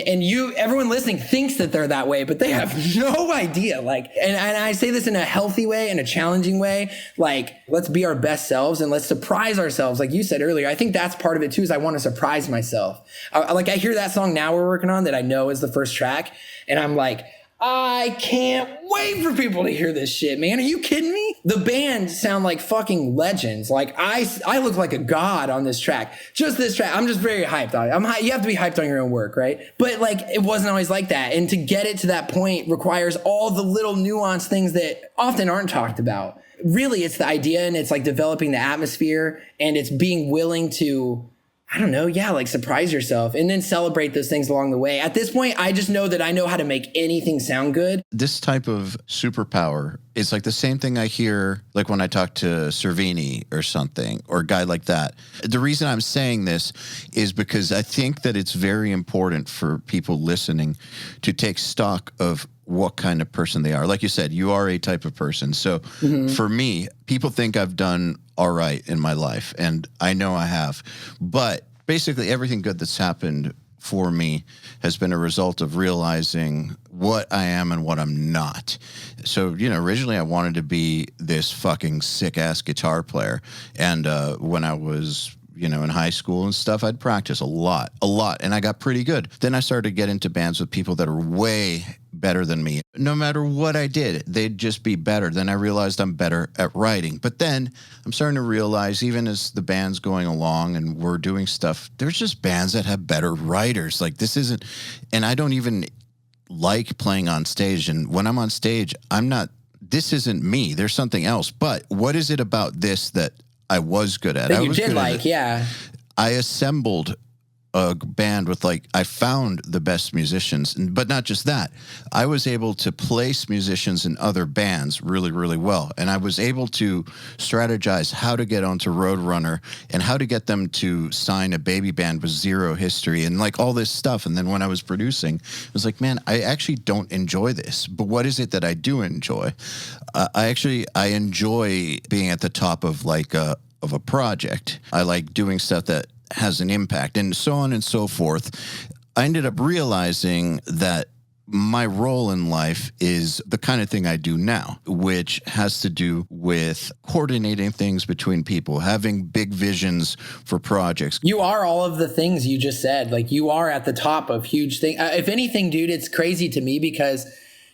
everyone listening thinks that they're that way, but they have no idea. Like, and I say this in a healthy way, in a challenging way. Like, let's be our best selves and let's surprise ourselves. Like you said earlier, I think that's part of it too, is I want to surprise myself. Like, I hear that song now we're working on that I know is the first track, and I'm like, I can't wait for people to hear this shit, man. Are you kidding me? The band sound like fucking legends. Like, I look like a god on this track. Just this track. I'm just very hyped on it. You have to be hyped on your own work, right? But like, it wasn't always like that. And to get it to that point requires all the little nuanced things that often aren't talked about. Really, it's the idea, and it's like developing the atmosphere, and it's being willing to, I don't know. Yeah. Like, surprise yourself and then celebrate those things along the way. At this point, I just know that I know how to make anything sound good. This type of superpower is like the same thing I hear, like when I talk to Cervini or something, or a guy like that. The reason I'm saying this is because I think that it's very important for people listening to take stock of what kind of person they are. Like you said, you are a type of person. So for me, people think I've done all right in my life, and I know I have. But basically everything good that's happened for me has been a result of realizing what I am and what I'm not. So, originally I wanted to be this fucking sick-ass guitar player. And when I was in high school and stuff, I'd practice a lot, and I got pretty good. Then I started to get into bands with people that are way better than me. No matter what I did, they'd just be better. Then I realized I'm better at writing. But then I'm starting to realize, even as the band's going along and we're doing stuff, there's just bands that have better writers. Like, this isn't, and I don't even like playing on stage. And when I'm on stage, this isn't me. There's something else. But what is it about this that I was good at? That you did like, yeah. I assembled a band with, I found the best musicians, but not just that. I was able to place musicians in other bands really, really well. And I was able to strategize how to get onto Roadrunner and how to get them to sign a baby band with zero history and all this stuff. And then when I was producing, I was like, man, I actually don't enjoy this, but what is it that I do enjoy? I enjoy being at the top of a project. I like doing stuff that has an impact, and so on and so forth. I ended up realizing that my role in life is the kind of thing I do now, which has to do with coordinating things between people, having big visions for projects. You are all of the things you just said. Like, you are at the top of huge things. If anything, dude, it's crazy to me because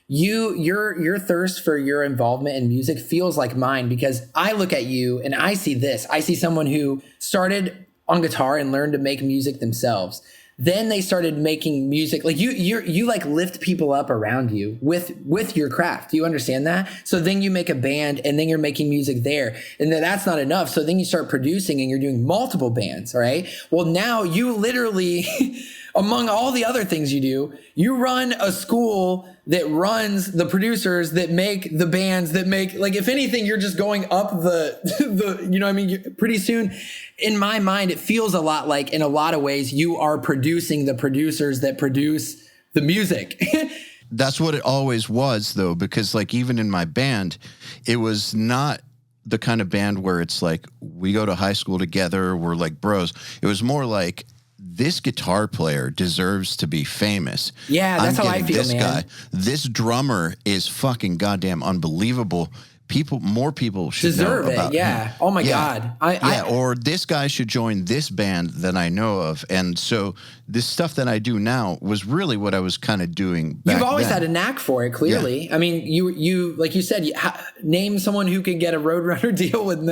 your thirst for your involvement in music feels like mine, because I look at you and I see this. I see someone who started on guitar and learned to make music themselves. Then they started making music. Like, you lift people up around you with your craft. Do you understand that? So then you make a band, and then you're making music there. And then that's not enough. So then you start producing and you're doing multiple bands, right? Well, now you literally, among all the other things you do, you run a school that runs the producers that make the bands that make, if anything, you're just going up the pretty soon. In my mind, it feels a lot like, in a lot of ways, you are producing the producers that produce the music. That's what it always was, though, because even in my band, it was not the kind of band where it's we go to high school together, we're bros. It was more like, this guitar player deserves to be famous. Yeah, that's how I feel, this man. Guy, this drummer is fucking goddamn unbelievable. More people should deserve know it. about Yeah. him. Oh my God. Or this guy should join this band that I know of. And so this stuff that I do now was really what I was kind of doing back You've always then. had a knack for it, clearly. Yeah. I mean, you like you said, name someone who could get a Roadrunner deal with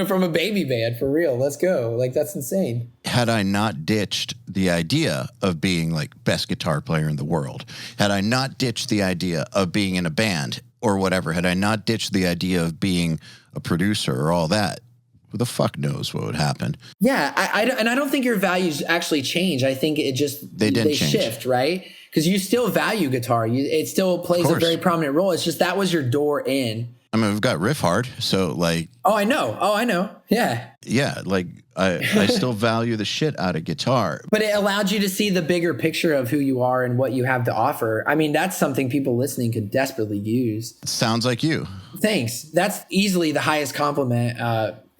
from a baby band, for real. Let's go. That's insane. Had I not ditched the idea of being best guitar player in the world, had I not ditched the idea of being in a band or whatever, had I not ditched the idea of being a producer or all that, who the fuck knows what would happen? Yeah, I don't think your values actually change. I think it just they shift, right? Because you still value guitar. It still plays a very prominent role. It's just that was your door in. I mean, we've got riff hard. So like, Oh, I know. yeah, like I still value the shit out of guitar. But it allowed you to see the bigger picture of who you are and what you have to offer. I mean, that's something people listening could desperately use. Sounds like you. Thanks. That's easily the highest compliment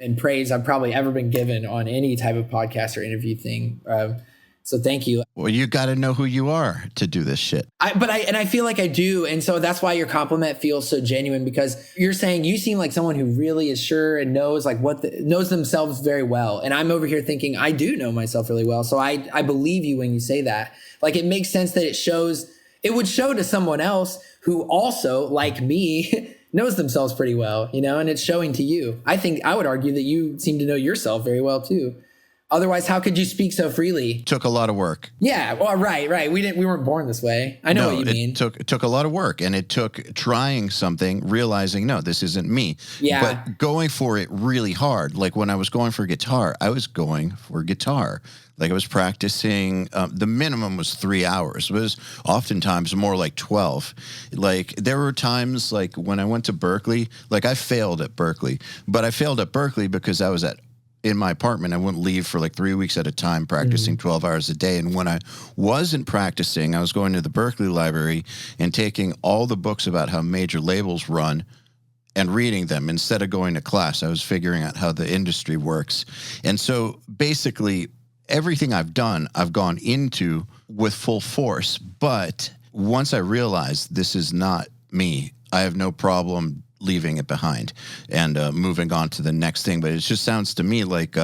and praise I've probably ever been given on any type of podcast or interview thing. So thank you. Well, you got to know who you are to do this shit. I feel like I do. And so that's why your compliment feels so genuine, because you're saying you seem like someone who really is sure and knows like knows themselves very well. And I'm over here thinking I do know myself really well. So I believe you when you say that. Like it makes sense that it would show to someone else who also, like me, knows themselves pretty well, and it's showing to you. I think I would argue that you seem to know yourself very well too. Otherwise, how could you speak so freely? Took a lot of work. Yeah, well, right. We weren't born this way. I know what you mean. It took a lot of work, and it took trying something, realizing, no, this isn't me. Yeah. But going for it really hard. Like when I was going for guitar, I was going for guitar. Like I was practicing, the minimum was 3 hours. It was oftentimes more like 12. Like there were times like when I went to Berkeley, like I failed at Berkeley, but I failed at Berkeley because I was in my apartment. I wouldn't leave for like 3 weeks at a time, practicing 12 hours a day. And when I wasn't practicing, I was going to the Berkeley Library and taking all the books about how major labels run and reading them instead of going to class. I was figuring out how the industry works. And so basically everything I've done, I've gone into with full force. But once I realized this is not me, I have no problem leaving it behind and moving on to the next thing. But it just sounds to me like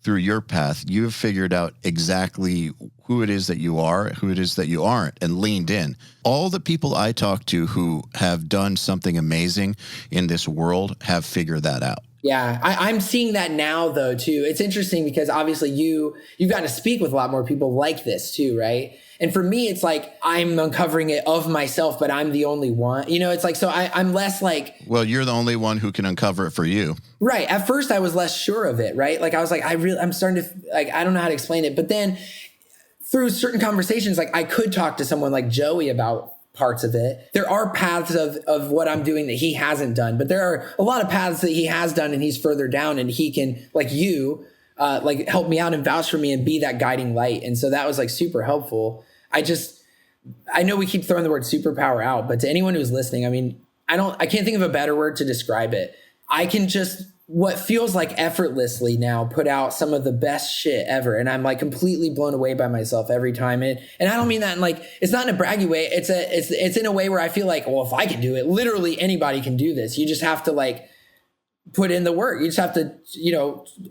through your path, you've figured out exactly who it is that you are, who it is that you aren't, and leaned in. All the people I talk to who have done something amazing in this world have figured that out. Yeah, I'm seeing that now, though, too. It's interesting because obviously you've got to speak with a lot more people like this, too, right? And for me, it's like I'm uncovering it of myself, but I'm the only one. It's like, so I'm less like... Well, you're the only one who can uncover it for you. Right. At first, I was less sure of it, right? Like, I was like, I'm starting to... like, I don't know how to explain it. But then through certain conversations, like I could talk to someone like Joey about parts of it. There are paths of what I'm doing that he hasn't done, but there are a lot of paths that he has done and he's further down, and he can, like you, like help me out and vouch for me and be that guiding light. And so that was like super helpful. I know we keep throwing the word superpower out, but to anyone who's listening, I mean, I can't think of a better word to describe it. I can just, what feels like effortlessly now, put out some of the best shit ever. And I'm like completely blown away by myself every time. And I don't mean that in like, it's not in a braggy way. It's in a way where I feel like, well, if I can do it, literally anybody can do this. You just have to like put in the work. You just have to,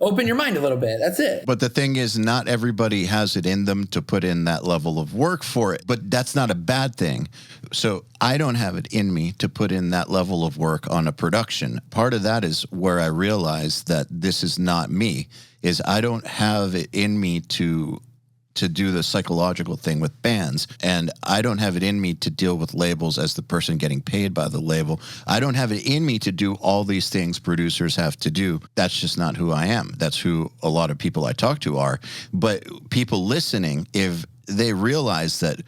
open your mind a little bit. That's it. But the thing is, not everybody has it in them to put in that level of work for it. But that's not a bad thing. So I don't have it in me to put in that level of work on a production. Part of that is where I realized that this is not me, is I don't have it in me to do the psychological thing with bands. And I don't have it in me to deal with labels as the person getting paid by the label. I don't have it in me to do all these things producers have to do. That's just not who I am. That's who a lot of people I talk to are. But people listening, if they realize that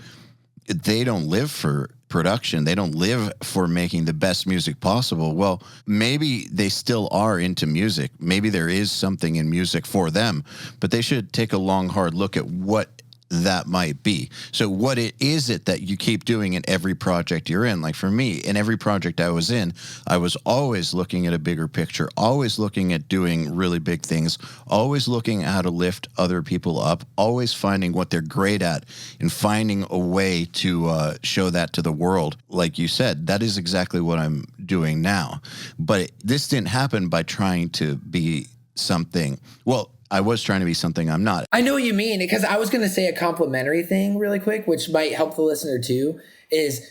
they don't live for production, they don't live for making the best music possible, well, maybe they still are into music. Maybe there is something in music for them, but they should take a long, hard look at what that might be. So what is it that you keep doing in every project you're in? Like for me, in every project I was in, I was always looking at a bigger picture, always looking at doing really big things, always looking at how to lift other people up, always finding what they're great at and finding a way to show that to the world. Like you said, that is exactly what I'm doing now. But this didn't happen by trying to be something. Well, I was trying to be something I'm not. I know what you mean, because I was going to say a complimentary thing really quick, which might help the listener too, is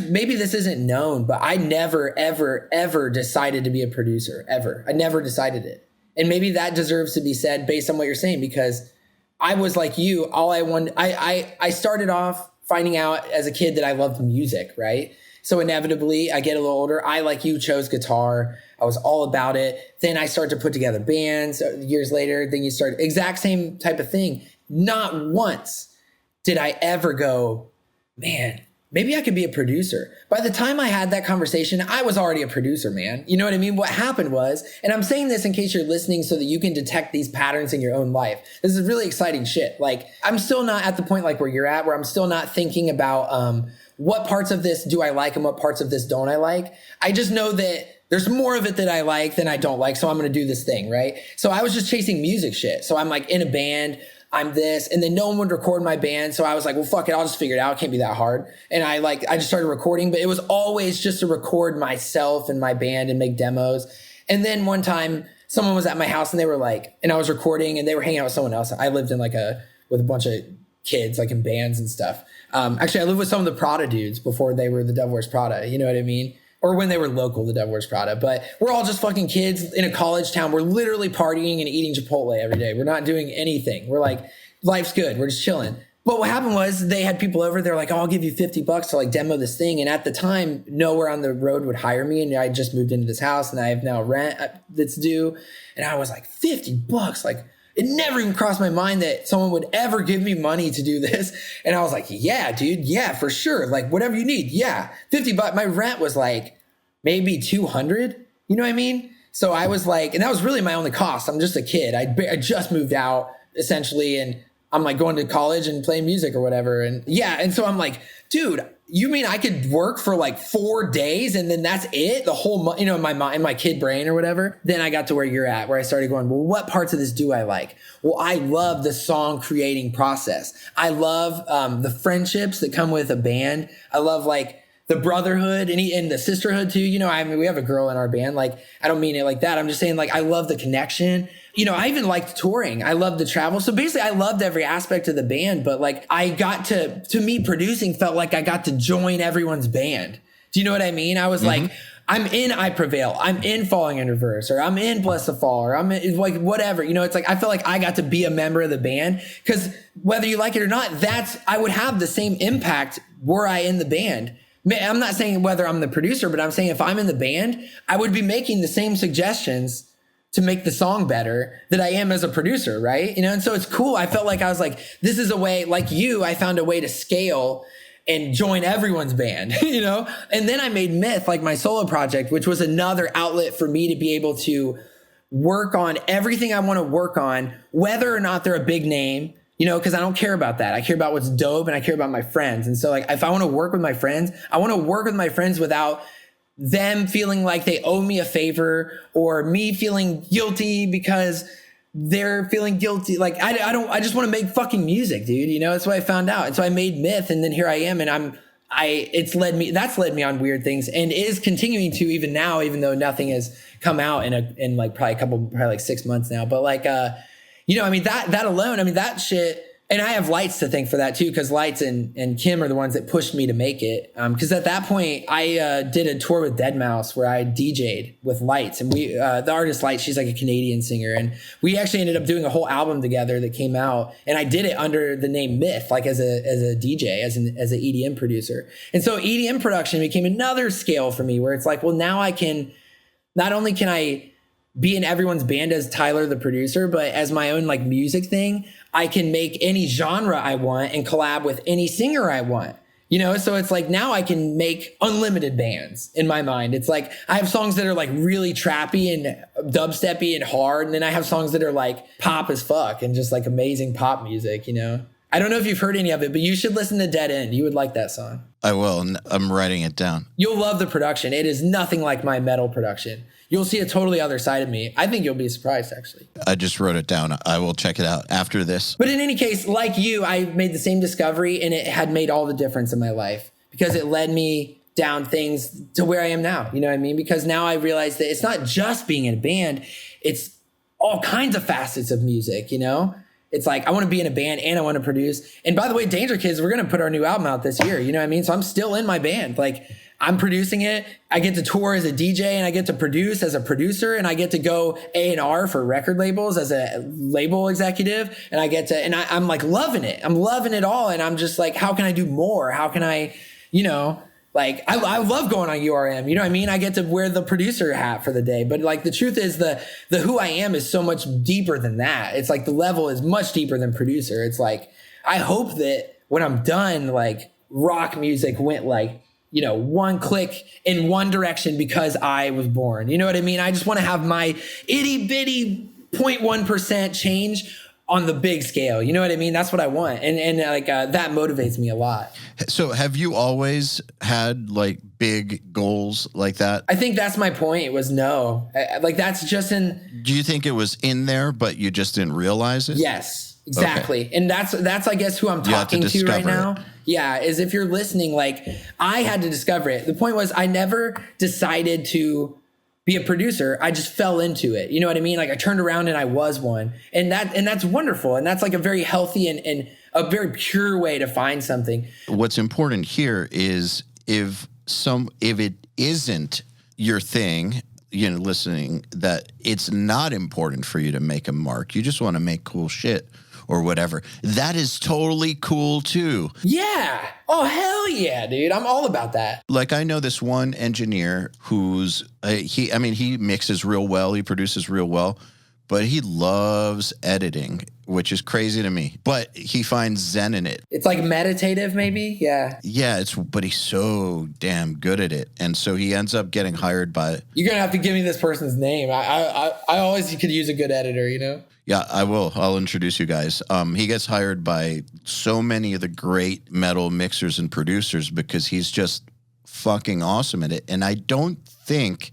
maybe this isn't known, but I never, ever, ever decided to be a producer, ever. I never decided it. And maybe that deserves to be said based on what you're saying, because I was like you, all I wanted, I started off finding out as a kid that I loved music, right? So inevitably, I get a little older. I, like you, chose guitar. I was all about it. Then I started to put together bands years later. Then you start exact same type of thing. Not once did I ever go, man, maybe I could be a producer. By the time I had that conversation, I was already a producer, man. You know what I mean? What happened was, and I'm saying this in case you're listening so that you can detect these patterns in your own life. This is really exciting shit. Like, I'm still not at the point like where you're at, where I'm still not thinking about what parts of this do I like and what parts of this don't I like. I just know that there's more of it that I like than I don't like. So I'm going to do this thing, right? So I was just chasing music shit. So I'm like in a band, I'm this, and then no one would record my band. So I was like, well, fuck it. I'll just figure it out. It can't be that hard. And I just started recording, but it was always just to record myself and my band and make demos. And then one time someone was at my house and they were like, and I was recording and they were hanging out with someone else. I lived in with a bunch of kids, like in bands and stuff. Actually, I lived with some of the Prada dudes before they were the Devil Wears Prada. You know what I mean? Or when they were local, the Devil Wears Prada. But we're all just fucking kids in a college town. We're literally partying and eating Chipotle every day. We're not doing anything. We're like, life's good. We're just chilling. But what happened was they had people over. They're like, oh, I'll give you $50 to like demo this thing. And at the time, nowhere on the road would hire me. And I just moved into this house and I have now rent that's due. And I was like, $50? Like, it never even crossed my mind that someone would ever give me money to do this. And I was like, yeah, dude. Yeah, for sure. Like, whatever you need. Yeah. $50. My rent was like maybe 200. You know what I mean? So I was like, and that was really my only cost. I'm just a kid. I just moved out essentially. And I'm like going to college and playing music or whatever. And yeah. And so I'm like, dude, you mean I could work for like 4 days and then that's it? The whole month, in my mind, my kid brain or whatever. Then I got to where you're at, where I started going, well, what parts of this do I like? Well, I love the song creating process. I love the friendships that come with a band. I love like the brotherhood and the sisterhood too. You know, I mean, we have a girl in our band. Like, I don't mean it like that. I'm just saying like, I love the connection. You know, I even liked touring. I loved the travel. So basically I loved every aspect of the band, but like I got to me producing felt like I got to join everyone's band. Do you know what I mean? I was like, I'm in I Prevail. I'm in Falling in Reverse, or I'm in Bless the Fall, or I'm in like whatever. You know, it's like, I felt like I got to be a member of the band because whether you like it or not, I would have the same impact were I in the band. I'm not saying whether I'm the producer, but I'm saying if I'm in the band, I would be making the same suggestions to make the song better that I am as a producer, right? You know, and so it's cool. I felt like I was like, this is a way, like you, I found a way to scale and join everyone's band, you know? And then I made Myth, like my solo project, which was another outlet for me to be able to work on everything I want to work on, whether or not they're a big name, you know, because I don't care about that. I care about what's dope and I care about my friends. And so like, if I want to work with my friends, I want to work with my friends without them feeling like they owe me a favor or me feeling guilty because they're feeling guilty. Like I just want to make fucking music, dude. You know, that's what I found out. And so I made Myth and then here I am and that's led me on weird things and is continuing to even now, even though nothing has come out in like probably like 6 months now. But like, you know, I mean, that alone, I mean, that shit. And I have Lights to thank for that too, because Lights and Kim are the ones that pushed me to make it. Because at that point, I did a tour with deadmau5 where I DJ'd with Lights. And the artist Lights, she's like a Canadian singer. And we actually ended up doing a whole album together that came out. And I did it under the name Myth, like as a DJ, as an EDM producer. And so EDM production became another scale for me where it's like, well, now not only can I be in everyone's band as Tyler, the producer, but as my own like music thing, I can make any genre I want and collab with any singer I want, you know? So it's like, now I can make unlimited bands in my mind. It's like, I have songs that are like really trappy and dubsteppy and hard. And then I have songs that are like pop as fuck and just like amazing pop music, you know? I don't know if you've heard any of it, but you should listen to Dead End. You would like that song. I will. I'm writing it down. You'll love the production. It is nothing like my metal production. You'll see a totally other side of me. I think you'll be surprised, actually. I just wrote it down. I will check it out after this. But in any case, like you, I made the same discovery and it had made all the difference in my life because it led me down things to where I am now. You know what I mean? Because now I realize that it's not just being in a band. It's all kinds of facets of music, you know? It's like, I want to be in a band and I want to produce. And by the way, Dangerkids, we're going to put our new album out this year. You know what I mean? So I'm still in my band. Like, I'm producing it. I get to tour as a DJ and I get to produce as a producer and I get to go A&R for record labels as a label executive. And I'm like loving it. I'm loving it all. And I'm just like, how can I do more? How can I, you know, like I love going on URM. You know what I mean? I get to wear the producer hat for the day. But like the truth is the who I am is so much deeper than that. It's like the level is much deeper than producer. It's like, I hope that when I'm done, like rock music went like, you know, one click in one direction because I was born. You know what I mean? I just want to have my itty bitty 0.1% change on the big scale. You know what I mean? That's what I want. And like, that motivates me a lot. So have you always had like big goals like that? I think that's my point. It was no. Like that's just Do you think it was in there, but you just didn't realize it? Yes, exactly. Okay. And that's, I guess, who I'm talking to right now. Yeah. Is if you're listening, like I had to discover it. The point was I never decided to be a producer. I just fell into it. You know what I mean? Like I turned around and I was one, and that's wonderful. And that's like a very healthy and a very pure way to find something. What's important here is if it isn't your thing, you know, listening, that it's not important for you to make a mark. You just want to make cool shit or whatever. That is totally cool too. Yeah. Oh, hell yeah, dude. I'm all about that. Like I know this one engineer who's, he mixes real well. He produces real well, but he loves editing, which is crazy to me. But he finds zen in it. It's like meditative, maybe? Yeah. Yeah, but he's so damn good at it. And so he ends up getting hired by... You're going to have to give me this person's name. I always could use a good editor, you know? Yeah, I will. I'll introduce you guys. He gets hired by so many of the great metal mixers and producers because he's just fucking awesome at it. And I don't think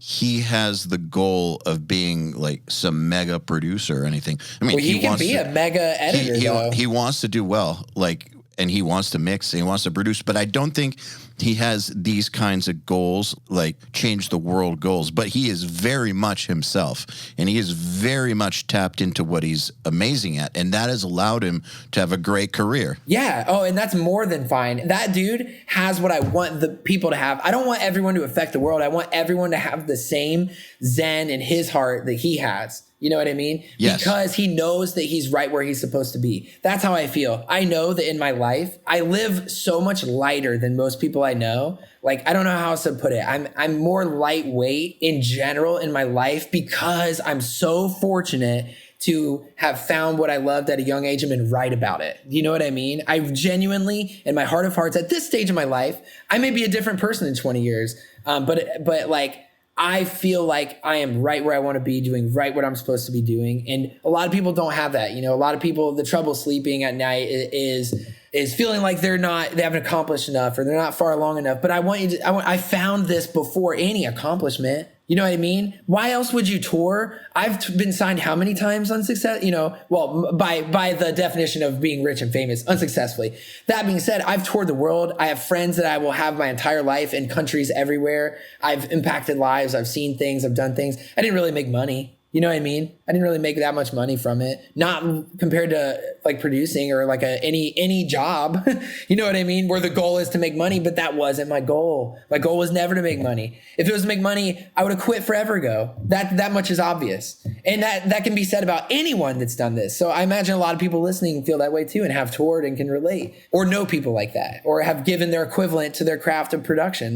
he has the goal of being like some mega producer or anything. I mean, well, he can be a mega editor. He wants to do well, like, and he wants to mix and he wants to produce, but I don't think he has these kinds of goals, like change the world goals, but he is very much himself and he is very much tapped into what he's amazing at. And that has allowed him to have a great career. Yeah. Oh, and that's more than fine. That dude has what I want the people to have. I don't want everyone to affect the world. I want everyone to have the same zen in his heart that he has. You know what I mean? Yes. Because he knows that he's right where he's supposed to be. That's how I feel. I know that in my life, I live so much lighter than most people I know. Like, I don't know how else to put it. I'm more lightweight in general in my life because I'm so fortunate to have found what I loved at a young age and been right about it. You know what I mean? I genuinely, in my heart of hearts, at this stage of my life, I may be a different person in 20 years. But like, I feel like I am right where I want to be, doing right what I'm supposed to be doing. And a lot of people don't have that. You know, a lot of people, the trouble sleeping at night is feeling like they haven't accomplished enough or they're not far along enough. But I found this before any accomplishment. You know what I mean? Why else would you tour? I've been signed how many times unsuccessfully? You know, well, by the definition of being rich and famous, unsuccessfully. That being said, I've toured the world. I have friends that I will have my entire life in countries everywhere. I've impacted lives. I've seen things. I've done things. I didn't really make money. You know what I mean? I didn't really make that much money from it. Not compared to like producing or like any job. You know what I mean? Where the goal is to make money, but that wasn't my goal. My goal was never to make money. If it was to make money, I would have quit forever ago. That much is obvious. And that can be said about anyone that's done this. So I imagine a lot of people listening feel that way too and have toured and can relate or know people like that or have given their equivalent to their craft of production.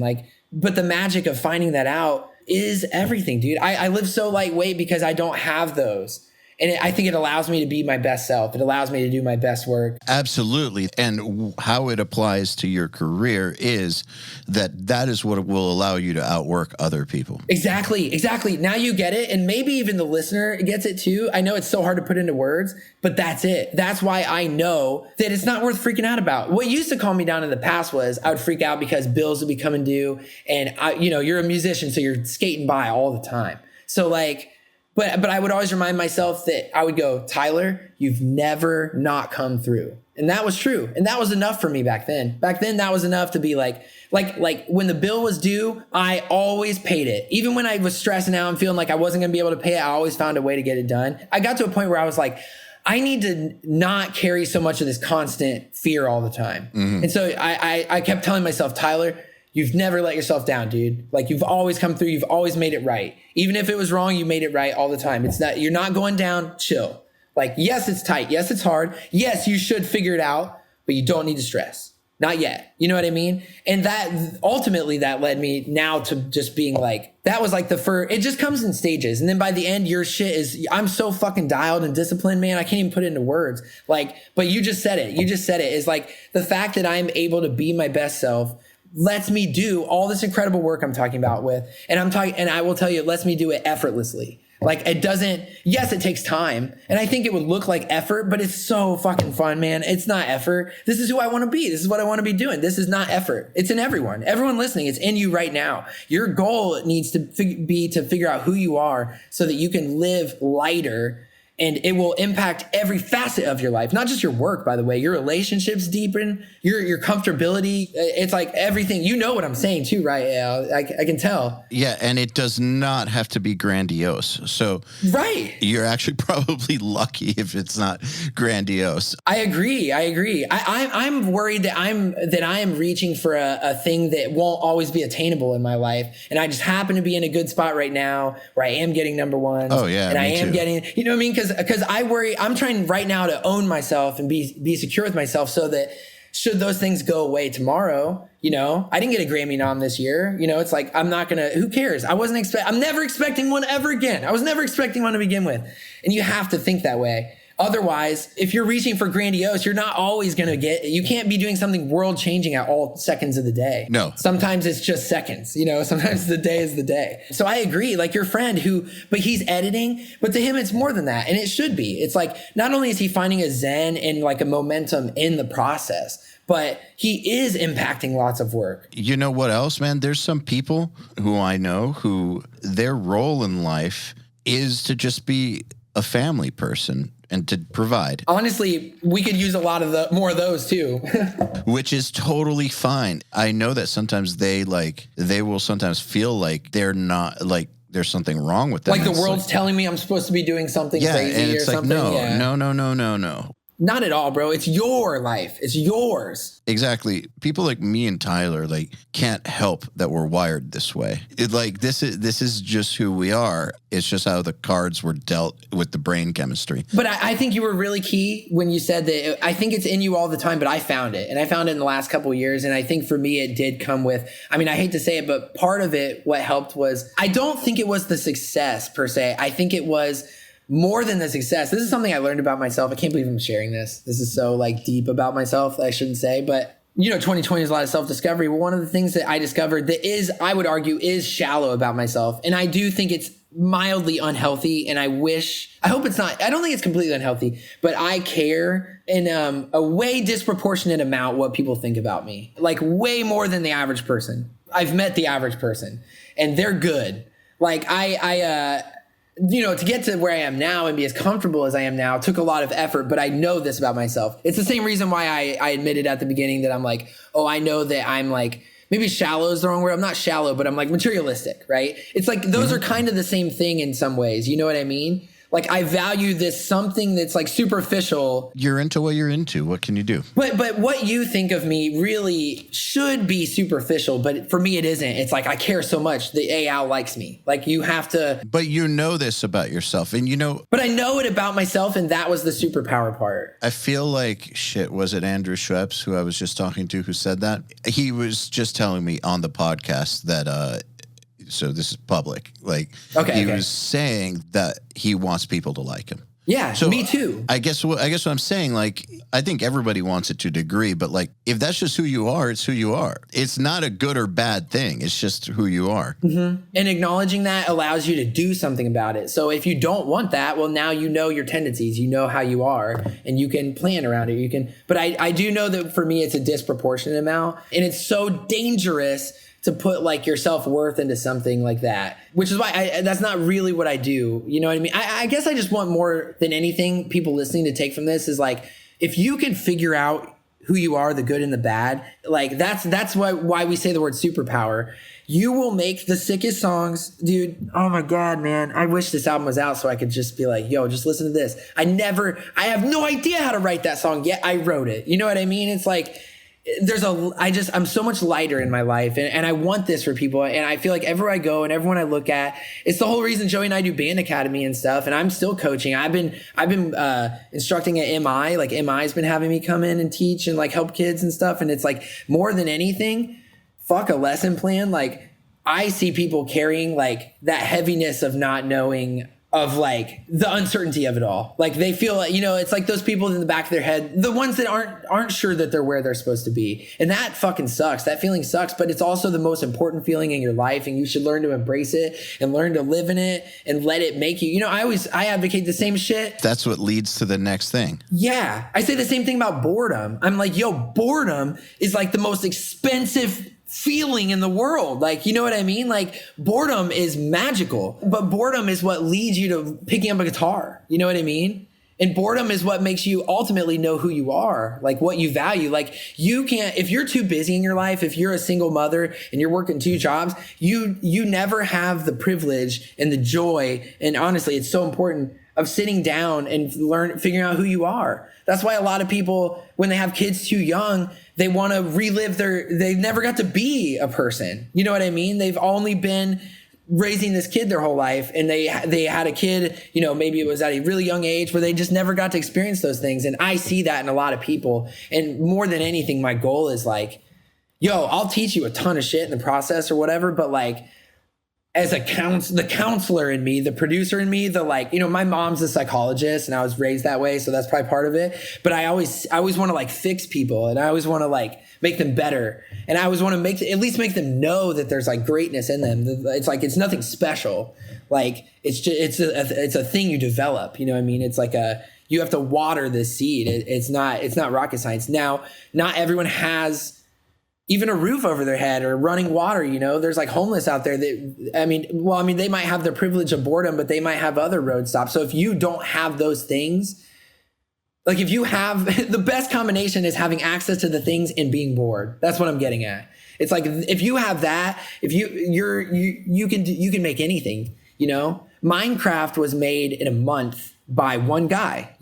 But the magic of finding that out is everything, dude. I live so lightweight because I don't have those. And I think it allows me to be my best self. It allows me to do my best work. Absolutely. And how it applies to your career is that is what will allow you to outwork other people. Exactly. Now you get it. And maybe even the listener gets it too. I know it's so hard to put into words, but that's it. That's why I know that it's not worth freaking out about. What used to calm me down in the past was I would freak out because bills would be coming due. And you're a musician, so you're skating by all the time. So But I would always remind myself that I would go, Tyler, you've never not come through. And that was true. And that was enough for me back then. Back then, that was enough to be like when the bill was due, I always paid it. Even when I was stressing out and feeling like I wasn't going to be able to pay it, I always found a way to get it done. I got to a point where I was like, I need to not carry so much of this constant fear all the time. Mm-hmm. And so I kept telling myself, Tyler, you've never let yourself down, dude. Like you've always come through. You've always made it right. Even if it was wrong, you made it right all the time. You're not going down. Chill. Like, yes, it's tight. Yes, it's hard. Yes, you should figure it out, but you don't need to stress. Not yet. You know what I mean? And that ultimately that led me now to just being like, that was like the first, it just comes in stages. And then by the end, your shit is, I'm so fucking dialed and disciplined, man. I can't even put it into words. Like, but you just said it. You just said it is like the fact that I'm able to be my best self lets me do all this incredible work I'm talking about with. And I will tell you, it lets me do it effortlessly. Like it doesn't, yes, it takes time. And I think it would look like effort, but it's so fucking fun, man. It's not effort. This is who I want to be. This is what I want to be doing. This is not effort. It's in everyone listening. It's in you right now. Your goal needs to be to figure out who you are so that you can live lighter, and it will impact every facet of your life, not just your work, by the way. Your relationships deepen, your comfortability. It's like everything. You know what I'm saying too, right? Yeah, I can tell. Yeah, and it does not have to be grandiose. So right, you're actually probably lucky if it's not grandiose. I agree. I'm worried that I am reaching for a thing that won't always be attainable in my life, and I just happen to be in a good spot right now where I am getting number ones. Oh yeah, and I am too. Getting, you know what I mean? Because I worry, I'm trying right now to own myself and be secure with myself so that should those things go away tomorrow, you know, I didn't get a Grammy nom this year. You know, it's like, I'm not going to, who cares? I'm never expecting one ever again. I was never expecting one to begin with. And you have to think that way. Otherwise, if you're reaching for grandiose, you're not always going to you can't be doing something world changing at all seconds of the day. No. Sometimes it's just seconds, you know, sometimes the day is the day. So I agree, like your friend but he's editing, but to him, it's more than that. And it should be. It's like, not only is he finding a zen and like a momentum in the process, but he is impacting lots of work. You know what else, man? There's some people who I know who their role in life is to just be a family person and to provide. Honestly, we could use a lot of more of those too. Which is totally fine. I know that sometimes they will sometimes feel like they're not, like there's something wrong with them. Like the world's telling me I'm supposed to be doing something crazy and it's or like, something. No. Not at all, bro. It's your life. It's yours. Exactly. People like me and Tyler can't help that we're wired this way. This is just who we are. It's just how the cards were dealt with the brain chemistry. But I think you were really key when you said that. I think it's in you all the time, but I found it. And I found it in the last couple of years. And I think for me, it did come with, I mean, I hate to say it, but part of it, what helped was, I don't think it was the success per se. I think it was more than the success. This is something I learned about myself. I can't believe I'm sharing this. This is so deep about myself that I shouldn't say, but you know, 2020 is a lot of self-discovery. Well, one of the things that I discovered that is, I would argue, is shallow about myself. And I do think it's mildly unhealthy. And I hope it's not, I don't think it's completely unhealthy, but I care in a way disproportionate amount what people think about me. Like way more than the average person. I've met the average person and they're good. Like you know, to get to where I am now and be as comfortable as I am now took a lot of effort, but I know this about myself. It's the same reason why I admitted at the beginning that I'm like, oh, I know that I'm like, maybe shallow is the wrong word. I'm not shallow, but I'm like materialistic, right? It's like, those are kind of the same thing in some ways. You know what I mean? Like I value this something that's like superficial. You're into what you're into. What can you do? But what you think of me really should be superficial. But for me, it isn't. It's like I care so much. The EYAL likes me. Like you have to. But you know this about yourself, and you know. But I know it about myself, and that was the superpower part. I feel like was it Andrew Schweppes who I was just talking to who said that? He was just telling me on the podcast that. So this is public. He was saying that he wants people to like him. Yeah, so me too. I guess what I'm saying, I think everybody wants it to a degree, but if that's just who you are, it's who you are. It's not a good or bad thing. It's just who you are. Mm-hmm. And acknowledging that allows you to do something about it. So if you don't want that, well, now you know your tendencies, you know how you are, and you can plan around it. But I do know that for me, it's a disproportionate amount, and it's so dangerous to put your self-worth into something like that, which is why that's not really what I do. You know what I mean? I guess I just want more than anything people listening to take from this is if you can figure out who you are, the good and the bad, that's why we say the word superpower. You will make the sickest songs, dude. Oh my God, man. I wish this album was out so I could just be like, yo, just listen to this. I have no idea how to write that song, yet I wrote it. You know what I mean? It's I'm so much lighter in my life, and I want this for people. And I feel like everywhere I go and everyone I look at, it's the whole reason Joey and I do Band Academy and stuff. And I'm still coaching. I've been instructing at MI. Like MI's been having me come in and teach and like help kids and stuff. And it's like more than anything, fuck a lesson plan. Like I see people carrying like that heaviness of not knowing, of like the uncertainty of it all. Like they feel like, it's like those people in the back of their head, the ones that aren't sure that they're where they're supposed to be. And that fucking sucks. That feeling sucks, but it's also the most important feeling in your life. And you should learn to embrace it and learn to live in it and let it make you, I advocate the same shit. That's what leads to the next thing. Yeah. I say the same thing about boredom. I'm like, boredom is like the most expensive feeling in the world. Like, you know what I mean? Like boredom is magical, but boredom is what leads you to picking up a guitar. You know what I mean? And boredom is what makes you ultimately know who you are, like what you value. Like you can't, if you're too busy in your life, if you're a single mother and you're working 2 jobs, you never have the privilege and the joy. And honestly, it's so important of sitting down and figuring out who you are. That's why a lot of people, when they have kids too young, they want to relive they never got to be a person. You know what I mean? They've only been raising this kid their whole life, and they had a kid, maybe it was at a really young age where they just never got to experience those things. And I see that in a lot of people. And more than anything, my goal is like, I'll teach you a ton of shit in the process or whatever, but like, as the counselor in me, the producer in me, my mom's a psychologist and I was raised that way. So that's probably part of it. But I always want to like fix people, and I always want to like make them better. And I always want to at least make them know that there's like greatness in them. It's like, it's nothing special. Like it's a thing you develop. You know what I mean? It's like you have to water the seed. It's not rocket science. Now, not everyone has even a roof over their head or running water. There's like homeless out there that, they might have the privilege of boredom, but they might have other road stops. So if you don't have those things, like if you have, the best combination is having access to the things and being bored. That's what I'm getting at. It's like, if you have that, if you can make anything, Minecraft was made in a month by one guy,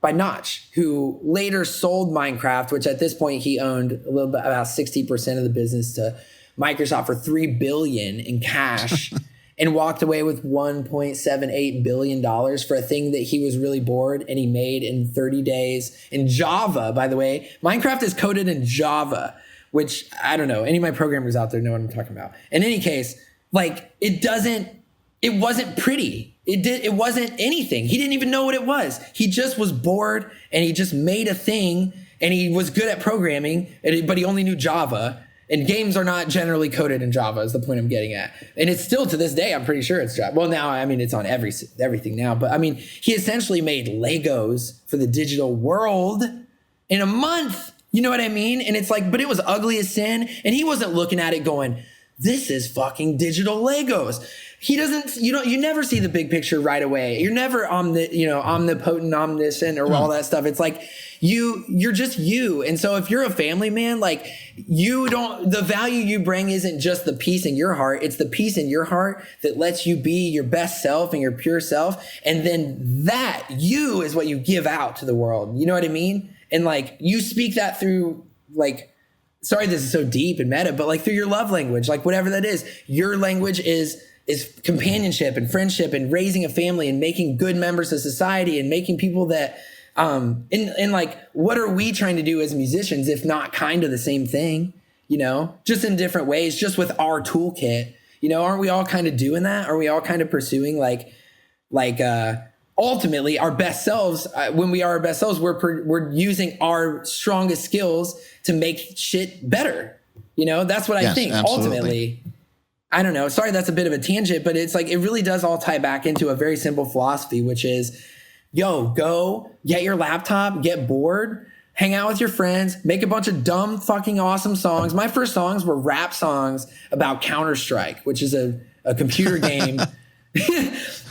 by Notch, who later sold Minecraft, which at this point he owned a little bit, about 60% of the business, to Microsoft for $3 billion in cash and walked away with $1.78 billion for a thing that he was really bored and he made in 30 days in Java. By the way, Minecraft is coded in Java, which I don't know. Any of my programmers out there know what I'm talking about. In any case, like it wasn't pretty. It wasn't anything. He didn't even know what it was. He just was bored and he just made a thing, and he was good at programming, but he only knew Java, and games are not generally coded in Java is the point I'm getting at. And it's still to this day, I'm pretty sure it's Java. Well, now, it's on everything now, but he essentially made Legos for the digital world in a month. You know what I mean? And it's like, but it was ugly as sin. And he wasn't looking at it going, this is fucking digital Legos. He doesn't, you never see the big picture right away. You're never omnipotent, omniscient, or all that stuff. It's like you're just you. And so if you're a family man, like the value you bring isn't just the peace in your heart. It's the peace in your heart that lets you be your best self and your pure self. And then that you is what you give out to the world. You know what I mean? And like you speak that through like, sorry, this is so deep and meta, but like through your love language, like whatever that is, your language is companionship and friendship and raising a family and making good members of society and making people that, and like, what are we trying to do as musicians, if not kind of the same thing, just in different ways, just with our toolkit, aren't we all kind of doing that? Are we all kind of pursuing ultimately our best selves? When we are our best selves, we're using our strongest skills to make shit better. That's what I think. Absolutely. Ultimately, I don't know. Sorry, that's a bit of a tangent, but it's like, it really does all tie back into a very simple philosophy, which is, go get your laptop, get bored, hang out with your friends, make a bunch of dumb, fucking awesome songs. My first songs were rap songs about Counter-Strike, which is a computer game.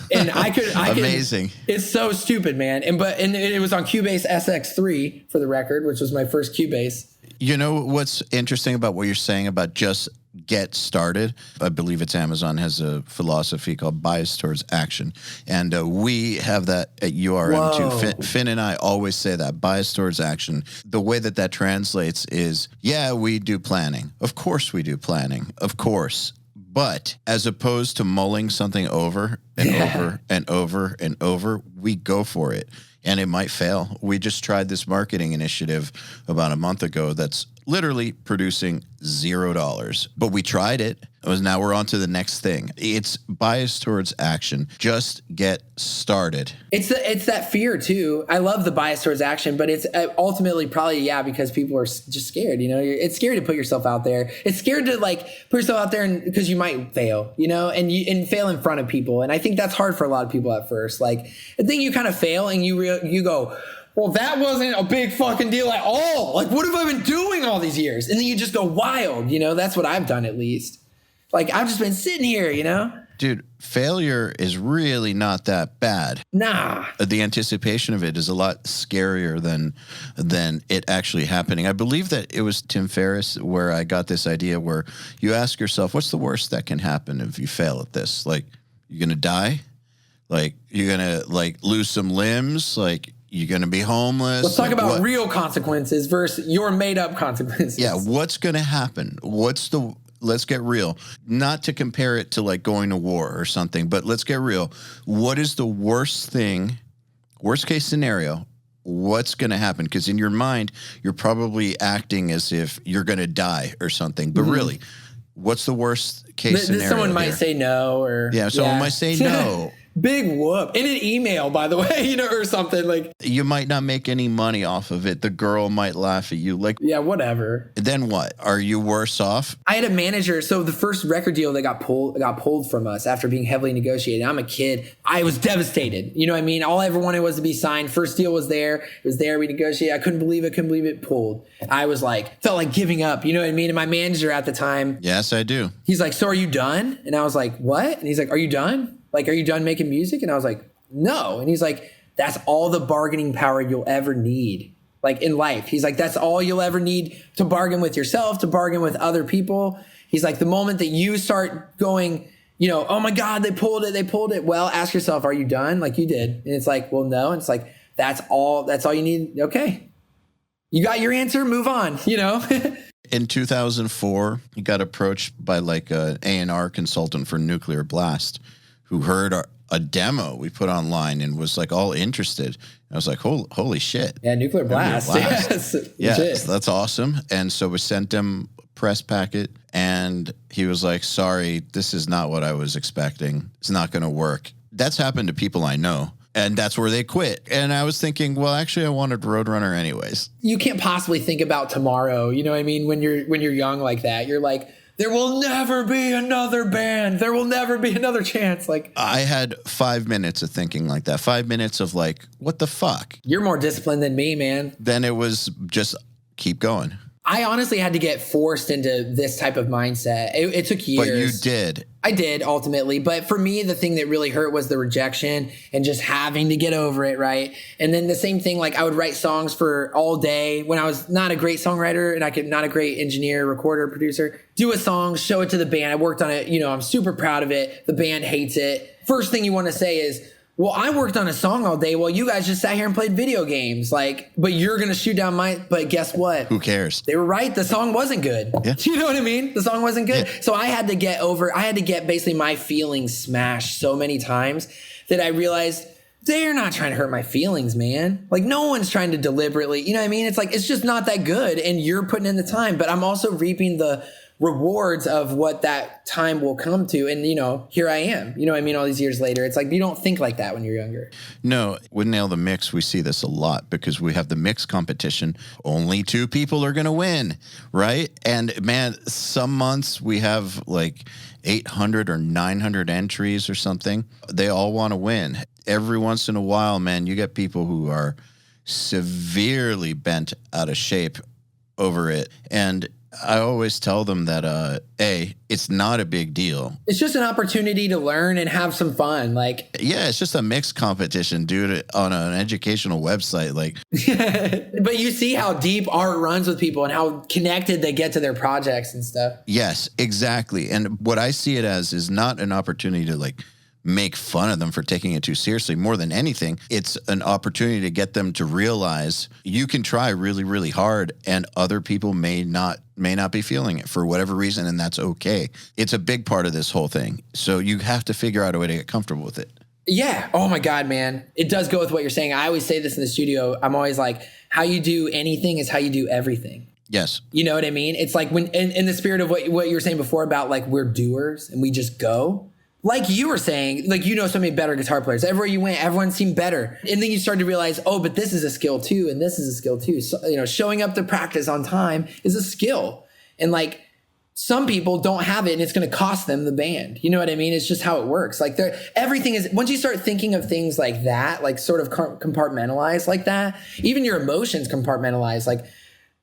And I could amazing. It's so stupid, man. And it was on Cubase SX3 for the record, which was my first Cubase. What's interesting about what you're saying about just get started. I believe it's Amazon has a philosophy called bias towards action. And we have that at URM too. Finn and I always say that, bias towards action. The way that translates is, yeah, we do planning. Of course we do planning. Of course. But as opposed to mulling something over and over and over and over, we go for it. And it might fail. We just tried this marketing initiative about a month ago that's literally producing $0. But we tried it. Now we're on to the next thing. It's bias towards action. Just get started. It's that fear too. I love the bias towards action, but it's ultimately probably, because people are just scared, it's scary to put yourself out there. It's scared to like put yourself out there because you might fail, and fail in front of people. And I think that's hard for a lot of people at first. Like the thing you kind of fail and you go, well, that wasn't a big fucking deal at all. Like, what have I been doing all these years? And then you just go wild, that's what I've done at least. Like, I've just been sitting here, Dude, failure is really not that bad. Nah. The anticipation of it is a lot scarier than it actually happening. I believe that it was Tim Ferriss where I got this idea where you ask yourself, what's the worst that can happen if you fail at this? Like, you're going to die? Like, you're going to, like, lose some limbs? Like, you're going to be homeless? Let's talk about real consequences versus your made-up consequences. Yeah, what's going to happen? Let's get real. Not to compare it to like going to war or something, but let's get real. What is the worst case scenario? What's going to happen? Because in your mind, you're probably acting as if you're going to die or something. But really, what's the worst case scenario? Someone might say no or... Yeah, someone might say no. Big whoop. In an email, by the way, or something like. You might not make any money off of it. The girl might laugh at you. Like, yeah, whatever. Then what? Are you worse off? I had a manager. So the first record deal that got pulled from us after being heavily negotiated. I'm a kid. I was devastated. You know what I mean? All I ever wanted was to be signed. First deal was there. It was there. We negotiated. I couldn't believe it pulled. I was like, felt like giving up. You know what I mean? And my manager at the time. Yes, I do. He's like, so are you done? And I was like, what? And he's like, are you done? Like, are you done making music? And I was like, no. And he's like, that's all the bargaining power you'll ever need. Like in life, he's like, that's all you'll ever need to bargain with yourself, to bargain with other people. He's like, the moment that you start going, oh my God, they pulled it. Well, ask yourself, are you done? Like you did. And it's like, well, no. And it's like, that's all you need. Okay. You got your answer, move on, In 2004, he got approached by like a A&R consultant for Nuclear Blast who heard a demo we put online and was like all interested. I was like, holy shit. Yeah, Nuclear Blast. Yes. Yes, that's awesome. And so we sent him a press packet and he was like, sorry, this is not what I was expecting. It's not going to work. That's happened to people I know. And that's where they quit. And I was thinking, well, actually, I wanted Roadrunner anyways. You can't possibly think about tomorrow. You know what I mean? When you're young like that, you're like, there will never be another band. There will never be another chance. Like I had 5 minutes of thinking like that. 5 minutes of like, what the fuck? You're more disciplined than me, man. Then it was just keep going. I honestly had to get forced into this type of mindset. It took years. But you did. I did ultimately. But for me, the thing that really hurt was the rejection and just having to get over it, right? And then the same thing, like I would write songs for all day when I was not a great songwriter and not a great engineer, recorder, producer. Do a song, show it to the band. I worked on it. I'm super proud of it. The band hates it. First thing you want to say is, well, I worked on a song all day while you guys just sat here and played video games. But you're going to shoot down but guess what? Who cares? They were right. The song wasn't good. Yeah. You know what I mean? The song wasn't good. Yeah. So I had to get basically my feelings smashed so many times that I realized they're not trying to hurt my feelings, man. Like no one's trying to deliberately, you know what I mean? It's like, it's just not that good. And you're putting in the time, but I'm also reaping the rewards of what that time will come to. And, here I am, you know what I mean? All these years later, it's like, you don't think like that when you're younger. No, with Nail the Mix, we see this a lot because we have the mix competition. Only 2 people are going to win, right? And man, some months we have like 800 or 900 entries or something. They all want to win. Every once in a while, man, you get people who are severely bent out of shape over it. And I always tell them that, it's not a big deal. It's just an opportunity to learn and have some fun. Like, yeah, it's just a mixed competition, dude, on an educational website. Like, but you see how deep art runs with people and how connected they get to their projects and stuff. yes, exactly. And what I see it as is not an opportunity to like make fun of them for taking it too seriously. More than anything, it's an opportunity to get them to realize you can try really, really hard and other people may not be feeling it for whatever reason, and that's okay. It's a big part of this whole thing. So you have to figure out a way to get comfortable with it. Yeah. Oh my God, man. It does go with what you're saying. I always say this in the studio. I'm always like, how you do anything is how you do everything. Yes. You know what I mean? It's like when in the spirit of what you were saying before about like we're doers and we just go. Like you were saying, like, you know, so many better guitar players. Everywhere you went, everyone seemed better. And then you start to realize, oh, but this is a skill too. And this is a skill too. So, you know, showing up to practice on time is a skill. And like some people don't have it and it's going to cost them the band. You know what I mean? It's just how it works. Like everything is, once you start thinking of things like that, like sort of compartmentalized like that, even your emotions compartmentalized, like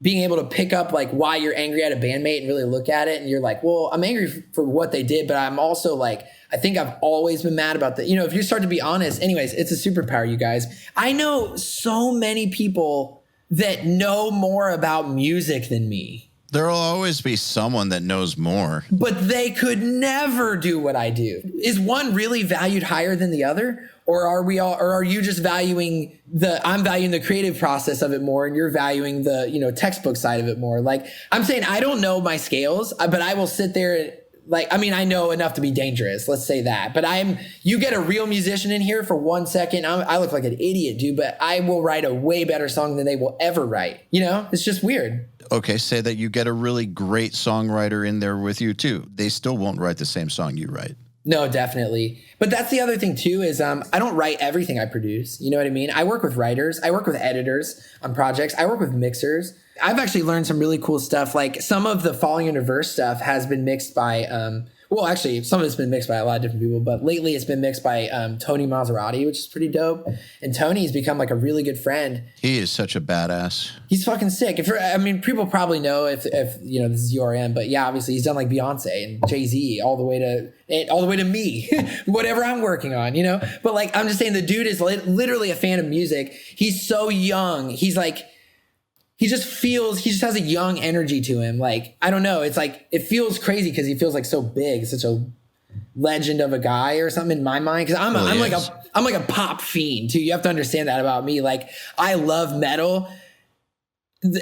being able to pick up like why you're angry at a bandmate and really look at it. And you're like, well, I'm angry for what they did, but I'm also like, I think I've always been mad about that. You know, if you start to be honest, anyways, it's a superpower, you guys. I know so many people that know more about music than me. There'll always be someone that knows more. But they could never do what I do. Is one really valued higher than the other? Or are you just valuing I'm valuing the creative process of it more and you're valuing the, you know, textbook side of it more? Like I'm saying, I don't know my scales, but I will sit there like, I mean, I know enough to be dangerous. Let's say that. But you get a real musician in here for 1 second. I look like an idiot, dude, but I will write a way better song than they will ever write. You know, it's just weird. Okay, say that you get a really great songwriter in there with you too. They still won't write the same song you write. No, definitely. But that's the other thing too, is I don't write everything I produce. You know what I mean? I work with writers. I work with editors on projects. I work with mixers. I've actually learned some really cool stuff. Like some of the Falling Into Verse stuff has been mixed by, well, actually, some of it's been mixed by a lot of different people, but lately it's been mixed by Tony Maserati, which is pretty dope. And Tony's become like a really good friend. He is such a badass. He's fucking sick. I mean, people probably know if you know this is URM, but yeah, obviously he's done like Beyonce and Jay-Z all the way to me, whatever I'm working on, you know. But like I'm just saying, the dude is literally a fan of music. He's so young. He's like. He just has a young energy to him. Like, I don't know. It's like, it feels crazy because he feels like so big, such a legend of a guy or something in my mind. Cause I'm like a pop fiend too. You have to understand that about me. Like I love metal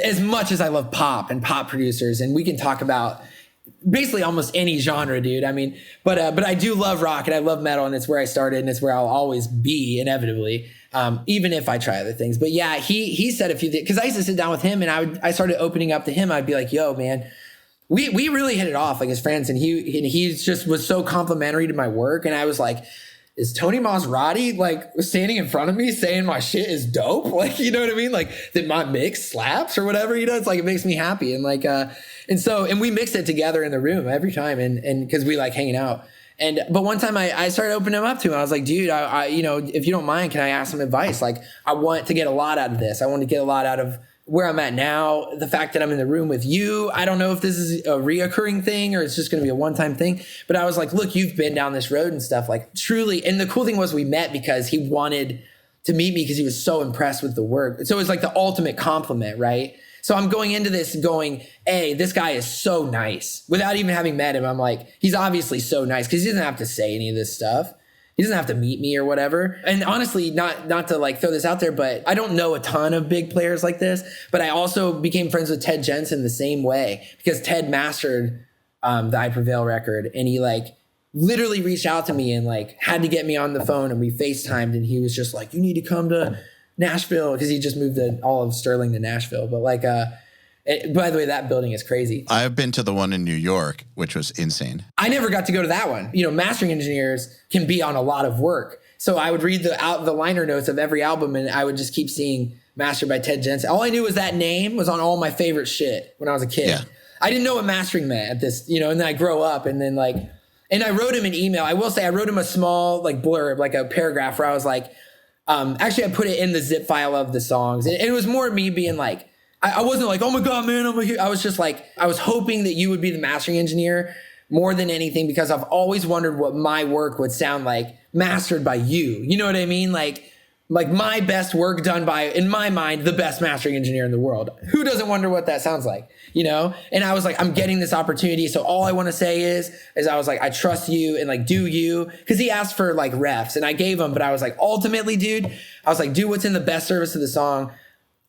as much as I love pop and pop producers. And we can talk about basically almost any genre, dude. I mean, but I do love rock and I love metal and it's where I started and it's where I'll always be inevitably. Even if I try other things. But yeah, he said a few things because I used to sit down with him and I started opening up to him. I'd be like, yo, man, we really hit it off like as friends. And he just was so complimentary to my work. And I was like, is Tony Maserati like standing in front of me saying my shit is dope? Like, you know what I mean? Like that my mix slaps or whatever, you know, it's like, it makes me happy. And like, and we mix it together in the room every time. And cause we like hanging out. But one time I started opening him up to him. I was like, dude, I you know, if you don't mind, can I ask some advice? Like, I want to get a lot out of this. I want to get a lot out of where I'm at now. The fact that I'm in the room with you. I don't know if this is a reoccurring thing or it's just going to be a one-time thing. But I was like, look, you've been down this road and stuff. Like, truly. And the cool thing was we met because he wanted to meet me because he was so impressed with the work. So it was like the ultimate compliment, right? So I'm going into this going, hey, this guy is so nice. Without even having met him, I'm like, he's obviously so nice because he doesn't have to say any of this stuff. He doesn't have to meet me or whatever. And honestly, not to like throw this out there, but I don't know a ton of big players like this. But I also became friends with Ted Jensen the same way because Ted mastered the I Prevail record. And he like literally reached out to me and like had to get me on the phone and we FaceTimed. And he was just like, you need to come to Nashville because he just moved all of Sterling to Nashville. But like, by the way, that building is crazy. I've been to the one in New York, which was insane. I never got to go to that one. You know, mastering engineers can be on a lot of work. So I would read the liner notes of every album and I would just keep seeing mastered by Ted Jensen. All I knew was that name was on all my favorite shit when I was a kid. Yeah. I didn't know what mastering meant at this, you know, and then I grow up and then like, and I wrote him an email. I will say I wrote him a small like blurb, like a paragraph where I was like, actually, I put it in the zip file of the songs. And it was more me being like, I wasn't like, oh my God, man, I was just like, I was hoping that you would be the mastering engineer more than anything, because I've always wondered what my work would sound like mastered by you. You know what I mean? Like my best work done by, in my mind, the best mastering engineer in the world. Who doesn't wonder what that sounds like? You know? And I was like, I'm getting this opportunity. So all I want to say is I was like, I trust you and like, do you? Cause he asked for like refs and I gave him, but I was like, ultimately, dude, I was like, do what's in the best service of the song.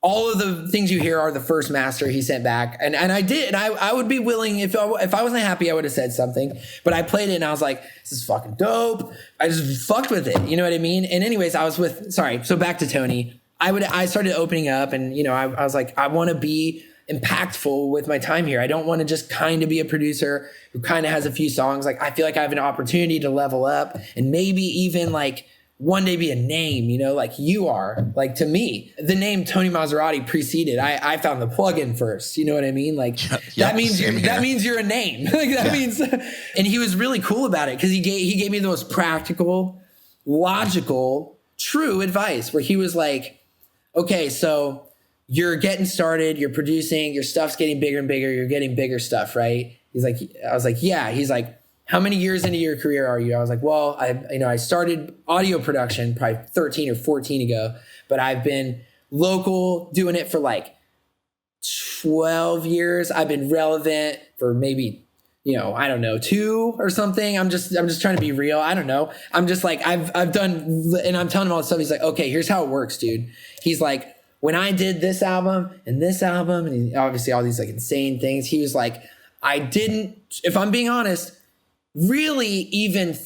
All of the things you hear are the first master he sent back. And I did. And I would be willing, if I wasn't happy, I would have said something. But I played it and I was like, this is fucking dope. I just fucked with it. You know what I mean? And anyways, so back to Tony. I started opening up and, you know, I was like, I want to be impactful with my time here. I don't want to just kind of be a producer who kind of has a few songs. Like, I feel like I have an opportunity to level up and maybe even like one day be a name, you know, like you are. Like, to me, the name Tony Maserati preceded. I found the plugin first. You know what I mean? Like that means you're a name. Like that means, and he was really cool about it because he gave me the most practical, logical, true advice where he was like, okay, so you're getting started, you're producing, your stuff's getting bigger and bigger, you're getting bigger stuff, right? I was like, yeah. He's like, how many years into your career are you? I was like, well, I started audio production probably 13 or 14 ago, but I've been local doing it for like 12 years. I've been relevant for maybe, you know, I don't know, 2 or something. I'm just trying to be real. I don't know. I'm just like, I've done, and I'm telling him all this stuff. He's like, okay, here's how it works, dude. He's like, when I did this album, and obviously all these like insane things, he was like, I didn't, if I'm being honest, really even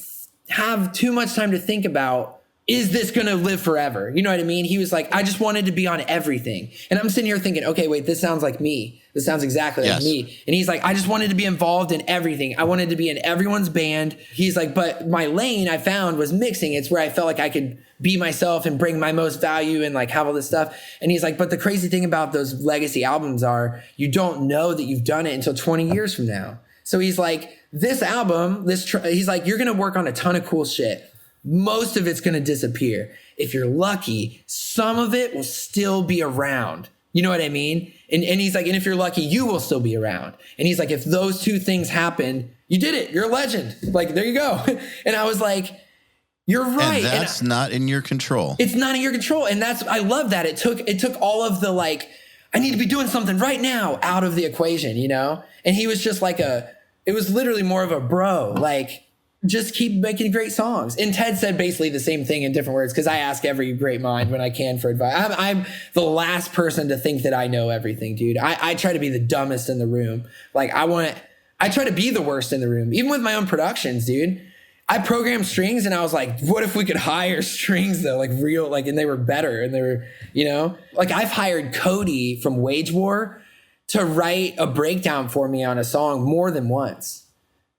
have too much time to think about, is this going to live forever? You know what I mean? He was like, I just wanted to be on everything. And I'm sitting here thinking, okay, wait, this sounds like me. This sounds exactly like me. And he's like, I just wanted to be involved in everything. I wanted to be in everyone's band. He's like, but my lane I found was mixing. It's where I felt like I could be myself and bring my most value and like have all this stuff. And he's like, but the crazy thing about those legacy albums are you don't know that you've done it until 20 years from now. So he's like, this album, he's like, you're going to work on a ton of cool shit. Most of it's going to disappear. If you're lucky, some of it will still be around. You know what I mean? And he's like, and if you're lucky, you will still be around. And he's like, if those two things happen, you did it. You're a legend. Like, there you go. And I was like, you're right. And that's not in your control. It's not in your control. And I love that. It took all of the like, I need to be doing something right now out of the equation, you know? And he was just like it was literally more of a bro, like, just keep making great songs. And Ted said basically the same thing in different words, because I ask every great mind when I can for advice. I'm the last person to think that I know everything, dude. I try to be the dumbest in the room. Like, I try to be the worst in the room, even with my own productions, dude. I programmed strings and I was like, what if we could hire strings though? Like real, like, and they were better and they were, you know, like I've hired Cody from Wage War to write a breakdown for me on a song more than once.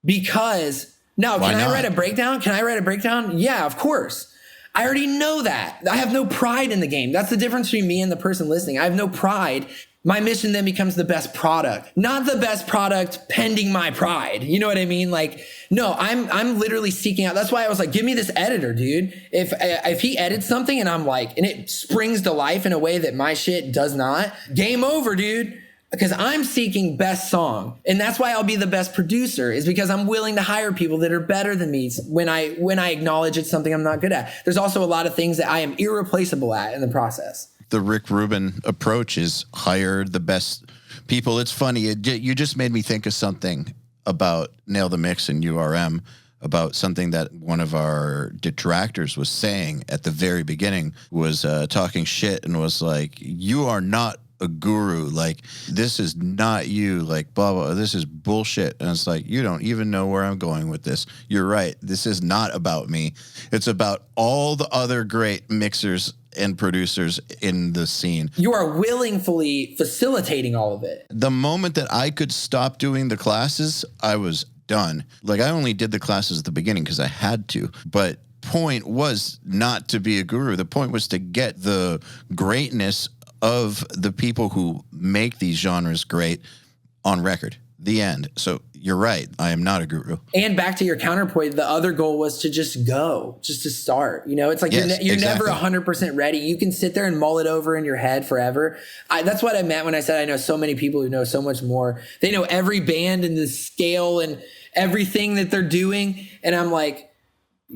Because now, can I write a breakdown? Yeah, of course. I already know that. I have no pride in the game. That's the difference between me and the person listening. I have no pride. My mission then becomes the best product, not the best product pending my pride. You know what I mean? Like, no, I'm literally seeking out. That's why I was like, give me this editor, dude. If he edits something and I'm like, and it springs to life in a way that my shit does not, game over, dude. Because I'm seeking best song. And that's why I'll be the best producer, is because I'm willing to hire people that are better than me when I acknowledge it's something I'm not good at. There's also a lot of things that I am irreplaceable at in the process. The Rick Rubin approach is hire the best people. It's funny. You just made me think of something about Nail the Mix and URM, about something that one of our detractors was saying at the very beginning, was talking shit and was like, you are not a guru, like, this is not you, like, blah, blah, this is bullshit. And it's like, you don't even know where I'm going with this. You're right. This is not about me. It's about all the other great mixers and producers in the scene. You are willingly facilitating all of it. The moment that I could stop doing the classes, I was done. Like, I only did the classes at the beginning because I had to, but point was not to be a guru. The point was to get the greatness of the people who make these genres great on record. The end. So you're right. I am not a guru. And back to your counterpoint, the other goal was to just go, just to start. You know, it's like Yes, you're exactly. never 100% ready. You can sit there and mull it over in your head forever. That's what I meant when I said I know so many people who know so much more. They know every band and the scale and everything that they're doing. And I'm like,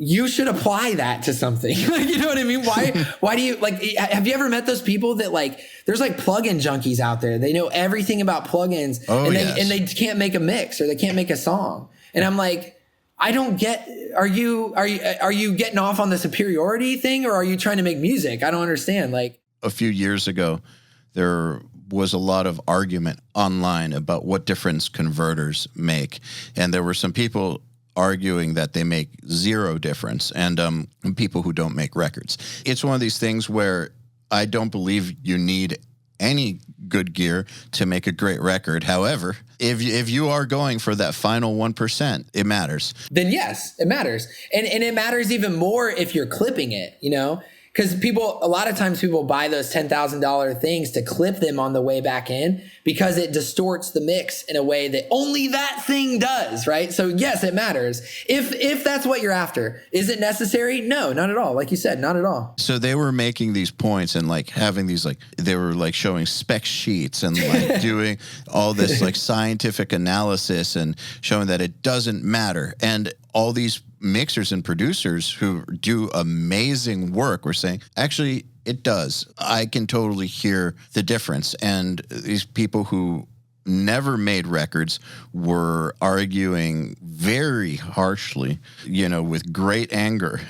you should apply that to something. You know what I mean? Why do you like, have you ever met those people that like, there's like plugin junkies out there. They know everything about plugins and they can't make a mix or they can't make a song. And I'm like, I don't get, are you getting off on the superiority thing or are you trying to make music? I don't understand. Like a few years ago, there was a lot of argument online about what difference converters make. And there were some people arguing that they make zero difference and people who don't make records. It's one of these things where I don't believe you need any good gear to make a great record. However, if you are going for that final 1%, it matters. Then yes, it matters. And it matters even more if you're clipping it, you know? Because a lot of times people buy those $10,000 things to clip them on the way back in because it distorts the mix in a way that only that thing does, right? So yes, it matters. If that's what you're after. Is it necessary? No, not at all. Like you said, not at all. So they were making these points and like having these like, they were like showing spec sheets and like doing all this like scientific analysis and showing that it doesn't matter. And all these mixers and producers who do amazing work were saying, actually, it does. I can totally hear the difference. And these people who never made records were arguing very harshly, you know, with great anger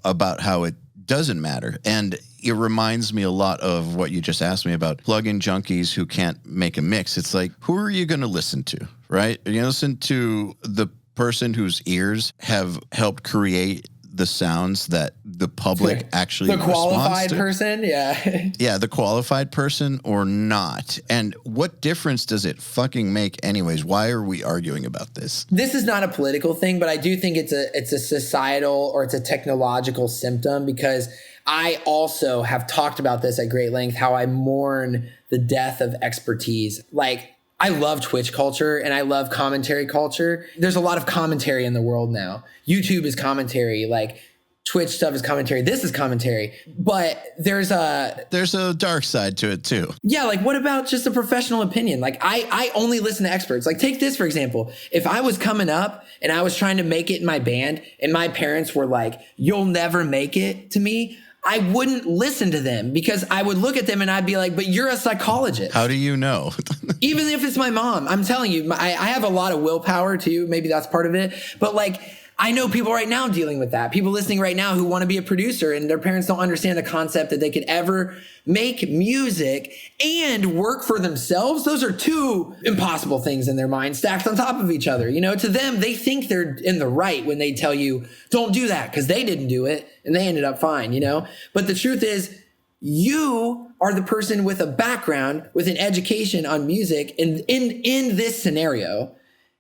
about how it doesn't matter. And it reminds me a lot of what you just asked me about plug-in junkies who can't make a mix. It's like, who are you going to listen to, right? Are you going to listen to the person whose ears have helped create the sounds that the public actually the qualified responds to? Person, yeah. Yeah, the qualified person or not. And what difference does it fucking make anyways? Why are we arguing about this? This is not a political thing, but I do think it's a societal or it's a technological symptom because I also have talked about this at great length, how I mourn the death of expertise. Like, I love Twitch culture and I love commentary culture. There's a lot of commentary in the world now. YouTube is commentary, like Twitch stuff is commentary. This is commentary, but there's a dark side to it too. Yeah. Like what about just a professional opinion? Like I only listen to experts. Like take this, for example, if I was coming up and I was trying to make it in my band and my parents were like, you'll never make it to me, I wouldn't listen to them because I would look at them and I'd be like, but you're a psychologist. How do you know? Even if it's my mom, I'm telling you, I have a lot of willpower too. Maybe that's part of it. But like, I know people right now dealing with that. People listening right now who want to be a producer and their parents don't understand the concept that they could ever make music and work for themselves. Those are two impossible things in their mind stacked on top of each other. You know, to them, they think they're in the right when they tell you, don't do that because they didn't do it and they ended up fine, you know? But the truth is, you are the person with a background, with an education on music in this scenario,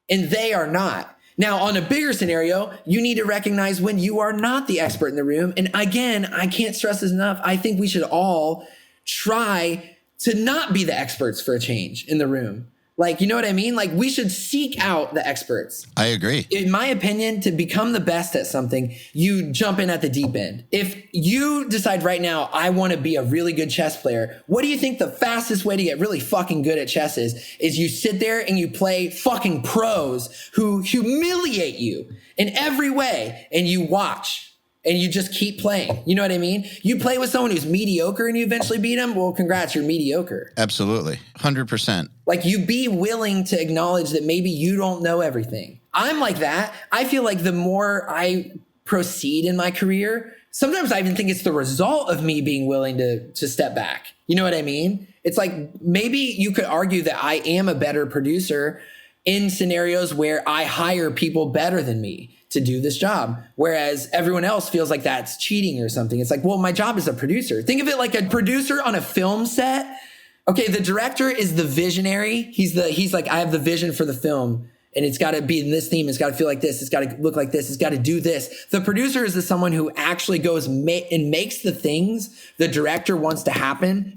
and they are not. Now, on a bigger scenario, you need to recognize when you are not the expert in the room. And again, I can't stress this enough. I think we should all try to not be the experts for a change in the room. Like, you know what I mean? Like, we should seek out the experts. I agree. In my opinion, to become the best at something, you jump in at the deep end. If you decide right now, I want to be a really good chess player, what do you think the fastest way to get really fucking good at chess is? Is you sit there and you play fucking pros who humiliate you in every way and you watch. And you just keep playing. You know what I mean? You play with someone who's mediocre and you eventually beat them. Well, congrats, you're mediocre. Absolutely. 100%. Like you be willing to acknowledge that maybe you don't know everything. I'm like that. I feel like the more I proceed in my career, sometimes I even think it's the result of me being willing to step back. You know what I mean? It's like maybe you could argue that I am a better producer in scenarios where I hire people better than me to do this job. Whereas everyone else feels like that's cheating or something. It's like, well, my job is a producer. Think of it like a producer on a film set. Okay, the director is the visionary. He's like, I have the vision for the film and it's got to be in this theme. It's got to feel like this. It's got to look like this. It's got to do this. The producer is someone who actually goes and makes the things the director wants to happen.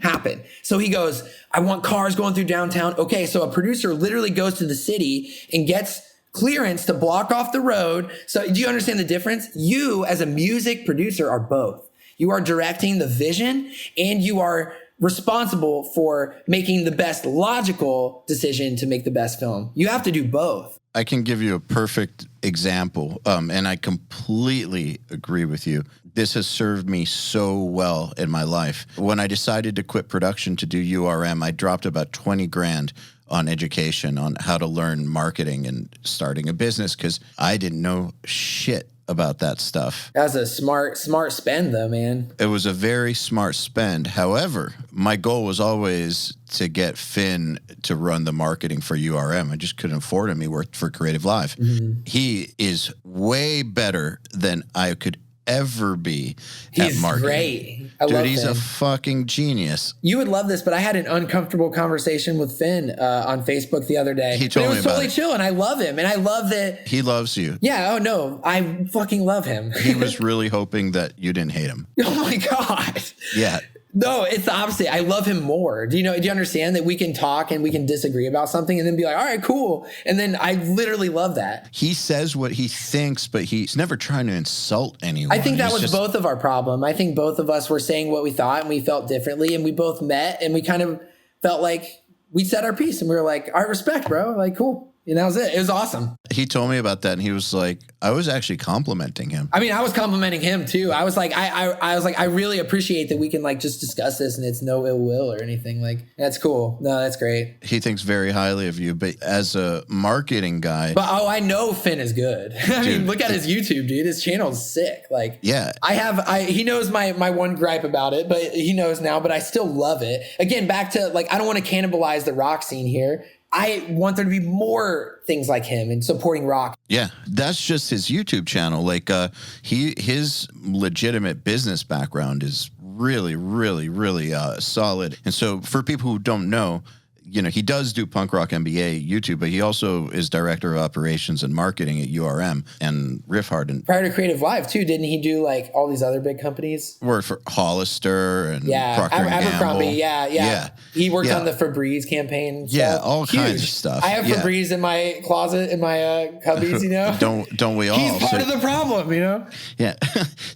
So he goes, I want cars going through downtown. Okay, so a producer literally goes to the city and gets clearance to block off the road. So do you understand the difference? You as a music producer are both. You are directing the vision and you are responsible for making the best logical decision to make the best film. You have to do both. I can give you a perfect example, and I completely agree with you. This has served me so well in my life. When I decided to quit production to do URM, I dropped about 20 grand on education, on how to learn marketing and starting a business, because I didn't know shit about that stuff. That was a smart spend though, man. It was a very smart spend. However, my goal was always to get Finn to run the marketing for URM. I just couldn't afford him. He worked for Creative Live. Mm-hmm. He is way better than I could ever be at marketing. Great. I love Dude, he's Finn. a fucking genius. You would love this, but I had an uncomfortable conversation with Finn on Facebook the other day. He told me it was totally chill, and I love him, and I love that he loves you. Yeah. Oh no, I fucking love him. He was really hoping that you didn't hate him. Oh my god. Yeah. No, it's the opposite. I love him more. Do you understand that we can talk and we can disagree about something and then be like, all right, cool. And then I literally love that. He says what he thinks, but he's never trying to insult anyone. I think that was both of our problem. I think both of us were saying what we thought and we felt differently, and we both met and we kind of felt like we said our piece and we were like, all right, respect, bro. Like, cool. And that was it. It was awesome. He told me about that and he was like, I was actually complimenting him. I mean, I was complimenting him too. I was like, I was like, I really appreciate that we can like just discuss this and it's no ill will or anything. Like, that's cool. No, that's great. He thinks very highly of you, but as a marketing guy. But I know Finn is good. I mean, look at his YouTube, dude. His channel's sick. Like, yeah, he knows my one gripe about it, but he knows now, but I still love it. Again, back to like, I don't want to cannibalize the rock scene here. I want there to be more things like him and supporting rock. Yeah, that's just his YouTube channel. Like his legitimate business background is really, really, really solid. And so for people who don't know, he does do Punk Rock MBA YouTube, but he also is director of operations and marketing at URM and Riff Hard. And prior to Creative Live too, didn't he do like all these other big companies? Worked for Hollister and Procter & Abercrombie. Gamble. Yeah. He worked on the Febreze campaign. Yeah, all kinds of stuff. I have Febreze in my closet, in my cubbies. Don't we all? He's part of the problem. Yeah.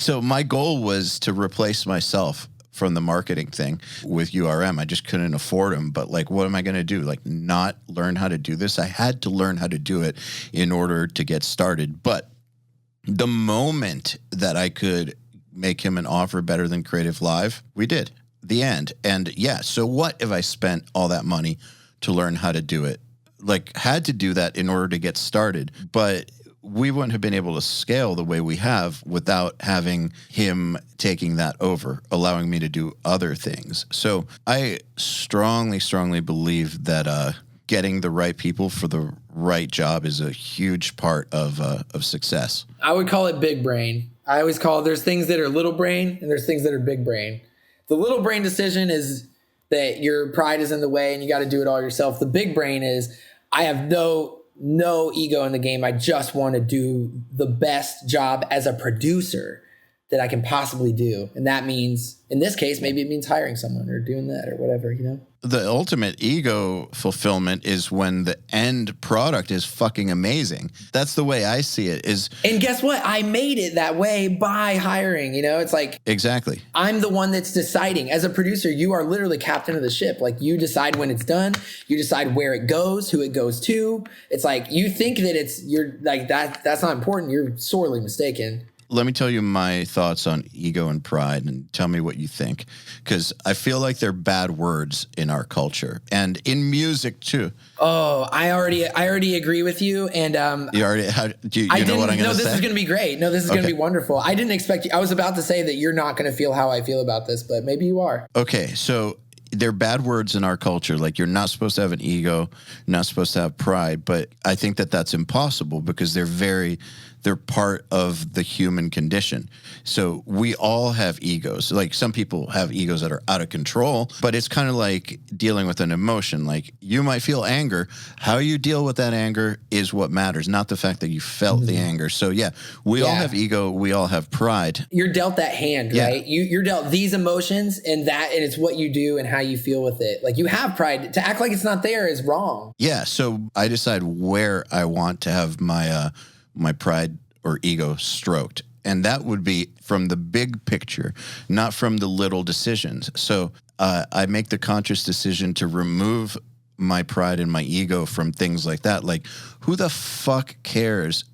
So my goal was to replace myself from the marketing thing with URM. I just couldn't afford them. But like, what am I going to do? Like, not learn how to do this? I had to learn how to do it in order to get started. But the moment that I could make him an offer better than Creative Live, we did. The end. And yeah, so what if I spent all that money to learn how to do it? Like, had to do that in order to get started. But we wouldn't have been able to scale the way we have without having him taking that over, allowing me to do other things. So I strongly, strongly believe that getting the right people for the right job is a huge part of success. I would call it big brain. I always call there's things that are little brain and there's things that are big brain. The little brain decision is that your pride is in the way and you got to do it all yourself. The big brain is I have no ego in the game. I just want to do the best job as a producer that I can possibly do. And that means, in this case, maybe it means hiring someone or doing that or whatever, The ultimate ego fulfillment is when the end product is fucking amazing. That's the way I see it. And guess what? I made it that way by hiring, It's like... Exactly. I'm the one that's deciding. As a producer, you are literally captain of the ship. Like, you decide when it's done. You decide where it goes, who it goes to. It's like, you think that you're like, that's not important. You're sorely mistaken. Let me tell you my thoughts on ego and pride and tell me what you think. Because I feel like they're bad words in our culture and in music too. Oh, I already agree with you. And you already do you know what I'm going to say? No, this is going to be great. No, this is going to be wonderful. I didn't expect you. I was about to say that you're not going to feel how I feel about this, but maybe you are. Okay, so they're bad words in our culture. Like, you're not supposed to have an ego, not supposed to have pride. But I think that that's impossible because they're very They're part of the human condition. So we all have egos. Like some people have egos that are out of control, but it's kind of like dealing with an emotion. Like you might feel anger. How you deal with that anger is what matters, not the fact that you felt the anger. So yeah, we all have ego. We all have pride. You're dealt that hand, right? You're dealt these emotions and it's what you do and how you feel with it. Like you have pride. To act like it's not there is wrong. Yeah. So I decide where I want to have my my pride or ego stroked. And that would be from the big picture, not from the little decisions. So I make the conscious decision to remove my pride and my ego from things like that. Like, who the fuck cares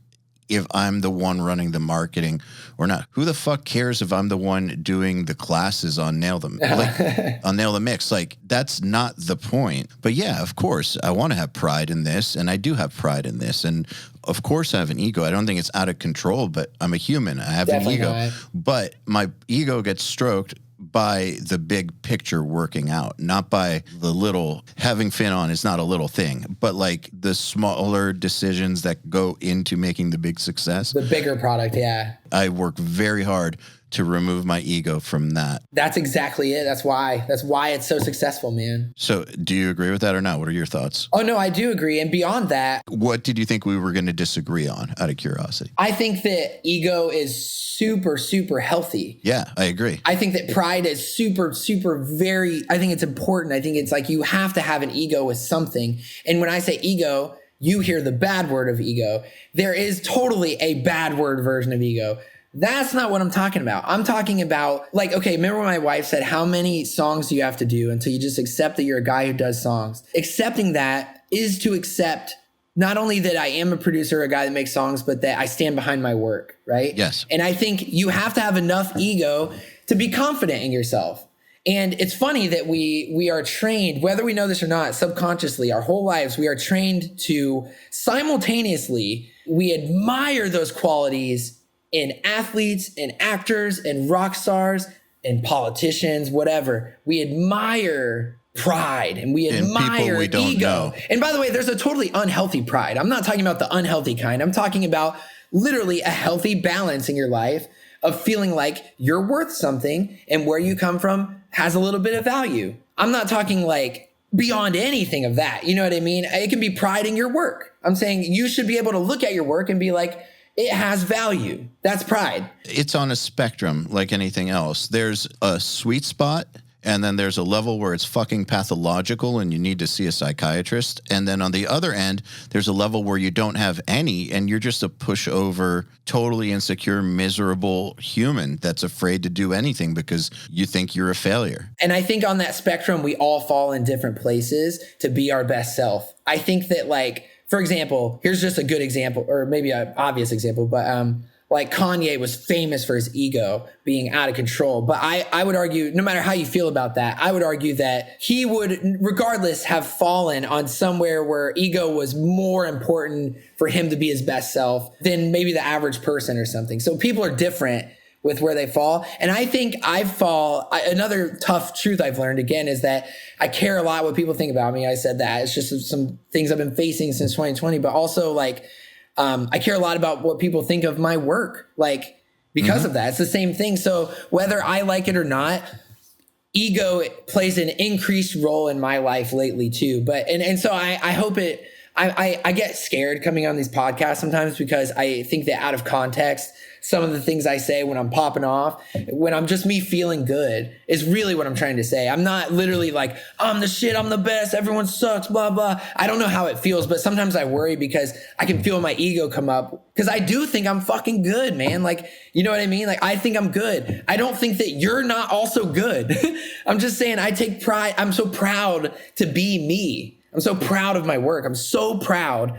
if I'm the one running the marketing or not? Who the fuck cares if I'm the one doing the classes on Nail the Mix? Like, that's not the point. But yeah, of course, I want to have pride in this, and I do have pride in this. And of course, I have an ego. I don't think it's out of control, but I'm a human. I have an ego. Not. But my ego gets stroked by the big picture working out, not by the little. Having Finn on is not a little thing, but like the smaller decisions that go into making the big success. The bigger product, yeah. I work very hard to remove my ego from that. That's exactly it. That's why it's so successful, man. So do you agree with that or not? What are your thoughts? Oh, no, I do agree. And beyond that. What did you think we were going to disagree on, out of curiosity? I think that ego is super, super healthy. Yeah, I agree. I think that pride is super, super I think it's important. I think it's like you have to have an ego with something. And when I say ego, you hear the bad word of ego. There is totally a bad word version of ego. That's not what I'm talking about. I'm talking about, like, okay, remember when my wife said, how many songs do you have to do until you just accept that you're a guy who does songs? Accepting that is to accept not only that I am a producer, a guy that makes songs, but that I stand behind my work, right? Yes. And I think you have to have enough ego to be confident in yourself. And it's funny that we are trained, whether we know this or not, subconsciously, our whole lives, we are trained to simultaneously, we admire those qualities in athletes and actors and rock stars and politicians, whatever. We admire pride and we admire ego. And by the way, there's a totally unhealthy pride. I'm not talking about the unhealthy kind. I'm talking about literally a healthy balance in your life of feeling like you're worth something and where you come from has a little bit of value. I'm not talking like beyond anything of that. You know what I mean? It can be pride in your work. I'm saying you should be able to look at your work and be like, it has value. That's pride. It's on a spectrum like anything else. There's a sweet spot, and then there's a level where it's fucking pathological and you need to see a psychiatrist. And then on the other end, there's a level where you don't have any and you're just a pushover, totally insecure, miserable human that's afraid to do anything because you think you're a failure. And I think on that spectrum, we all fall in different places to be our best self. I think that, like, for example, here's just a good example, or maybe an obvious example, but like Kanye was famous for his ego being out of control. But I would argue, no matter how you feel about that, I would argue that he would, regardless, have fallen on somewhere where ego was more important for him to be his best self than maybe the average person or something. So people are different with where they fall. And I think another tough truth I've learned again is that I care a lot what people think about me. I said that. It's just some things I've been facing since 2020, but also like, I care a lot about what people think of my work, like because of that. It's the same thing. So whether I like it or not, ego plays an increased role in my life lately too. But, and so I hope I get scared coming on these podcasts sometimes because I think that out of context, some of the things I say when I'm popping off, when I'm just me feeling good is really what I'm trying to say. I'm not literally like, I'm the shit, I'm the best, everyone sucks, blah, blah. I don't know how it feels, but sometimes I worry because I can feel my ego come up because I do think I'm fucking good, man. Like, you know what I mean? Like, I think I'm good. I don't think that you're not also good. I'm just saying I take pride. I'm so proud to be me. I'm so proud of my work. I'm so proud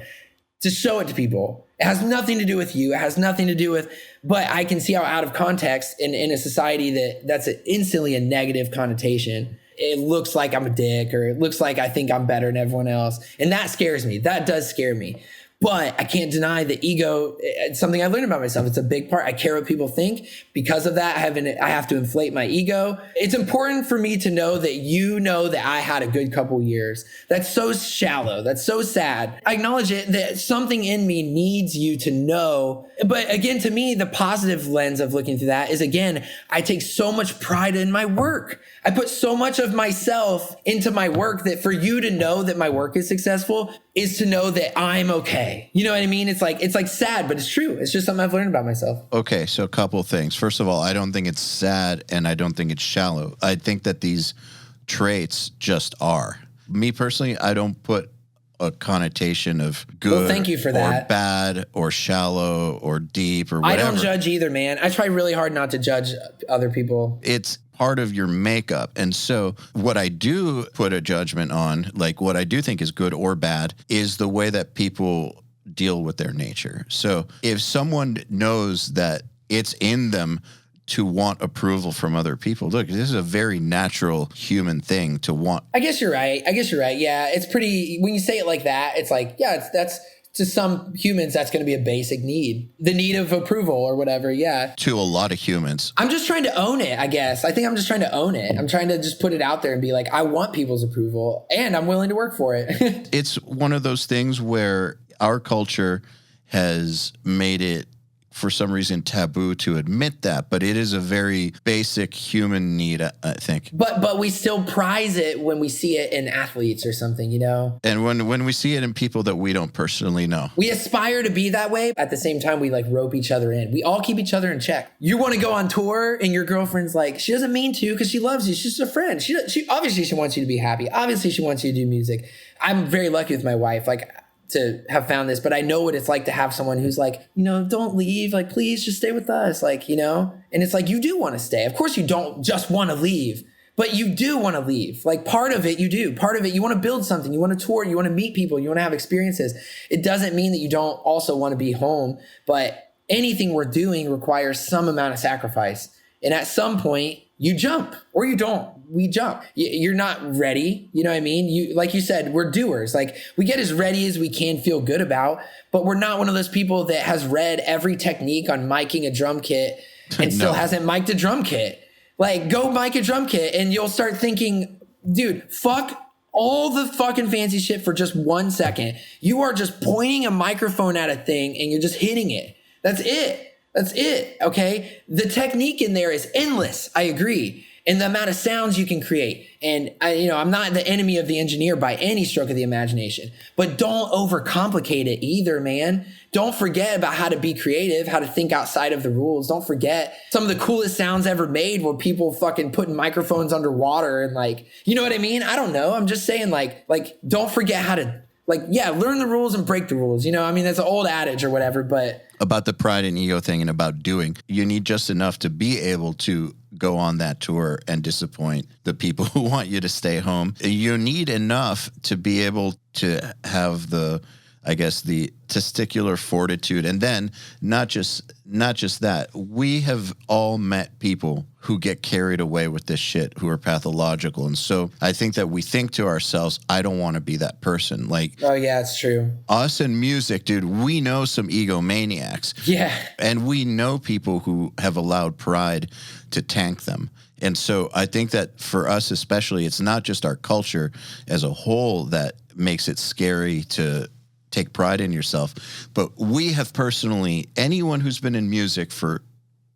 to show it to people. It has nothing to do with you. It has nothing to do with, but I can see how out of context in a society that's instantly a negative connotation. It looks like I'm a dick or it looks like I think I'm better than everyone else. And that scares me. That does scare me. But I can't deny the ego. It's something I learned about myself. It's a big part. I care what people think. Because of that, I have to inflate my ego. It's important for me to know that you know that I had a good couple years. That's so shallow. That's so sad. I acknowledge it, that something in me needs you to know. But again, to me, the positive lens of looking through that is, again, I take so much pride in my work. I put so much of myself into my work that for you to know that my work is successful is to know that I'm okay. You know what I mean? It's like sad, but it's true. It's just something I've learned about myself. Okay, so a couple things. First of all, I don't think it's sad and I don't think it's shallow. I think that these traits just are. Me personally, I don't put a connotation of good well, thank you for that. Or bad or shallow or deep or whatever. I don't judge either, man. I try really hard not to judge other people. It's part of your makeup. And so what I do put a judgment on, like what I do think is good or bad, is the way that people deal with their nature. So if someone knows that it's in them to want approval from other people, look, this is a very natural human thing to want. I guess you're right. Yeah, it's pretty, when you say it like that, it's like, yeah, that's to some humans, that's going to be a basic need. The need of approval or whatever, yeah. To a lot of humans. I'm just trying to own it, I guess. I think I'm just trying to own it. I'm trying to just put it out there and be like, I want people's approval and I'm willing to work for it. It's one of those things where our culture has made it, for some reason, taboo to admit that, but it is a very basic human need, I think. But we still prize it when we see it in athletes or something, you know? And when we see it in people that we don't personally know. We aspire to be that way. At the same time, we like rope each other in. We all keep each other in check. You want to go on tour and your girlfriend's like, she doesn't mean to because she loves you. She's just a friend. She obviously she wants you to be happy. Obviously she wants you to do music. I'm very lucky with my wife. Like, to have found this, but I know what it's like to have someone who's like, you know, don't leave, like, please just stay with us. Like, you know, and it's like, you do want to stay. Of course you don't just want to leave, but you do want to leave. Like part of it, you do. Part of it, you want to build something. You want to tour. You want to meet people. You want to have experiences. It doesn't mean that you don't also want to be home, but anything we're doing requires some amount of sacrifice. And at some point you jump or you don't. We jump. You're not ready. You know what I mean? You, like you said, we're doers. Like we get as ready as we can feel good about, but we're not one of those people that has read every technique on miking a drum kit and still hasn't mic'd a drum kit. Like go mic a drum kit and you'll start thinking, dude, fuck all the fucking fancy shit for just 1 second. You are just pointing a microphone at a thing and you're just hitting it. That's it. That's it. Okay. The technique in there is endless. I agree. And the amount of sounds you can create. And I'm not the enemy of the engineer by any stroke of the imagination, but don't overcomplicate it either, man. Don't forget about how to be creative, how to think outside of the rules. Don't forget some of the coolest sounds ever made were people fucking putting microphones underwater and like, you know what I mean? I don't know. I'm just saying like, don't forget how to learn the rules and break the rules. You know, I mean, that's an old adage or whatever, but about the pride and ego thing and about doing, you need just enough to be able to go on that tour and disappoint the people who want you to stay home. You need enough to be able to have the testicular fortitude. And then not just that, we have all met people who get carried away with this shit, who are pathological. And so I think that we think to ourselves, I don't want to be that person. Like, oh yeah, it's true. Us in music, dude, we know some egomaniacs. Yeah. And we know people who have allowed pride to tank them. And so I think that for us especially, it's not just our culture as a whole that makes it scary to take pride in yourself, but we have personally, anyone who's been in music for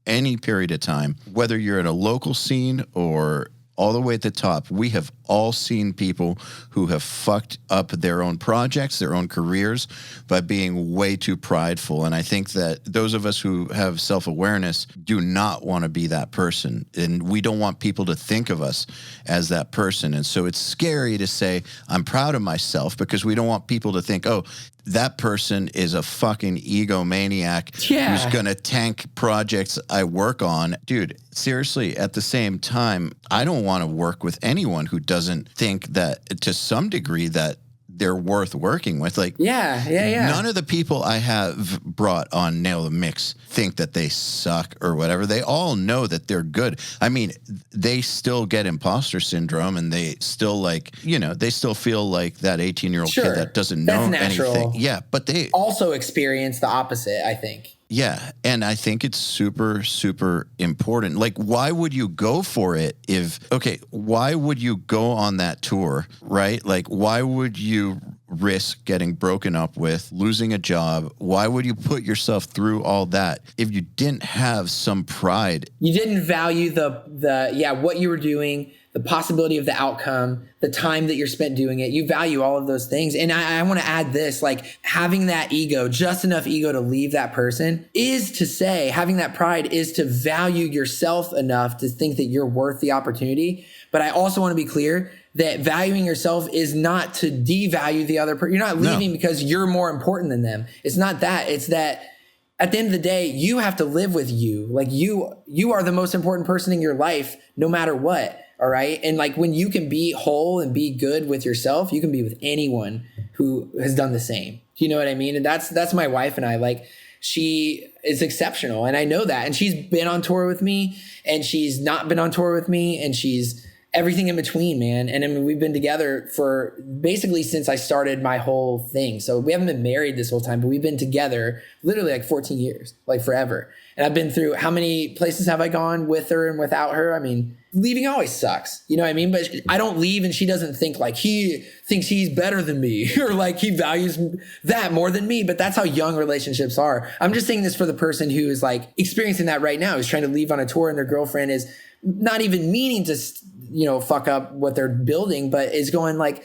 any period of time, whether you're in a local scene or all the way at the top, we have all seen people who have fucked up their own projects, their own careers by being way too prideful. And I think that those of us who have self-awareness do not want to be that person. And we don't want people to think of us as that person. And so it's scary to say, I'm proud of myself, because we don't want people to think, oh, that person is a fucking egomaniac who's going to tank projects I work on. Dude, seriously, at the same time, I don't want to work with anyone who doesn't think that, to some degree, that they're worth working with. Like, yeah. None of the people I have brought on Nail the Mix think that they suck or whatever. They all know that they're good. I mean, they still get imposter syndrome, and they still they still feel like that 18-year-old kid that doesn't know anything. Yeah, but they also experience the opposite, I think. Yeah, and I think it's super, super important. Like, why would you go for it why would you go on that tour, right? Like, why would you risk getting broken up with, losing a job? Why would you put yourself through all that if you didn't have some pride? You didn't value what you were doing, the possibility of the outcome, the time that you're spent doing it. You value all of those things. And I want to add this, like having that ego, just enough ego to leave that person, is to say, having that pride is to value yourself enough to think that you're worth the opportunity. But I also want to be clear that valuing yourself is not to devalue the other person. You're not leaving because you're more important than them. It's not that. It's that at the end of the day, you have to live with you. Like you are the most important person in your life, no matter what. All right. And like when you can be whole and be good with yourself, you can be with anyone who has done the same. Do you know what I mean? And that's my wife and I. Like, she is exceptional. And I know that. And she's been on tour with me, and she's not been on tour with me, and she's everything in between, man. And I mean, we've been together for basically since I started my whole thing. So we haven't been married this whole time, but we've been together literally like 14 years, like forever. And I've been through, how many places have I gone with her and without her? I mean, leaving always sucks. You know what I mean? But I don't leave and she doesn't think like he thinks he's better than me or like he values that more than me. But that's how young relationships are. I'm just saying this for the person who is like experiencing that right now, who's trying to leave on a tour and their girlfriend is not even meaning to, fuck up what they're building, but is going like,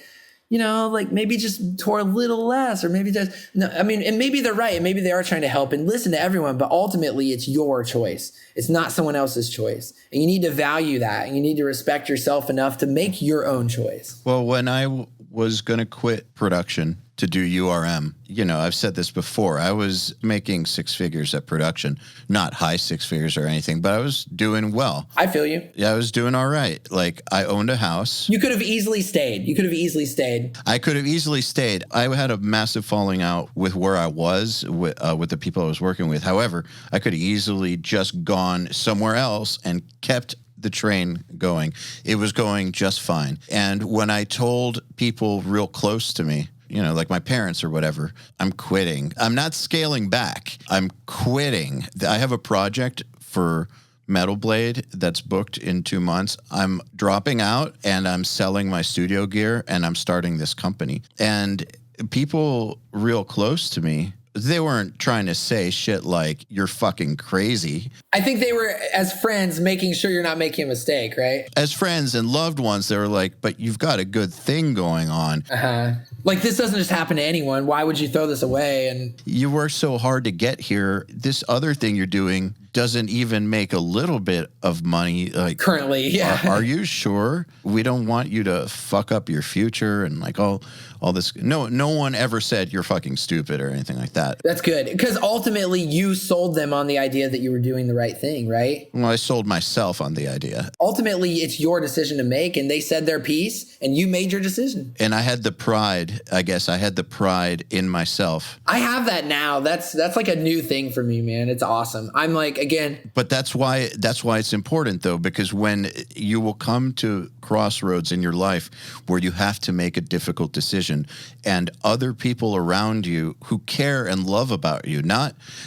like maybe just tour a little less, or maybe just, no, I mean, and maybe they're right. And maybe they are trying to help and listen to everyone, but ultimately it's your choice. It's not someone else's choice. And you need to value that. And you need to respect yourself enough to make your own choice. Well, when I was going to quit production to do URM, I've said this before, I was making six figures at production, not high six figures or anything, but I was doing well. I feel you. Yeah, I was doing all right. Like, I owned a house. You could have easily stayed. I could have easily stayed. I had a massive falling out with where I was with the people I was working with. However, I could have easily just gone somewhere else and kept the train going. It was going just fine. And when I told people real close to me, like my parents or whatever, I'm quitting. I'm not scaling back. I'm quitting. I have a project for Metal Blade that's booked in 2 months. I'm dropping out and I'm selling my studio gear and I'm starting this company. And people real close to me, they weren't trying to say shit like, you're fucking crazy. I think they were, as friends, making sure you're not making a mistake, right? As friends and loved ones, they were like, but you've got a good thing going on. Uh-huh. Like, this doesn't just happen to anyone. Why would you throw this away? And you worked so hard to get here. This other thing you're doing doesn't even make a little bit of money. Like, currently, yeah. Are you sure? We don't want you to fuck up your future and like all this. No one ever said you're fucking stupid or anything like that. That's good. Because ultimately you sold them on the idea that you were doing the right thing, right? Well, I sold myself on the idea. Ultimately, it's your decision to make, and they said their piece and you made your decision. And I had the pride, I guess. I had the pride in myself. I have that now. That's like a new thing for me, man. It's awesome. I'm like, again. But that's why it's important, though, because when you will come to crossroads in your life where you have to make a difficult decision, and other people around you who care and love about you,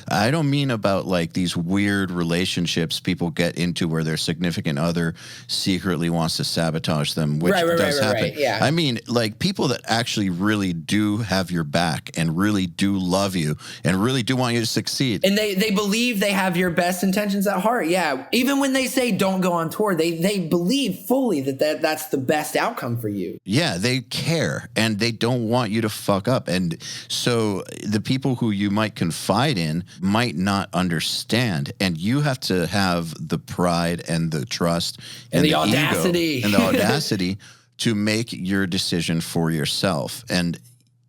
I don't mean about like these weird relationships people get into where their significant other secretly wants to sabotage them, which does happen. Right, yeah. I mean, like people that actually really do have your back and really do love you and really do want you to succeed. And they believe they have your best intentions at heart. Yeah. Even when they say don't go on tour, they believe fully that's the best outcome for you. Yeah, they care and they don't want you to fuck up. And so the people who you might confide in might not understand. And you have to have the pride and the trust and the audacity ego and the audacity to make your decision for yourself. And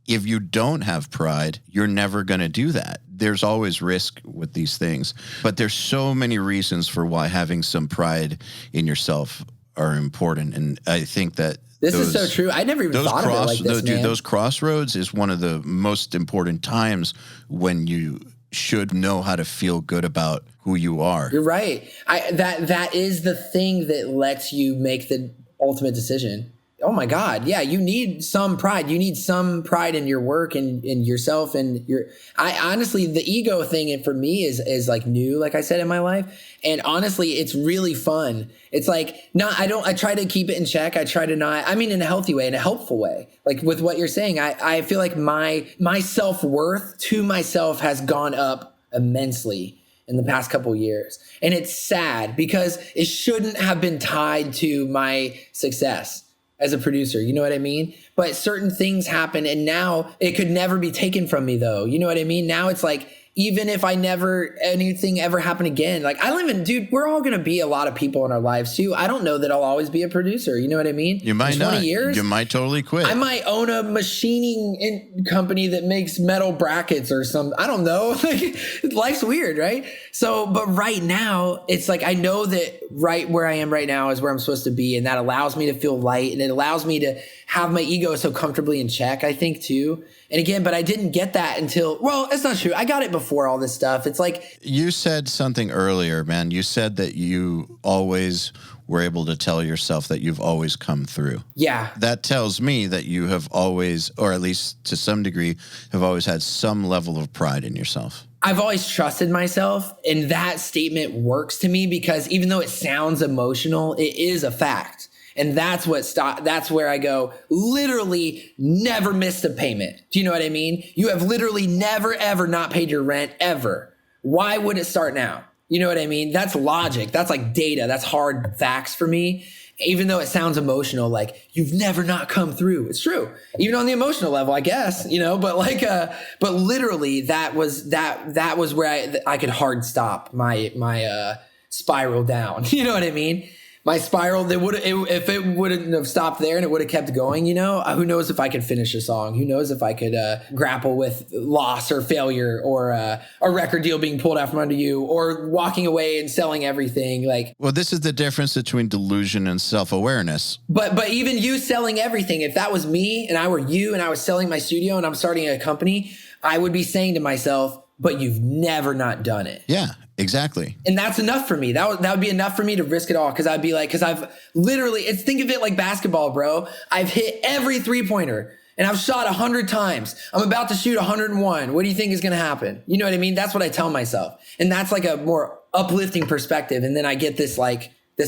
if you don't have pride, you're never going to do that. There's always risk with these things, but there's so many reasons for why having some pride in yourself are important. And I think that this is so true. I never even thought of it like this, man. Those crossroads is one of the most important times when you should know how to feel good about who you are. You're right. That is the thing that lets you make the ultimate decision. Oh my God. Yeah. You need some pride. You need some pride in your work and in yourself. And honestly, the ego thing for me is like new, like I said, in my life. And honestly, it's really fun. It's like, I try to keep it in check. I try to not, I mean, in a healthy way, in a helpful way. Like with what you're saying, I feel like my self-worth to myself has gone up immensely in the past couple of years. And it's sad because it shouldn't have been tied to my success as a producer, you know what I mean? But certain things happen and now it could never be taken from me though. You know what I mean? Now it's like, even if anything ever happened again, like dude, we're all going to be a lot of people in our lives too. I don't know that I'll always be a producer. You know what I mean? You might in 20 not. years, you might totally quit. I might own a machining company that makes metal brackets or something. I don't know. Like, life's weird, right? So, but right now it's like, I know that right where I am right now is where I'm supposed to be. And that allows me to feel light and it allows me to have my ego so comfortably in check, I think too. And again, but I didn't get that until, well, it's not true. I got it before all this stuff. It's like, you said something earlier, man. You said that you always were able to tell yourself that you've always come through. Yeah. That tells me that you have always, or at least to some degree, have always had some level of pride in yourself. I've always trusted myself, and that statement works to me because even though it sounds emotional, it is a fact. And that's where I go, literally never missed a payment. Do you know what I mean? You have literally never, ever not paid your rent ever. Why would it start now? You know what I mean? That's logic. That's like data. That's hard facts for me. Even though it sounds emotional, like you've never not come through. It's true. Even on the emotional level, I guess, but like, but literally that was where I could hard stop my spiral down. You know what I mean? My spiral, if it wouldn't have stopped there and it would have kept going, who knows if I could finish a song? Who knows if I could grapple with loss or failure or a record deal being pulled out from under you or walking away and selling everything? Well, this is the difference between delusion and self-awareness. But even you selling everything, if that was me and I were you and I was selling my studio and I'm starting a company, I would be saying to myself, but you've never not done it. Yeah. Exactly. And that's enough for me. That would be enough for me to risk it all. Cause I've literally, think of it like basketball, bro. I've hit every 3-pointer and I've shot 100 times. I'm about to shoot 101. What do you think is going to happen? You know what I mean? That's what I tell myself. And that's like a more uplifting perspective. And then I get this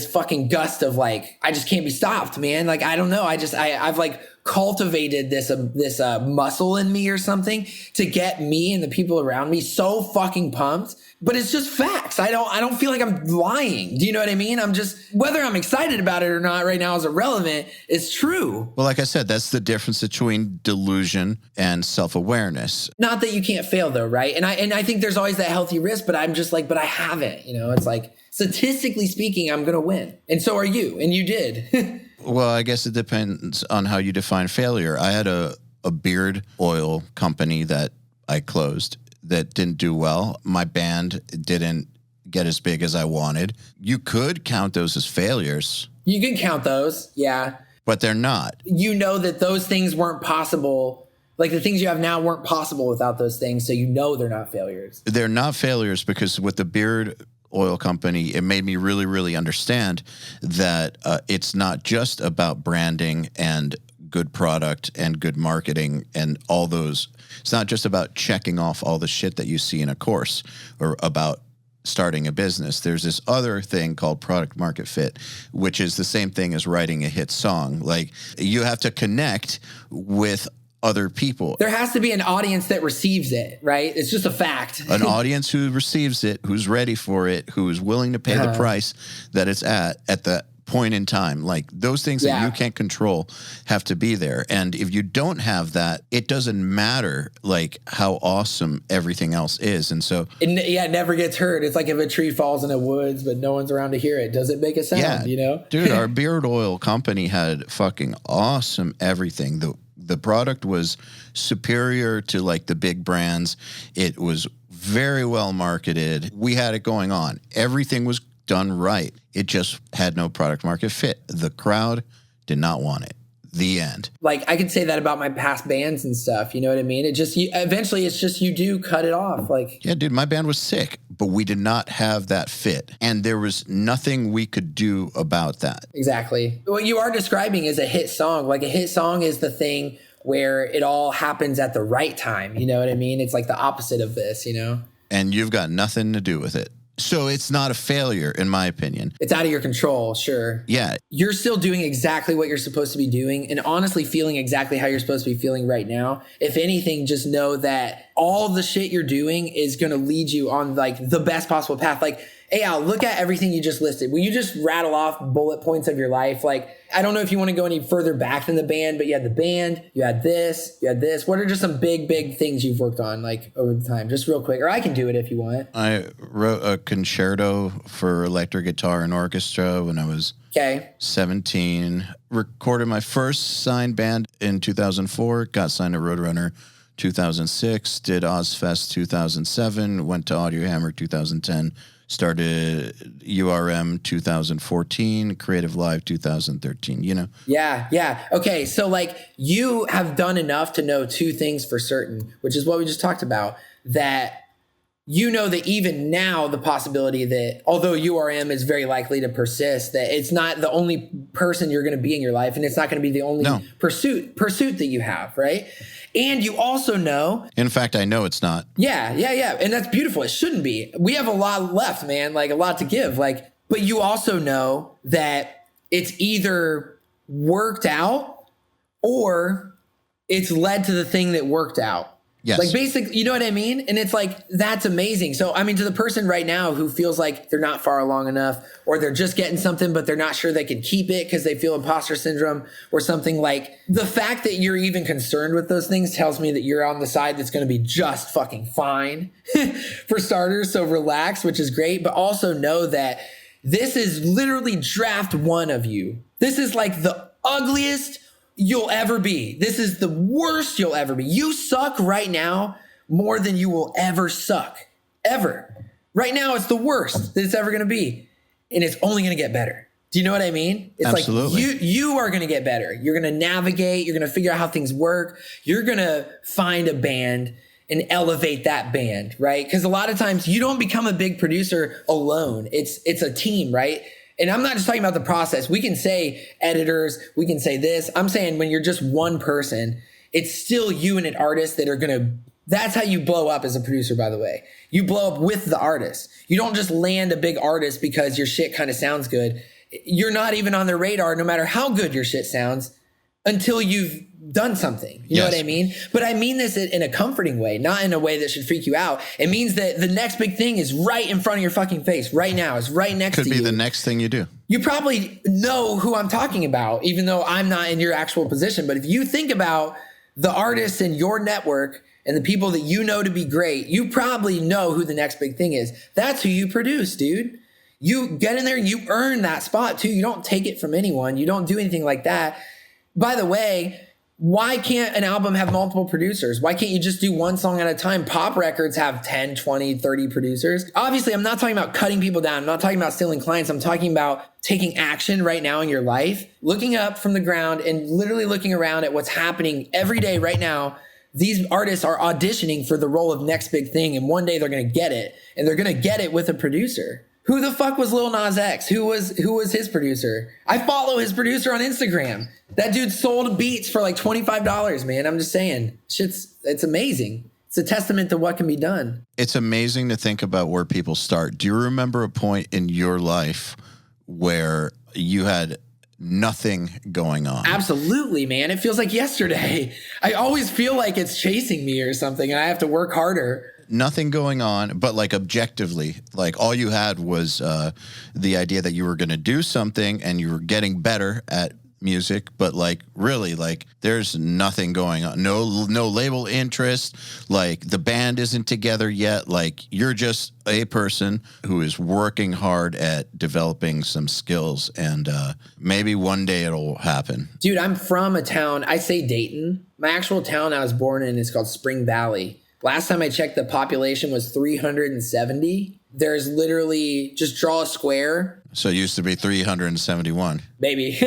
fucking gust of I just can't be stopped, man. I don't know. I've cultivated this muscle in me or something to get me and the people around me so fucking pumped. But it's just facts. I don't feel like I'm lying. Do you know what I mean? I'm just, whether I'm excited about it or not right now is irrelevant. It's true. Well, like I said, that's the difference between delusion and self-awareness. Not that you can't fail though, right? And I think there's always that healthy risk, but I'm just but I haven't, it's statistically speaking, I'm going to win. And so are you. And you did. Well, I guess it depends on how you define failure. I had a beard oil company that I closed that didn't do well. My band didn't get as big as I wanted. You could count those as failures. You can count those, yeah. But they're not. You know that those things weren't possible. The things you have now weren't possible without those things, so they're not failures. They're not failures because with the beard oil company, it made me really, really understand that it's not just about branding and good product and good marketing and all those. It's not just about checking off all the shit that you see in a course or about starting a business. There's this other thing called product market fit, which is the same thing as writing a hit song. You have to connect with other people. There has to be an audience that receives it, right? It's just a fact. An audience who receives it, who's ready for it, who is willing to pay the price that it's at the point in time. Those things that you can't control have to be there. And if you don't have that, it doesn't matter how awesome everything else is. And so it never gets heard. It's like if a tree falls in the woods, but no one's around to hear it. Does it make a sound? Dude, our beard oil company had fucking awesome everything. The product was superior to the big brands. It was very well marketed. We had it going on. Everything was done right. It just had no product market fit. The crowd did not want it. The end. Like, I could say that about my past bands and stuff. You know what I mean? It just, eventually it's just, you do cut it off. Like, yeah, dude, my band was sick, but we did not have that fit. And there was nothing we could do about that. Exactly. What you are describing is a hit song. Like, a hit song is the thing where it all happens at the right time. You know what I mean? It's like the opposite of this, you know? And you've got nothing to do with it. So it's not a failure, in my opinion. It's out of your control, sure. Yeah. You're still doing exactly what you're supposed to be doing, and honestly feeling exactly how you're supposed to be feeling right now. If anything, just know that all the shit you're doing is going to lead you on like the best possible path. Like, EYAL, look at everything you just listed. Will you just rattle off bullet points of your life? Like, I don't know if you want to go any further back than the band, but you had the band, you had this, you had this. What are just some big things you've worked on like over the time? Just real quick, or I can do it if you want. I wrote a concerto for electric guitar and orchestra when I was 17. Recorded my first signed band in 2004. Got signed to Roadrunner 2006. Did Ozfest 2007. Went to Audio Hammer 2010. Started URM 2014, Creative Live 2013, you know? Yeah. Okay, so like you have done enough to know two things for certain, which is what we just talked about, that you know that even now the possibility that although URM is very likely to persist, that it's not the only person you're going to be in your life, and it's not going to be the only pursuit that you have, right? And you also know... In fact, I know it's not. Yeah. And that's beautiful. It shouldn't be. We have a lot left, man, like a lot to give. Like, but you also know that it's either worked out or it's led to the thing that worked out. Yes. Like basically, you know what I mean? And it's like, that's amazing. So, I mean, to the person right now who feels like they're not far along enough, or they're just getting something, but they're not sure they can keep it because they feel imposter syndrome or something, like the fact that you're even concerned with those things tells me that you're on the side that's going to be just fucking fine for starters. So relax, which is great, but also know that this is literally draft one of you. This is like the ugliest you'll ever be. This is the worst you'll ever be. You suck right now more than you will ever suck. Ever. Right now, it's the worst that it's ever going to be. And it's only going to get better. Do you know what I mean? It's Absolutely. like you are going to get better. You're going to navigate. You're going to figure out how things work. You're going to find a band and elevate that band, right? Because a lot of times you don't become a big producer alone. It's a team, right? And I'm not just talking about the process. We can say editors, we can say this. I'm saying when you're just one person, it's still you and an artist that are going to, that's how you blow up as a producer, by the way. You blow up with the artist. You don't just land a big artist because your shit kind of sounds good. You're not even on their radar, no matter how good your shit sounds, until you've done something. You know what I mean? But I mean this in a comforting way, not in a way that should freak you out. It means that the next big thing is right in front of your fucking face right now. It's right next to you. Could be the next thing you do. You probably know who I'm talking about, even though I'm not in your actual position. But if you think about the artists in your network and the people that you know to be great, you probably know who the next big thing is. That's who you produce, dude. You get in there and you earn that spot too. You don't take it from anyone. You don't do anything like that. By the way, why can't an album have multiple producers? Why can't you just do one song at a time? Pop records have 10, 20, 30 producers. Obviously, I'm not talking about cutting people down. I'm not talking about stealing clients. I'm talking about taking action right now in your life, looking up from the ground and literally looking around at what's happening every day right now. These artists are auditioning for the role of next big thing, and one day they're going to get it, and they're going to get it with a producer. Who the fuck was Lil Nas X? Who was his producer? I follow his producer on Instagram. That dude sold beats for like $25, man. I'm just saying. It's amazing. It's a testament to what can be done. It's amazing to think about where people start. Do you remember a point in your life where you had nothing going on? Absolutely, man. It feels like yesterday. I always feel like it's chasing me or something, and I have to work harder. Nothing going on, but like objectively, like all you had was the idea that you were going to do something and you were getting better at music, but like really, like there's nothing going on. No label interest. Like the band isn't together yet. Like you're just a person who is working hard at developing some skills, and maybe one day it'll happen. Dude, I'm from a town. I say Dayton. My actual town I was born in is called Spring Valley. Last time I checked, the population was 370. there's literally just draw a square. So it used to be 371. Maybe.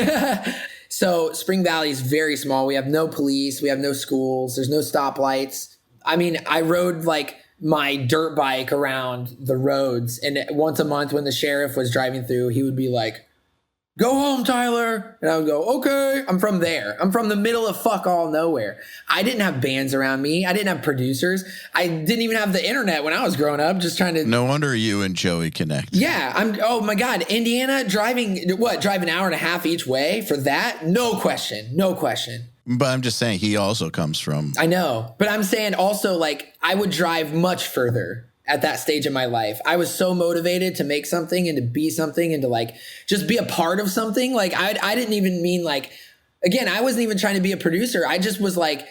So Spring Valley is very small. We have no police. We have no schools. There's no stoplights. I mean, I rode like my dirt bike around the roads. And once a month when the sheriff was driving through, he would be like, "Go home, Tyler." And I would go, "Okay." I'm from there. I'm from the middle of fuck all nowhere. I didn't have bands around me. I didn't have producers. I didn't even have the internet when I was growing up, just trying to. No wonder you and Joey connect. Yeah. Oh my God. Indiana driving an hour and a half each way for that? No question. No question. But I'm just saying he also comes from. I know. But I'm saying also like I would drive much further at that stage of my life. I was so motivated to make something and to be something and to like just be a part of something. Like I didn't even mean like, again, I wasn't even trying to be a producer. I just was like,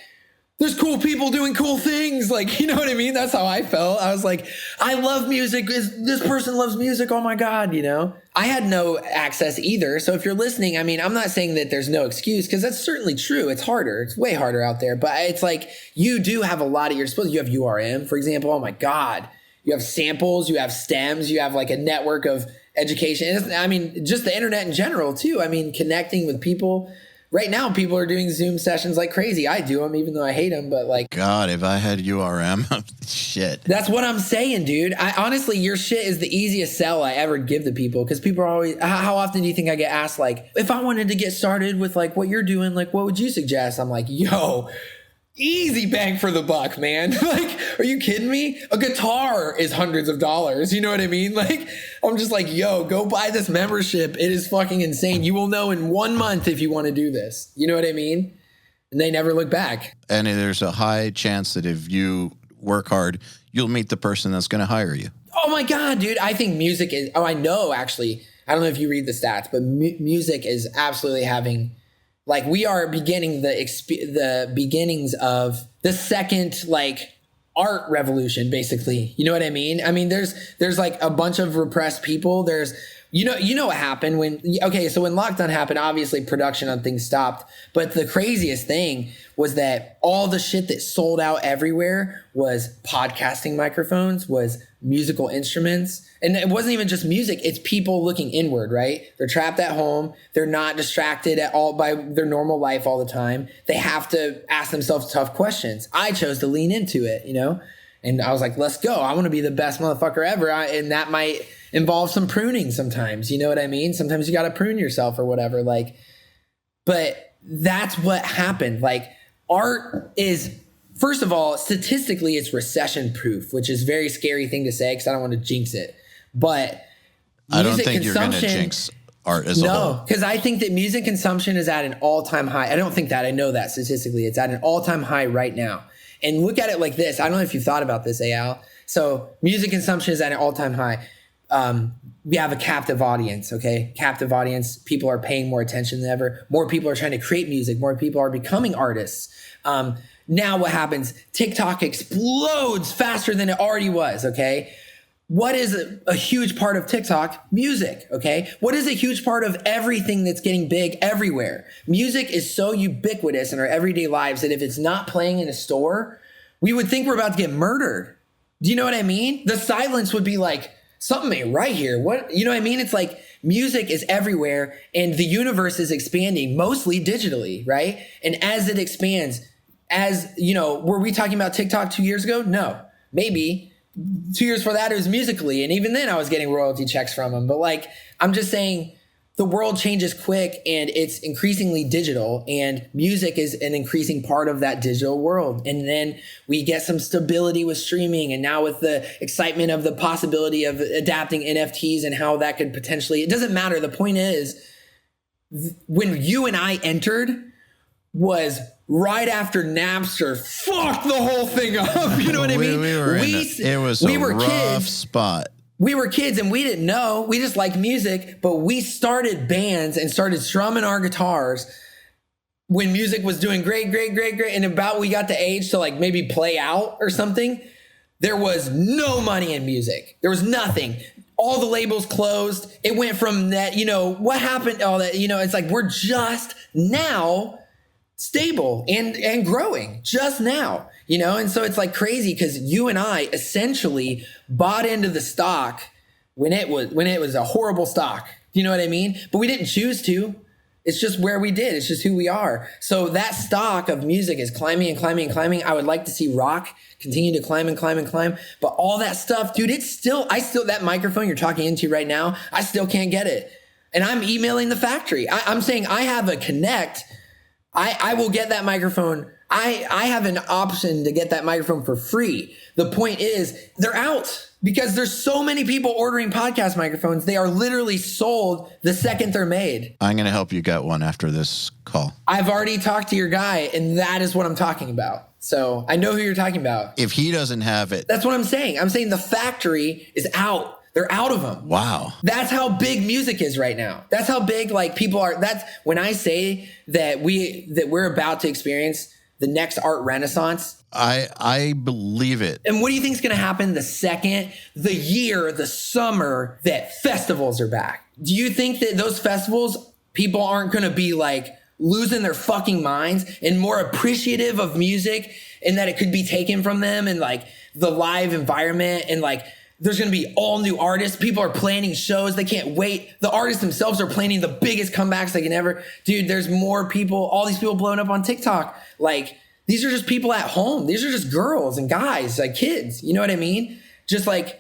there's cool people doing cool things. Like, you know what I mean? That's how I felt. I was like, I love music. This person loves music. Oh my God, you know? I had no access either. So if you're listening, I mean, I'm not saying that there's no excuse because that's certainly true. It's harder. It's way harder out there. But it's like you do have a lot of your disposal. You have URM, for example. Oh my God. You have samples, you have stems, you have like a network of education. I mean, just the internet in general too. I mean, connecting with people. Right now, people are doing Zoom sessions like crazy. I do them even though I hate them, but like. God, if I had URM, shit. That's what I'm saying, dude. Honestly, your shit is the easiest sell I ever give to people because people are always, how often do you think I get asked like, if I wanted to get started with like what you're doing, like what would you suggest? I'm like, yo, easy bang for the buck, man. Like, are you kidding me? A guitar is hundreds of dollars. You know what I mean? Like, I'm just like, yo, go buy this membership. It is fucking insane. You will know in 1 month if you want to do this. You know what I mean? And they never look back. And there's a high chance that if you work hard, you'll meet the person that's going to hire you. Oh my God, dude. I think music is, I know actually, I don't know if you read the stats, but music is absolutely having, like we are beginning the beginnings of the second like art revolution, basically. You know what I mean? I mean, there's like a bunch of repressed people. There's, you know what happened when, okay, so when lockdown happened, obviously production on things stopped. But the craziest thing was that all the shit that sold out everywhere was podcasting microphones, was musical instruments. And it wasn't even just music. It's people looking inward, right? They're trapped at home. They're not distracted at all by their normal life all the time. They have to ask themselves tough questions. I chose to lean into it, you know? And I was like, let's go. I want to be the best motherfucker ever. And that might involve some pruning sometimes. You know what I mean? Sometimes you got to prune yourself or whatever. Like, but that's what happened. Like, art is, first of all, statistically, it's recession proof, which is a very scary thing to say because I don't want to jinx it. But I don't think you're going to jinx art as a whole. No, because I think that music consumption is at an all-time high. I don't think that. I know that statistically. It's at an all-time high right now. And look at it like this. I don't know if you've thought about this, EYAL. So music consumption is at an all-time high. We have a captive audience, okay? Captive audience. People are paying more attention than ever. More people are trying to create music. More people are becoming artists. Now what happens? TikTok explodes faster than it already was, okay? What is a huge part of TikTok? Music, okay? What is a huge part of everything that's getting big everywhere? Music is so ubiquitous in our everyday lives that if it's not playing in a store, we would think we're about to get murdered. Do you know what I mean? The silence would be like, something ain't right here. What, you know what I mean? It's like music is everywhere and the universe is expanding mostly digitally, right? And as it expands, as you know, were we talking about TikTok 2 years ago? No, maybe 2 years before that it was Musically. And even then I was getting royalty checks from them. But like, I'm just saying the world changes quick and it's increasingly digital and music is an increasing part of that digital world. And then we get some stability with streaming. And now with the excitement of the possibility of adapting NFTs and how that could potentially, it doesn't matter. The point is when you and I entered was right after Napster fucked the whole thing up. You know what I mean? It was a rough spot. We were kids and we didn't know. We just liked music, but we started bands and started strumming our guitars when music was doing great. And about we got the age to like maybe play out or something, there was no money in music. There was nothing. All the labels closed. It went from that, you know, what happened? All that, you know, it's like we're just now stable and growing just now, And so it's like crazy because you and I essentially bought into the stock when it was a horrible stock. You know what I mean? But we didn't choose to. It's just where we did. It's just who we are. So that stock of music is climbing and climbing and climbing. I would like to see rock continue to climb and climb and climb. But all that stuff, dude, I still, that microphone you're talking into right now, I still can't get it. And I'm emailing the factory. I'm saying I have a Connect. I will get that microphone. I have an option to get that microphone for free. The point is they're out because there's so many people ordering podcast microphones. They are literally sold the second they're made. I'm going to help you get one after this call. I've already talked to your guy, and that is what I'm talking about. So I know who you're talking about. If he doesn't have it. That's what I'm saying. I'm saying the factory is out. They're out of them. Wow. That's how big music is right now. That's how big people are. That's when I say that we're about to experience the next art renaissance. I believe it. And what do you think is going to happen the summer that festivals are back? Do you think that those festivals, people aren't going to be like losing their fucking minds and more appreciative of music and that it could be taken from them and like the live environment and like there's going to be all new artists. People are planning shows. They can't wait. The artists themselves are planning the biggest comebacks they can ever. Dude, there's more people, all these people blowing up on TikTok. Like, these are just people at home. These are just girls and guys, like kids. You know what I mean? Just like,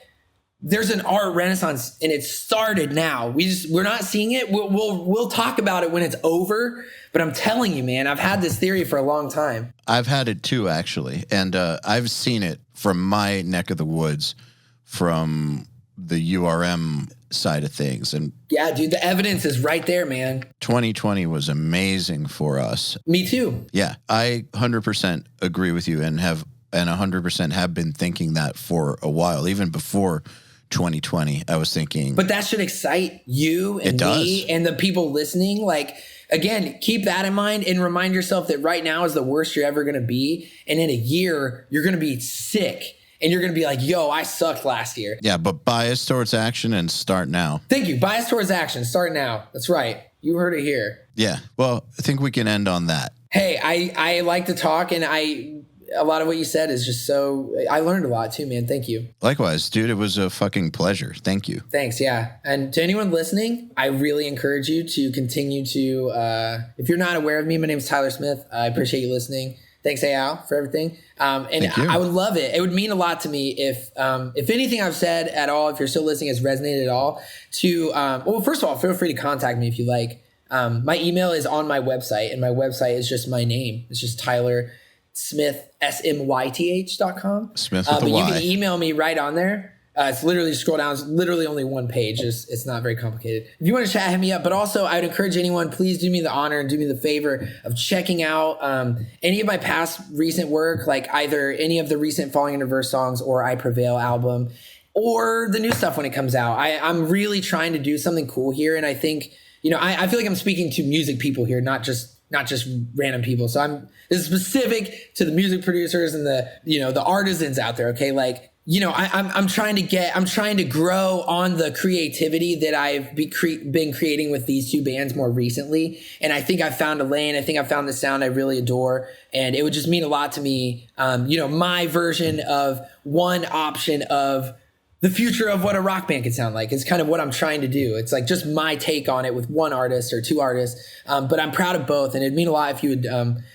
there's an art renaissance and it started now. We're not seeing it. We'll talk about it when it's over. But I'm telling you, man, I've had this theory for a long time. I've had it too, actually. And I've seen it from my neck of the woods, from the URM side of things. And yeah, dude, the evidence is right there, man. 2020 was amazing for us. Me too. Yeah, I 100% agree with you and 100% have been thinking that for a while, even before 2020. I was thinking. But that should excite you and me and the people listening. Like, again, keep that in mind and remind yourself that right now is the worst you're ever going to be. And in a year, you're going to be sick. And you're going to be like, yo, I sucked last year. Yeah, but bias towards action and start now. Thank you. Bias towards action. Start now. That's right. You heard it here. Yeah. Well, I think we can end on that. Hey, I like to talk, and a lot of what you said is just so, I learned a lot too, man. Thank you. Likewise, dude. It was a fucking pleasure. Thank you. Thanks. Yeah. And to anyone listening, I really encourage you to continue to, if you're not aware of me, my name is Tyler Smyth. I appreciate you listening. Thanks, EYAL, for everything. And I would love it. It would mean a lot to me if anything I've said at all, if you're still listening, has resonated at all, to, well, first of all, feel free to contact me if you like. My email is on my website, and my website is just my name. It's just Tyler Smyth, SMYTH.com. Smyth with a Y. But you can email me right on there. It's literally scroll down. It's literally only one page. It's not very complicated. If you want to chat, hit me up. But also, I would encourage anyone, please do me the honor and do me the favor of checking out any of my past recent work, like either any of the recent Falling Into Verse songs or I Prevail album, or the new stuff when it comes out. I'm really trying to do something cool here. And I think, I feel like I'm speaking to music people here, not just random people. So this is specific to the music producers and the artisans out there. Okay. Like, I'm trying to grow on the creativity that I've been creating with these two bands more recently. And I think I found a lane. I think I found the sound I really adore. And it would just mean a lot to me. My version of one option of the future of what a rock band could sound like is kind of what I'm trying to do. It's like just my take on it with one artist or two artists. But I'm proud of both. And it'd mean a lot if you would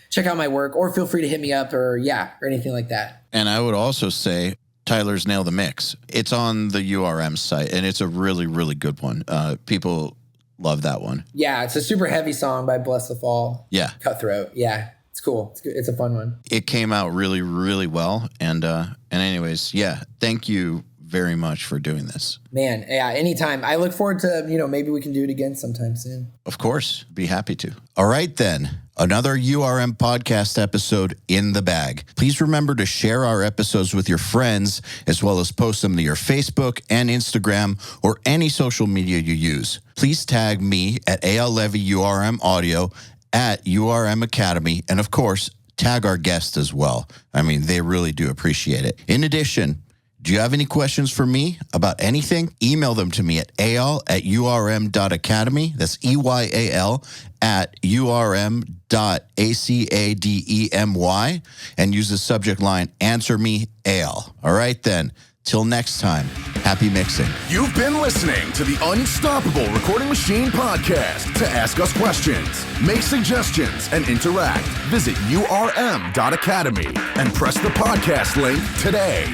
check out my work, or feel free to hit me up or anything like that. And I would also say, Tyler's Nail the Mix. It's on the URM site, and it's a really, really good one. People love that one. Yeah, it's a super heavy song by Bless the Fall. Yeah. Cutthroat. Yeah, it's cool. It's good. It's a fun one. It came out really, really well. And anyways, yeah, thank you very much for doing this. Man, yeah, anytime. I look forward to, maybe we can do it again sometime soon. Of course. Be happy to. All right, then. Another URM podcast episode in the bag. Please remember to share our episodes with your friends, as well as post them to your Facebook and Instagram or any social media you use. Please tag me at EYAL Levy URM Audio, at URM Academy, and of course, tag our guests as well. I mean, they really do appreciate it. In addition, Do you have any questions for me about anything? Email them to me at eyal@urm.academy. That's EYAL at urm.academy, and use the subject line, Answer Me Eyal. All right then. Till next time, happy mixing. You've been listening to the Unstoppable Recording Machine podcast. To ask us questions, make suggestions, and interact, visit urm.academy and press the podcast link today.